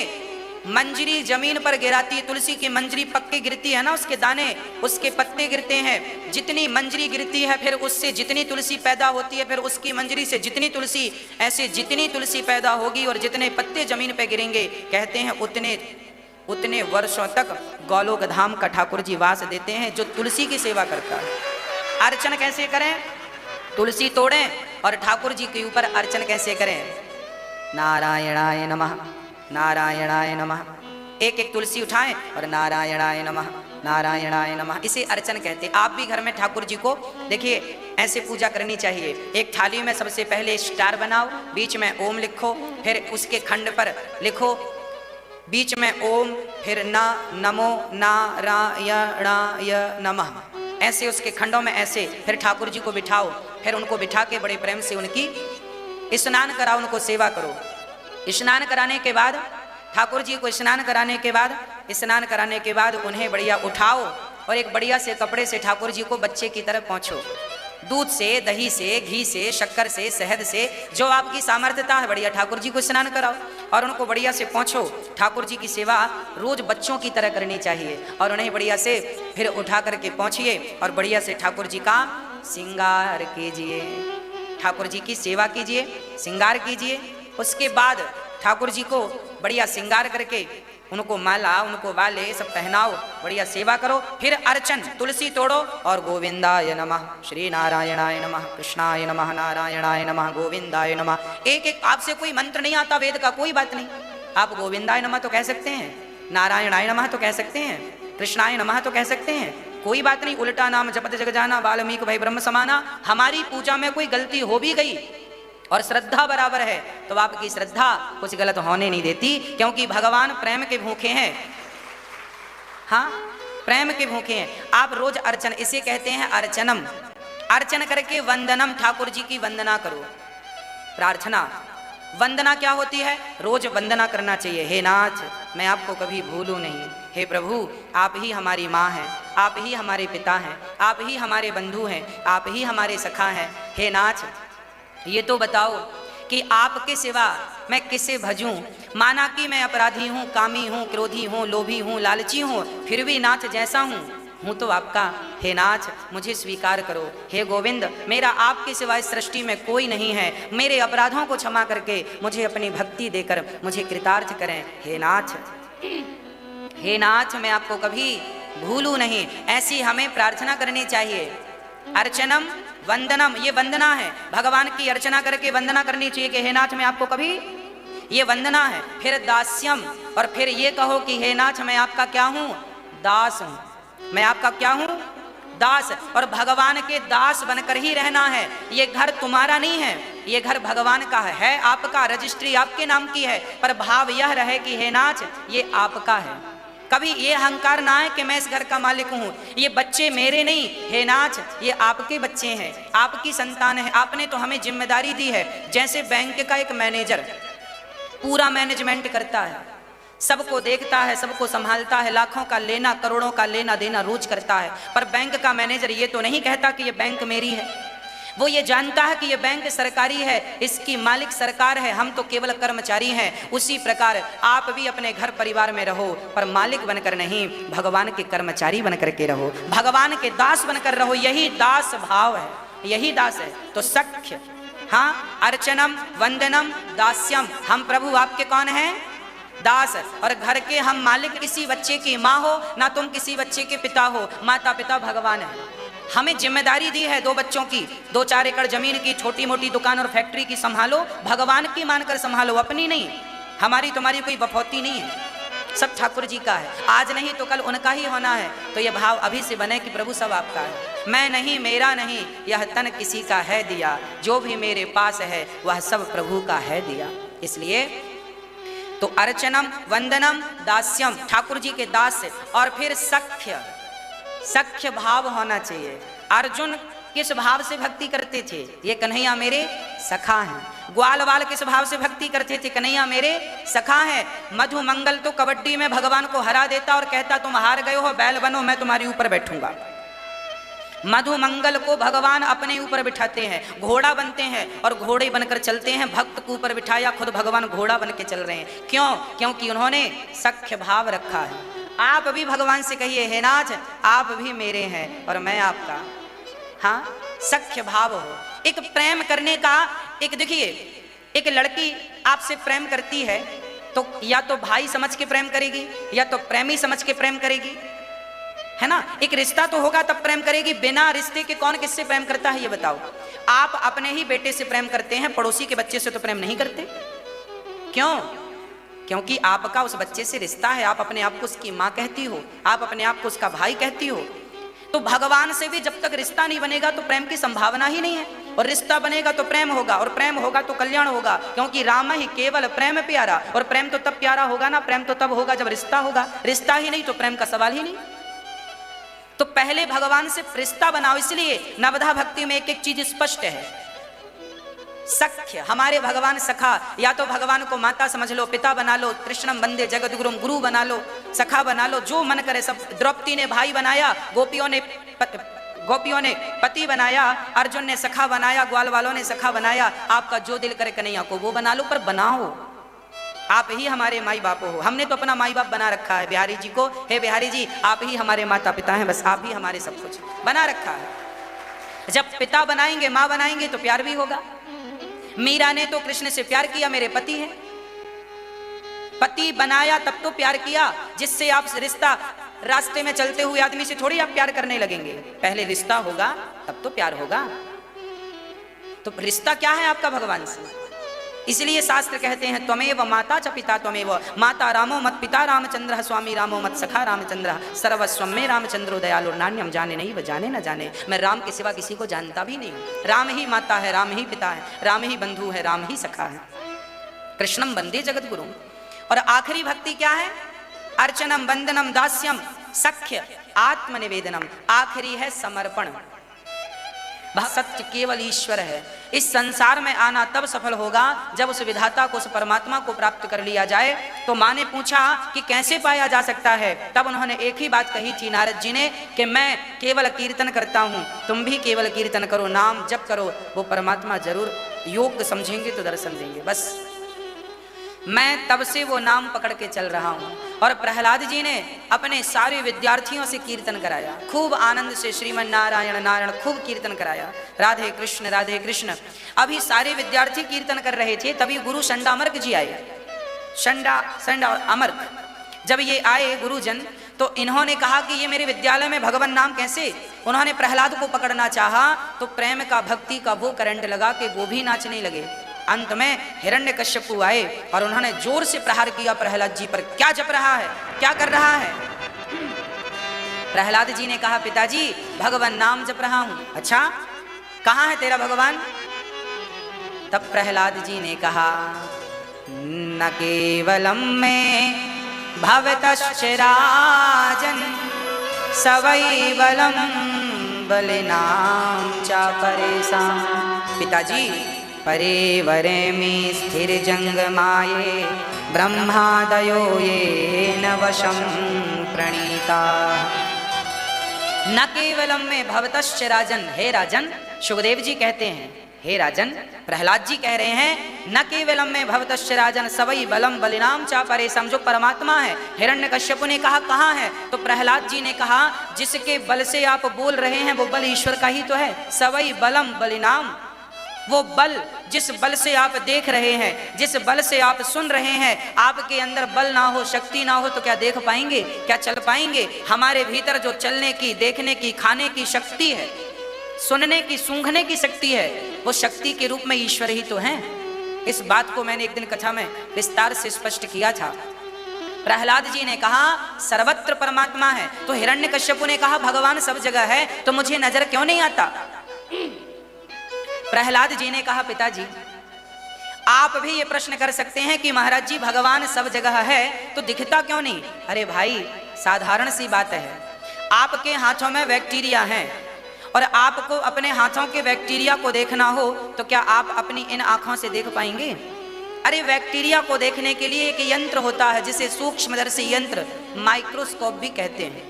मंजरी जमीन पर गिराती, तुलसी की मंजरी पक्के गिरती है ना, उसके दाने, उसके पत्ते गिरते हैं, जितनी मंजरी गिरती है फिर उससे जितनी तुलसी पैदा होती है, फिर उसकी मंजरी से जितनी तुलसी, ऐसे जितनी तुलसी पैदा होगी और जितने पत्ते जमीन पे गिरेंगे, कहते हैं उतने वर्षों तक गौलोक धाम का ठाकुर जी वास देते हैं जो तुलसी की सेवा करता है। अर्चन कैसे करें? तुलसी तोड़ें और ठाकुर जी के ऊपर अर्चन कैसे करें? नारायणाय नमः, नारायणाय नमः। एक एक तुलसी उठाएं और नारायणाय नमः, नारायणाय नमः, इसे अर्चन कहते। आप भी घर में ठाकुर जी को देखिए ऐसे पूजा करनी चाहिए। एक थाली में सबसे पहले स्टार बनाओ, बीच में ओम लिखो, फिर उसके खंड पर लिखो बीच में ओम, फिर ना, नमो नारायणाय नमः, ऐसे उसके खंडों में ऐसे। फिर ठाकुर जी को बिठाओ, फिर उनको बिठा के बड़े प्रेम से उनकी स्नान कराओ, उनको सेवा करो। स्नान कराने के बाद, ठाकुर जी को स्नान कराने के बाद उन्हें बढ़िया उठाओ और एक बढ़िया से कपड़े से ठाकुर जी को बच्चे की तरह पहुँचो। दूध से, दही से, घी से, शक्कर से, शहद से, जो आपकी सामर्थ्यता है, बढ़िया ठाकुर जी को स्नान कराओ और उनको बढ़िया से पहुँचो। ठाकुर जी की सेवा रोज बच्चों की तरह करनी चाहिए और उन्हें बढ़िया से फिर उठा करके पहुँचिए और बढ़िया से ठाकुर जी का श्रृंगार कीजिए, ठाकुर जी की सेवा कीजिए, श्रृंगार कीजिए। उसके बाद ठाकुर जी को बढ़िया श्रृंगार करके उनको माला, उनको वाले सब पहनाओ, बढ़िया सेवा करो। फिर अर्चन, तुलसी तोड़ो और गोविंदाय नमः, श्री नारायणाय नमः, कृष्णाय नमः, नारायणाय नमः, गोविंदाय नमः। एक एक, आपसे कोई मंत्र नहीं आता वेद का, कोई बात नहीं, आप गोविंदाय नमः तो कह सकते हैं, नारायणाय नमः तो कह सकते हैं, कृष्णाय नमः तो कह सकते हैं, कोई बात नहीं। उल्टा नाम जपत जग जाना, वाल्मीकि भाई ब्रह्म समाना। हमारी पूजा में कोई गलती हो भी गई और श्रद्धा बराबर है, तो आपकी श्रद्धा कुछ गलत होने नहीं देती, क्योंकि भगवान प्रेम के भूखे हैं। हाँ, प्रेम के भूखे हैं। आप रोज अर्चन, इसे कहते हैं अर्चनम, अर्चन करके वंदनम, ठाकुर जी की वंदना करो। प्रार्थना, वंदना क्या होती है? रोज वंदना करना चाहिए। हे नाथ, मैं आपको कभी भूलूं नहीं। हे प्रभु, आप ही हमारी माँ हैं, आप ही हमारे पिता हैं, आप ही हमारे बंधु हैं, आप ही हमारे सखा हैं। हे नाथ, ये तो बताओ कि आपके सिवा मैं किसे भजूं? माना कि मैं अपराधी हूँ, कामी हूँ, क्रोधी हूँ, लोभी हूँ, लालची हूँ, फिर भी नाथ जैसा हूँ तो आपका। हे नाथ, मुझे स्वीकार करो। हे गोविंद, मेरा आपके सिवा इस सृष्टि में कोई नहीं है। मेरे अपराधों को क्षमा करके मुझे अपनी भक्ति देकर मुझे कृतार्थ करें। हे नाथ, हे नाथ, मैं आपको कभी भूलूं नहीं। ऐसी हमें प्रार्थना करनी चाहिए। अर्चनम वंदनम, ये वंदना है, भगवान की अर्चना करके वंदना करनी चाहिए कि हे नाथ मैं आपको कभी, ये वंदना है। फिर दास्यम, और फिर ये कहो कि हे नाथ मैं आपका क्या हूँ? दास हूँ। मैं आपका क्या हूँ? दास। और भगवान के दास बनकर ही रहना है। ये घर तुम्हारा नहीं है, ये घर भगवान का है आपका, रजिस्ट्री आपके नाम की है, पर भाव यह रहे कि हे नाथ ये आपका है। कभी ये अहंकार ना है कि मैं इस घर का मालिक हूँ, ये बच्चे मेरे नहीं, हे नाथ ये आपके बच्चे हैं, आपकी संतान है। आपने तो हमें जिम्मेदारी दी है। जैसे बैंक का एक मैनेजर पूरा मैनेजमेंट करता है, सबको देखता है, सबको संभालता है, लाखों का लेना, करोड़ों का लेना देना रोज करता है, पर बैंक का मैनेजर ये तो नहीं कहता कि ये बैंक मेरी है। वो ये जानता है कि ये बैंक सरकारी है, इसकी मालिक सरकार है, हम तो केवल कर्मचारी हैं। उसी प्रकार आप भी अपने घर परिवार में रहो, पर मालिक बनकर नहीं, भगवान के कर्मचारी बनकर के रहो, भगवान के दास बनकर रहो। यही दास भाव है, यही दास है। तो सख्य, हाँ, अर्चनम वंदनम दास्यम, हम प्रभु आपके कौन हैं? दास। और घर के हम मालिक किसी बच्चे की माँ हो ना तुम किसी बच्चे के पिता हो, माता पिता भगवान है। हमें जिम्मेदारी दी है 2 बच्चों की, 2-4 एकड़ जमीन की, छोटी मोटी दुकान और फैक्ट्री की संभालो, भगवान की मानकर संभालो, अपनी नहीं। हमारी तुम्हारी कोई बफौती नहीं है, सब ठाकुर जी का है। आज नहीं तो कल उनका ही होना है। तो ये भाव अभी से बने कि प्रभु सब आपका है। मैं नहीं, मेरा नहीं, यह तन किसी का है दिया, जो भी मेरे पास है वह सब प्रभु का है दिया। इसलिए तो अर्चनम वंदनम दास्यम, ठाकुर जी के दास से। और फिर सख्य, सख्य भाव होना चाहिए। अर्जुन किस भाव से भक्ति करते थे? ये कन्हैया मेरे सखा हैं। ग्वाल वाल किस भाव से भक्ति करते थे? कन्हैया मेरे सखा हैं। मधु मंगल तो कबड्डी में भगवान को हरा देता और कहता तुम हार गए हो, बैल बनो, मैं तुम्हारे ऊपर बैठूंगा। मधु मंगल को भगवान अपने ऊपर बिठाते हैं, घोड़ा बनते हैं और घोड़े बनकर चलते हैं। भक्त को ऊपर बिठाया, खुद भगवान घोड़ा बन के चल रहे हैं। क्यों? क्योंकि उन्होंने सख्य भाव रखा है। आप भी भगवान से कहिए हे नाथ आप भी मेरे हैं और मैं आपका। हाँ, सख्य भाव हो। एक प्रेम करने का, एक देखिए, एक लड़की आपसे प्रेम करती है तो या तो भाई समझ के प्रेम करेगी या तो प्रेमी समझ के प्रेम करेगी, है ना। एक रिश्ता तो होगा तब प्रेम करेगी। बिना रिश्ते के कौन किससे प्रेम करता है ये बताओ? आप अपने ही बेटे से प्रेम करते हैं, पड़ोसी के बच्चे से तो प्रेम नहीं करते। क्यों? क्योंकि आपका उस बच्चे से रिश्ता है। आप अपने आप को उसकी माँ कहती हो, आप अपने आप को उसका भाई कहती हो। तो भगवान से भी जब तक रिश्ता नहीं बनेगा तो प्रेम की संभावना ही नहीं है। और रिश्ता बनेगा तो प्रेम होगा, और प्रेम होगा तो कल्याण होगा। क्योंकि राम ही केवल प्रेम प्यारा, और प्रेम तो तब प्यारा होगा ना, प्रेम तो तब होगा जब रिश्ता होगा। रिश्ता ही नहीं तो प्रेम का सवाल ही नहीं। तो पहले भगवान से रिश्ता बनाओ। इसलिए नवधा भक्ति में एक एक चीज स्पष्ट है। सख्य, हमारे भगवान सखा, या तो भगवान को माता समझ लो, पिता बना लो, कृष्णम वंदे जगद्गुरुम, गुरु बना लो, सखा बना लो, जो मन करे सब। द्रौपदी ने भाई बनाया, गोपियों ने पति बनाया, अर्जुन ने सखा बनाया, ग्वाल वालों ने सखा बनाया। आपका जो दिल करे कन्हैया को वो बना लो, पर बनाओ। आप ही हमारे माई बाप हो। हमने तो अपना माई बाप बना रखा है बिहारी जी को। हे बिहारी जी आप ही हमारे माता पिता हैं, बस आप ही हमारे सब कुछ बना रखा है। जब पिता बनाएंगे, माँ बनाएंगे तो प्यार भी होगा। मीरा ने तो कृष्ण से प्यार किया, मेरे पति हैं। पति बनाया तब तो प्यार किया। जिससे आप रिश्ता, रास्ते में चलते हुए आदमी से थोड़ी आप प्यार करने लगेंगे, पहले रिश्ता होगा तब तो प्यार होगा। तो रिश्ता क्या है आपका भगवान से? इसलिए शास्त्र कहते हैं त्वमेव माता च पिता त्वमेव, माता रामो मत पिता रामचंद्र, स्वामी रामो मत सखा रामचंद्र, सर्वस्व में रामचंद्रो दयालु नान्यम जाने नहीं व जाने न जाने। मैं राम के सिवा किसी को जानता भी नहीं। राम ही माता है, राम ही पिता है, राम ही बंधु है, राम ही सखा है। कृष्णम वंदे जगत गुरु। और आखिरी भक्ति क्या है? अर्चनम वंदनम दास्यम सख्य आत्मनिवेदनम। आखिरी है समर्पण। सत्य केवल ईश्वर है। इस संसार में आना तब सफल होगा जब उस विधाता को, उस परमात्मा को प्राप्त कर लिया जाए। तो माँ ने पूछा कि कैसे पाया जा सकता है? तब उन्होंने एक ही बात कही थी नारद जी ने कि मैं केवल कीर्तन करता हूँ, तुम भी केवल कीर्तन करो, नाम जप करो, वो परमात्मा जरूर योग्य समझेंगे तो दर्शन देंगे। बस मैं तब से वो नाम पकड़ के चल रहा हूँ। और प्रहलाद जी ने अपने सारे विद्यार्थियों से कीर्तन कराया, खूब आनंद से श्रीमन नारायण नारायण खूब कीर्तन कराया, राधे कृष्ण राधे कृष्ण। अभी सारे विद्यार्थी कीर्तन कर रहे थे, तभी गुरु शंडामर्क जी आए। शंडा और अमर्क जब ये आए गुरुजन, तो इन्होंने कहा कि ये मेरे विद्यालय में भगवान नाम कैसे? उन्होंने प्रहलाद को पकड़ना चाहा तो प्रेम का, भक्ति का वो करंट लगा के वो भी नाचने लगे। अंत में हिरण्यकश्यपु आए और उन्होंने जोर से प्रहार किया प्रहलाद जी पर। क्या जप रहा है, क्या कर रहा है? प्रहलाद जी ने कहा पिताजी भगवान नाम जप रहा हूं। अच्छा, कहां है तेरा भगवान? तब प्रहलाद जी ने कहा न केवलम में भवतश्च राजन सवै बलम बलिनाम चा परेशान। पिताजी परे वरे में स्थिर जंग माये ब्रह्मादयो ये न वशं प्रणीता। न केवलम में भवतश्च राजन। हे राजन, सुखदेव जी कहते हैं हे राजन, प्रहलाद जी कह रहे हैं न केवलम में भवतश्च राजन सवई बलम बलिनाम चा परेशम। जो परमात्मा है, हिरण्यकश्यप ने कहा कहाँ है? तो प्रहलाद जी ने कहा जिसके बल से आप बोल रहे हैं वो बल ईश्वर का ही तो है। सवई बलम बलिनाम, वो बल जिस बल से आप देख रहे हैं, जिस बल से आप सुन रहे हैं, आपके अंदर बल ना हो, शक्ति ना हो तो क्या देख पाएंगे, क्या चल पाएंगे? हमारे भीतर जो चलने की, देखने की, खाने की शक्ति है, सुनने की, सूंघने की शक्ति है, वो शक्ति के रूप में ईश्वर ही तो है। इस बात को मैंने एक दिन कथा में विस्तार से स्पष्ट किया था। प्रहलाद जी ने कहा सर्वत्र परमात्मा है, तो हिरण्यकश्यप ने कहा भगवान सब जगह है, तो मुझे नजर क्यों नहीं आता? प्रहलाद जी ने कहा पिताजी आप भी ये प्रश्न कर सकते हैं कि महाराज जी भगवान सब जगह है तो दिखता क्यों नहीं? अरे भाई साधारण सी बात है, आपके हाथों में बैक्टीरिया हैं और आपको अपने हाथों के बैक्टीरिया को देखना हो तो क्या आप अपनी इन आंखों से देख पाएंगे? अरे बैक्टीरिया को देखने के लिए एक यंत्र होता है जिसे सूक्ष्मदर्शी यंत्र, माइक्रोस्कोप भी कहते हैं।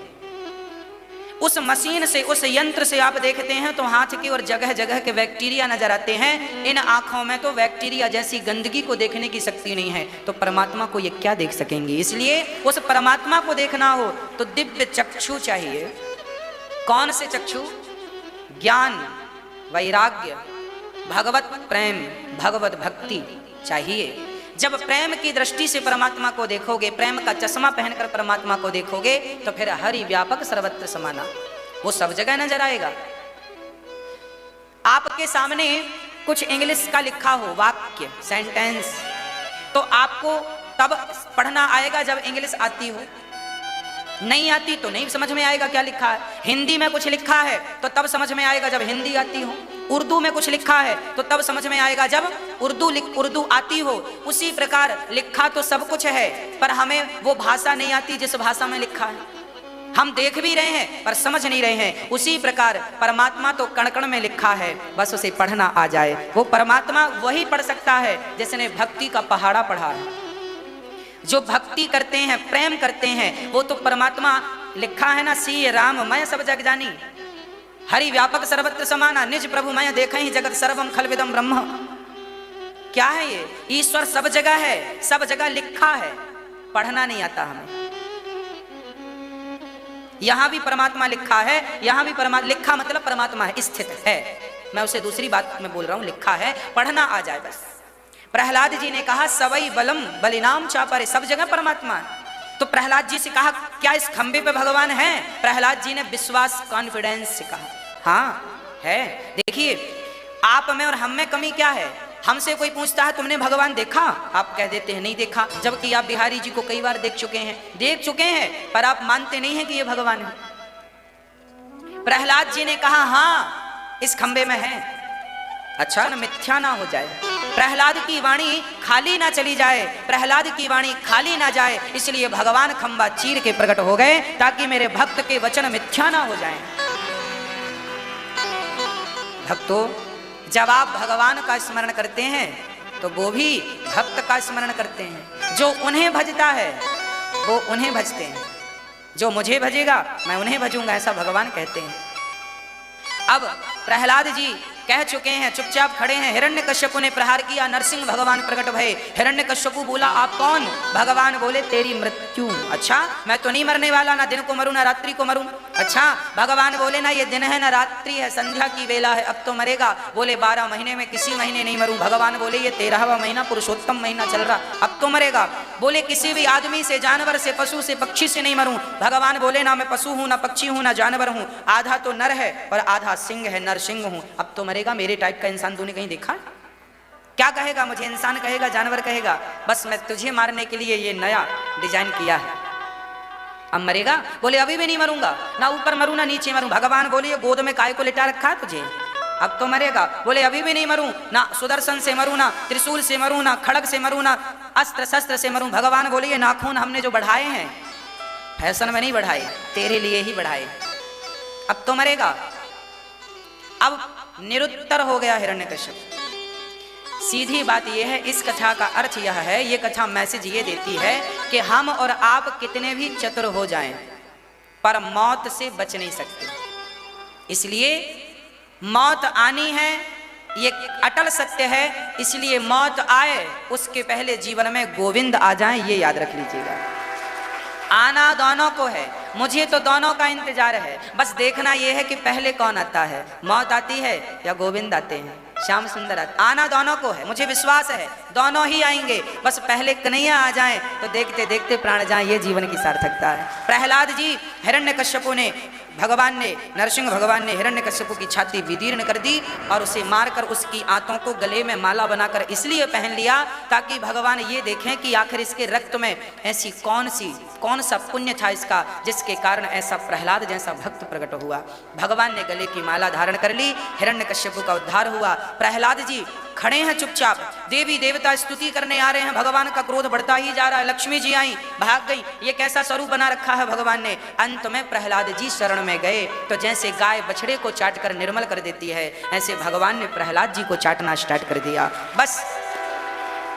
उस मशीन से, उस यंत्र से आप देखते हैं तो हाथ की और जगह जगह के बैक्टीरिया नजर आते हैं। इन आंखों में तो बैक्टीरिया जैसी गंदगी को देखने की शक्ति नहीं है, तो परमात्मा को ये क्या देख सकेंगे? इसलिए उस परमात्मा को देखना हो तो दिव्य चक्षु चाहिए। कौन से चक्षु? ज्ञान, वैराग्य, भगवत प्रेम, भगवत भक्ति चाहिए। जब प्रेम की दृष्टि से परमात्मा को देखोगे, प्रेम का चश्मा पहनकर परमात्मा को देखोगे तो फिर हरि व्यापक सर्वत्र समाना, वो सब जगह नजर आएगा। आपके सामने कुछ इंग्लिश का लिखा हो वाक्य, सेंटेंस, तो आपको तब पढ़ना आएगा जब इंग्लिश आती हो। नहीं आती तो नहीं समझ में आएगा क्या लिखा है। हिंदी में कुछ लिखा है तो तब समझ में आएगा जब हिंदी आती हो। उर्दू में कुछ लिखा है तो तब समझ में आएगा जब उर्दू आती हो। उसी प्रकार लिखा तो सब कुछ है पर हमें वो भाषा नहीं आती जिस भाषा में लिखा है। हम देख भी रहे हैं पर समझ नहीं रहे हैं। उसी प्रकार परमात्मा तो कण कण में लिखा है, बस उसे पढ़ना आ जाए। वो परमात्मा वही पढ़ सकता है जिसने भक्ति का पहाड़ा पढ़ा है। जो भक्ति करते हैं, प्रेम करते हैं, वो तो परमात्मा लिखा है ना, सी राम मैं सब जग जानी, हरि व्यापक सर्वत्र समाना, निज प्रभु मैं देखे ही जगत सर्वम खलविदम ब्रह्म। क्या है ये? ईश्वर सब जगह है, सब जगह लिखा है, पढ़ना नहीं आता हमें। यहां भी परमात्मा लिखा है, यहां भी परमात्मा लिखा मतलब परमात्मा है, स्थित है। मैं उसे दूसरी बात में बोल रहा हूं, लिखा है, पढ़ना आ जाए बस। प्रहलाद जी ने कहा सवई बलम बलिनाम चापरे, सब जगह परमात्मा है। तो प्रहलाद जी से कहा क्या इस खंबे पे भगवान है? प्रहलाद जी ने विश्वास, कॉन्फिडेंस से कहा हाँ है। देखिए आप में और हम में कमी क्या है? हमसे कोई पूछता है तुमने भगवान देखा, आप कह देते हैं नहीं देखा, जबकि आप बिहारी जी को कई बार देख चुके हैं, पर आप मानते नहीं हैं कि ये भगवान है। प्रहलाद जी ने कहा हाँ इस खंबे में है। अच्छा, न मिथ्या ना हो जाए, प्रहलाद की वाणी खाली ना चली जाए, प्रहलाद की वाणी खाली ना जाए, इसलिए भगवान खंबा चीर के प्रकट हो गए ताकि मेरे भक्त के वचन मिथ्या ना हो जाएं। भक्तों, जब आप भगवान का स्मरण करते हैं तो वो भी भक्त का स्मरण करते हैं। जो उन्हें भजता है वो उन्हें भजते हैं, जो मुझे भजेगा मैं उन्हें भजूंगा, ऐसा भगवान कहते हैं। अब प्रहलाद जी कह चुके हैं, चुपचाप खड़े हैं। हिरण्यकश्यपु ने प्रहार किया, नरसिंह भगवान प्रकट भये। हिरण्यकश्यपु बोला आप कौन? भगवान बोले तेरी मृत्यु। अच्छा, मैं तो नहीं मरने वाला, ना दिन को मरूं ना रात्रि को मरूं। अच्छा, भगवान बोले ना ये दिन है ना रात्रि है, संध्या की वेला है, अब तो मरेगा। बोले 12 महीने में किसी महीने नहीं मरूं। भगवान बोले ये 13वां महीना पुरुषोत्तम महीना चल रहा, अब तो मरेगा। बोले किसी भी आदमी से, जानवर से, पशु से, पक्षी से नहीं मरूं। भगवान बोले ना मैं पशु हूं, ना पक्षी हूं, ना जानवर हूं, आधा तो नर है और आधा सिंह है, नरसिंह हूं, अब तो मरेगा। मेरे टाइप का इंसान तूने कहीं देखा? क्या कहेगा मुझे? इंसान कहेगा, जानवर कहेगा, बस मैं तुझे मारने के लिए ये नया डिजाइन किया है, अब मरेगा। बोले अभी भी नहीं मरूंगा, ना ऊपर मरूं ना नीचे मरूं। भगवान बोले गोद में काय को लिटा रखा है तुझे, अब तो मरेगा। बोले अभी भी नहीं मरूं, ना सुदर्शन से मरूं, ना त्रिशूल से मरूं, ना खड़ग से मरूं, ना अस्त्र शस्त्र से मरूं। भगवान बोले ये नाखून हमने जो बढ़ाए हैं फैशन में नहीं बढ़ाए, तेरे लिए ही बढ़ाए, अब तो मरेगा। अब निरुत्तर हो गया हिरण्यकश्यप। सीधी बात यह है, इस कथा का अर्थ यह है, ये कथा मैसेज ये देती है कि हम और आप कितने भी चतुर हो जाएं पर मौत से बच नहीं सकते। इसलिए मौत आनी है, ये अटल सत्य है। इसलिए मौत आए उसके पहले जीवन में गोविंद आ जाएं, ये याद रख लीजिएगा। आना दोनों को है, मुझे तो दोनों का इंतजार है, बस देखना यह है कि पहले कौन आता है, मौत आती है या गोविंद आते हैं, श्याम सुंदर आते। आना दोनों को है, मुझे विश्वास है दोनों ही आएंगे, बस पहले कन्हैया आ जाएं तो देखते देखते प्राण जाएं, ये जीवन की सार्थकता है। प्रहलाद जी, हिरण्यकश्यपु ने, भगवान ने, नरसिंह भगवान ने हिरण्यकश्यपु की छाती विदीर्ण कर दी और उसे मारकर उसकी आंतों को गले में माला बनाकर इसलिए पहन लिया ताकि भगवान ये देखें कि आखिर इसके रक्त में ऐसी कौन सा पुण्य था इसका, जिसके कारण ऐसा प्रहलाद जैसा भक्त प्रकट हुआ। भगवान ने गले की माला धारण कर ली, हिरण्यकश्यपु का उद्धार हुआ। प्रहलाद जी खड़े हैं चुपचाप, देवी देवता स्तुति करने आ रहे हैं, भगवान का क्रोध बढ़ता ही जा रहा है। लक्ष्मी जी आई, भाग गई, ये कैसा स्वरूप बना रखा है भगवान ने। अंत में प्रहलाद जी शरण में गए तो जैसे गाय बछड़े को चाट कर निर्मल कर देती है, ऐसे भगवान ने प्रहलाद जी को चाटना स्टार्ट कर दिया। बस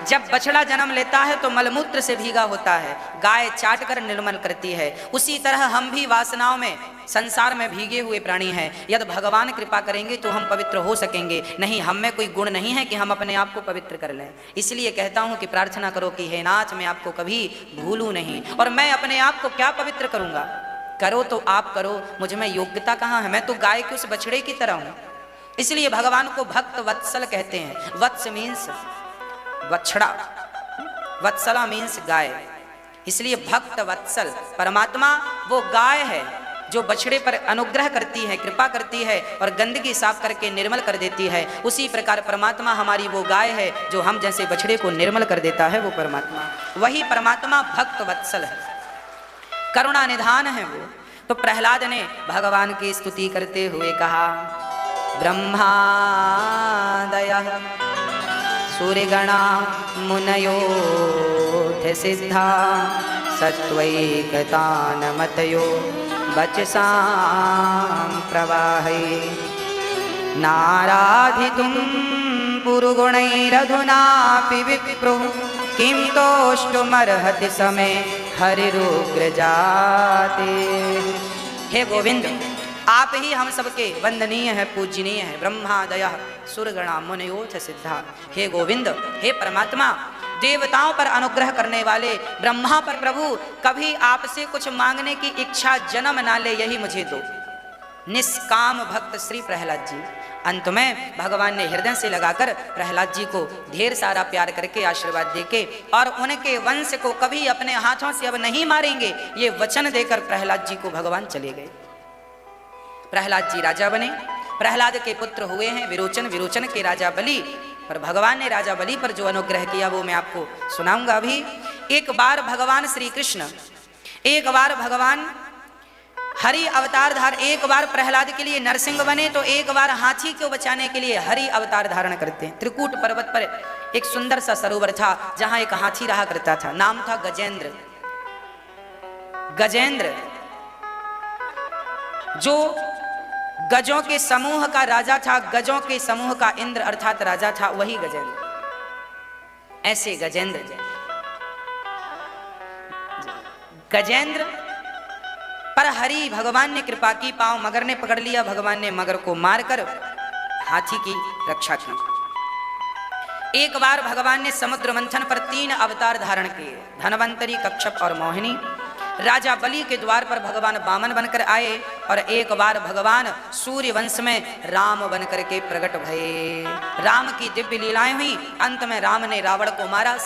जब बछड़ा जन्म लेता है तो मलमूत्र से भीगा होता है, गाय चाट कर निर्मल करती है। उसी तरह हम भी वासनाओं में, संसार में भीगे हुए प्राणी हैं। यदि भगवान कृपा करेंगे तो हम पवित्र हो सकेंगे, नहीं हम में कोई गुण नहीं है कि हम अपने आप को पवित्र कर लें। इसलिए कहता हूं कि प्रार्थना करो कि हे नाथ मैं आपको कभी भूलूं नहीं, और मैं अपने आप को क्या पवित्र करूंगा। करो तो आप करो, मुझ में योग्यता कहाँ है, मैं तो गाय के उस बछड़े की तरह हूं। इसलिए भगवान को भक्त वत्सल कहते हैं। वत्स मीन्स बछड़ा, वत्सला मीन्स गाय, इसलिए भक्त वत्सल। परमात्मा वो गाय है जो बछड़े पर अनुग्रह करती है, कृपा करती है और गंदगी साफ करके निर्मल कर देती है। उसी प्रकार परमात्मा हमारी वो गाय है जो हम जैसे बछड़े को निर्मल कर देता है, वो परमात्मा। वही परमात्मा भक्त वत्सल है, करुणा निधान है वो। तो प्रहलाद ने भगवान की स्तुति करते हुए कहा, ब्रह्मादयः सूर्यगणा मुनयोऽथ सिद्धा सत्त्वैकतानमतयो वचसां प्रवाहै नाराधितुं पुरुगुणैरधुनापि विप्रो किं तोष्टुमर्हति समे हरिरुग्रजाते। हे गोविंद, आप ही हम सबके वंदनीय है, पूजनीय है। ब्रह्मादयः सुरगणा मुनयोऽथ सिद्धा। हे गोविंद, हे परमात्मा, देवताओं पर अनुग्रह करने वाले, ब्रह्मा पर प्रभु, कभी आपसे कुछ मांगने की इच्छा जन्म ना ले, यही मुझे दो। निष्काम भक्त श्री प्रहलाद जी। अंत में भगवान ने हृदय से लगाकर प्रहलाद जी को ढेर सारा प्यार करके आशीर्वाद देके और उनके वंश को कभी अपने हाथों से अब नहीं मारेंगे, ये वचन देकर प्रहलाद जी को भगवान चले गए। प्रहलाद जी राजा बने, प्रहलाद के पुत्र हुए हैं विरोचन, विरोचन के राजा बलि, पर भगवान ने राजा बलि पर जो अनुग्रह किया वो मैं आपको सुनाऊंगा अभी। एक बार भगवान श्री कृष्ण, एक बार भगवान हरि अवतार धार, एक बार प्रहलाद के लिए नरसिंह बने तो एक बार हाथी को बचाने के लिए हरि अवतार धारण करते हैं। त्रिकूट पर्वत पर एक सुंदर सा सरोवर था जहां एक हाथी रहा करता था, नाम था गजेंद्र। गजेंद्र जो गजों के समूह का राजा था, गजों के समूह का इंद्र अर्थात राजा था, वही गजेंद्र। ऐसे गजेंद्र पर हरि भगवान ने कृपा की, पांव मगर ने पकड़ लिया, भगवान ने मगर को मारकर हाथी की रक्षा की। एक बार भगवान ने समुद्र मंथन पर 3 अवतार धारण किए, धनवंतरी, कच्छप और मोहिनी। राजा बलि के द्वार पर भगवान वामन बनकर आए और एक बार भगवान सूर्य वंश में राम बनकर के प्रकट भये। राम की दिव्य लीलाएं हुई, अंत में राम ने रावण को मारा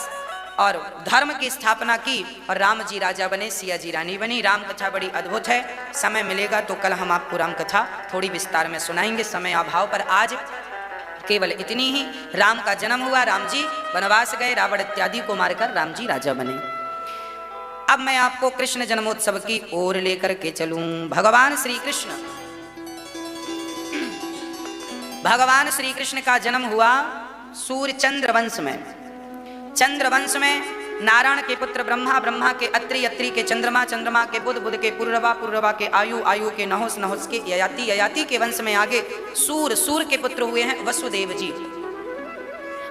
और धर्म की स्थापना की और राम जी राजा बने, सिया जी रानी बनी। राम कथा बड़ी अद्भुत है, समय मिलेगा तो कल हम आपको राम कथा थोड़ी विस्तार में सुनाएंगे, समय अभाव पर आज केवल इतनी ही। राम का जन्म हुआ, राम जी वनवास गए, रावण इत्यादि को मारकर राम जी राजा बने। अब मैं आपको कृष्ण जन्मोत्सव की ओर लेकर के चलूं। भगवान श्री कृष्ण का जन्म हुआ सूर्य चंद्र वंश में। चंद्र वंश में नारायण के पुत्र ब्रह्मा, ब्रह्मा के अत्रि, अत्रि के चंद्रमा, चंद्रमा के बुध, बुध के पुररवा, पुररवा के आयु, आयु के नहुस, नहुस के ययाति, ययाति के वंश में आगे सूर, सूर के पुत्र हुए हैं वसुदेव जी।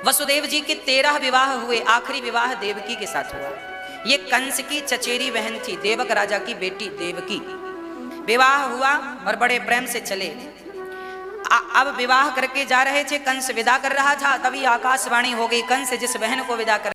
वसुदेव जी के 13 विवाह हुए, आखिरी विवाह देवकी के साथ हुआ। ये कंस की चचेरी बहन थी, देवक राजा की बेटी देवकी। विवाह हुआ और बड़े प्रेम से चले। अब विवाह करके जा रहे थे, कंस विदा कर रहा था, तभी आकाशवाणी हो गई, कंस जिस बहन को विदा कर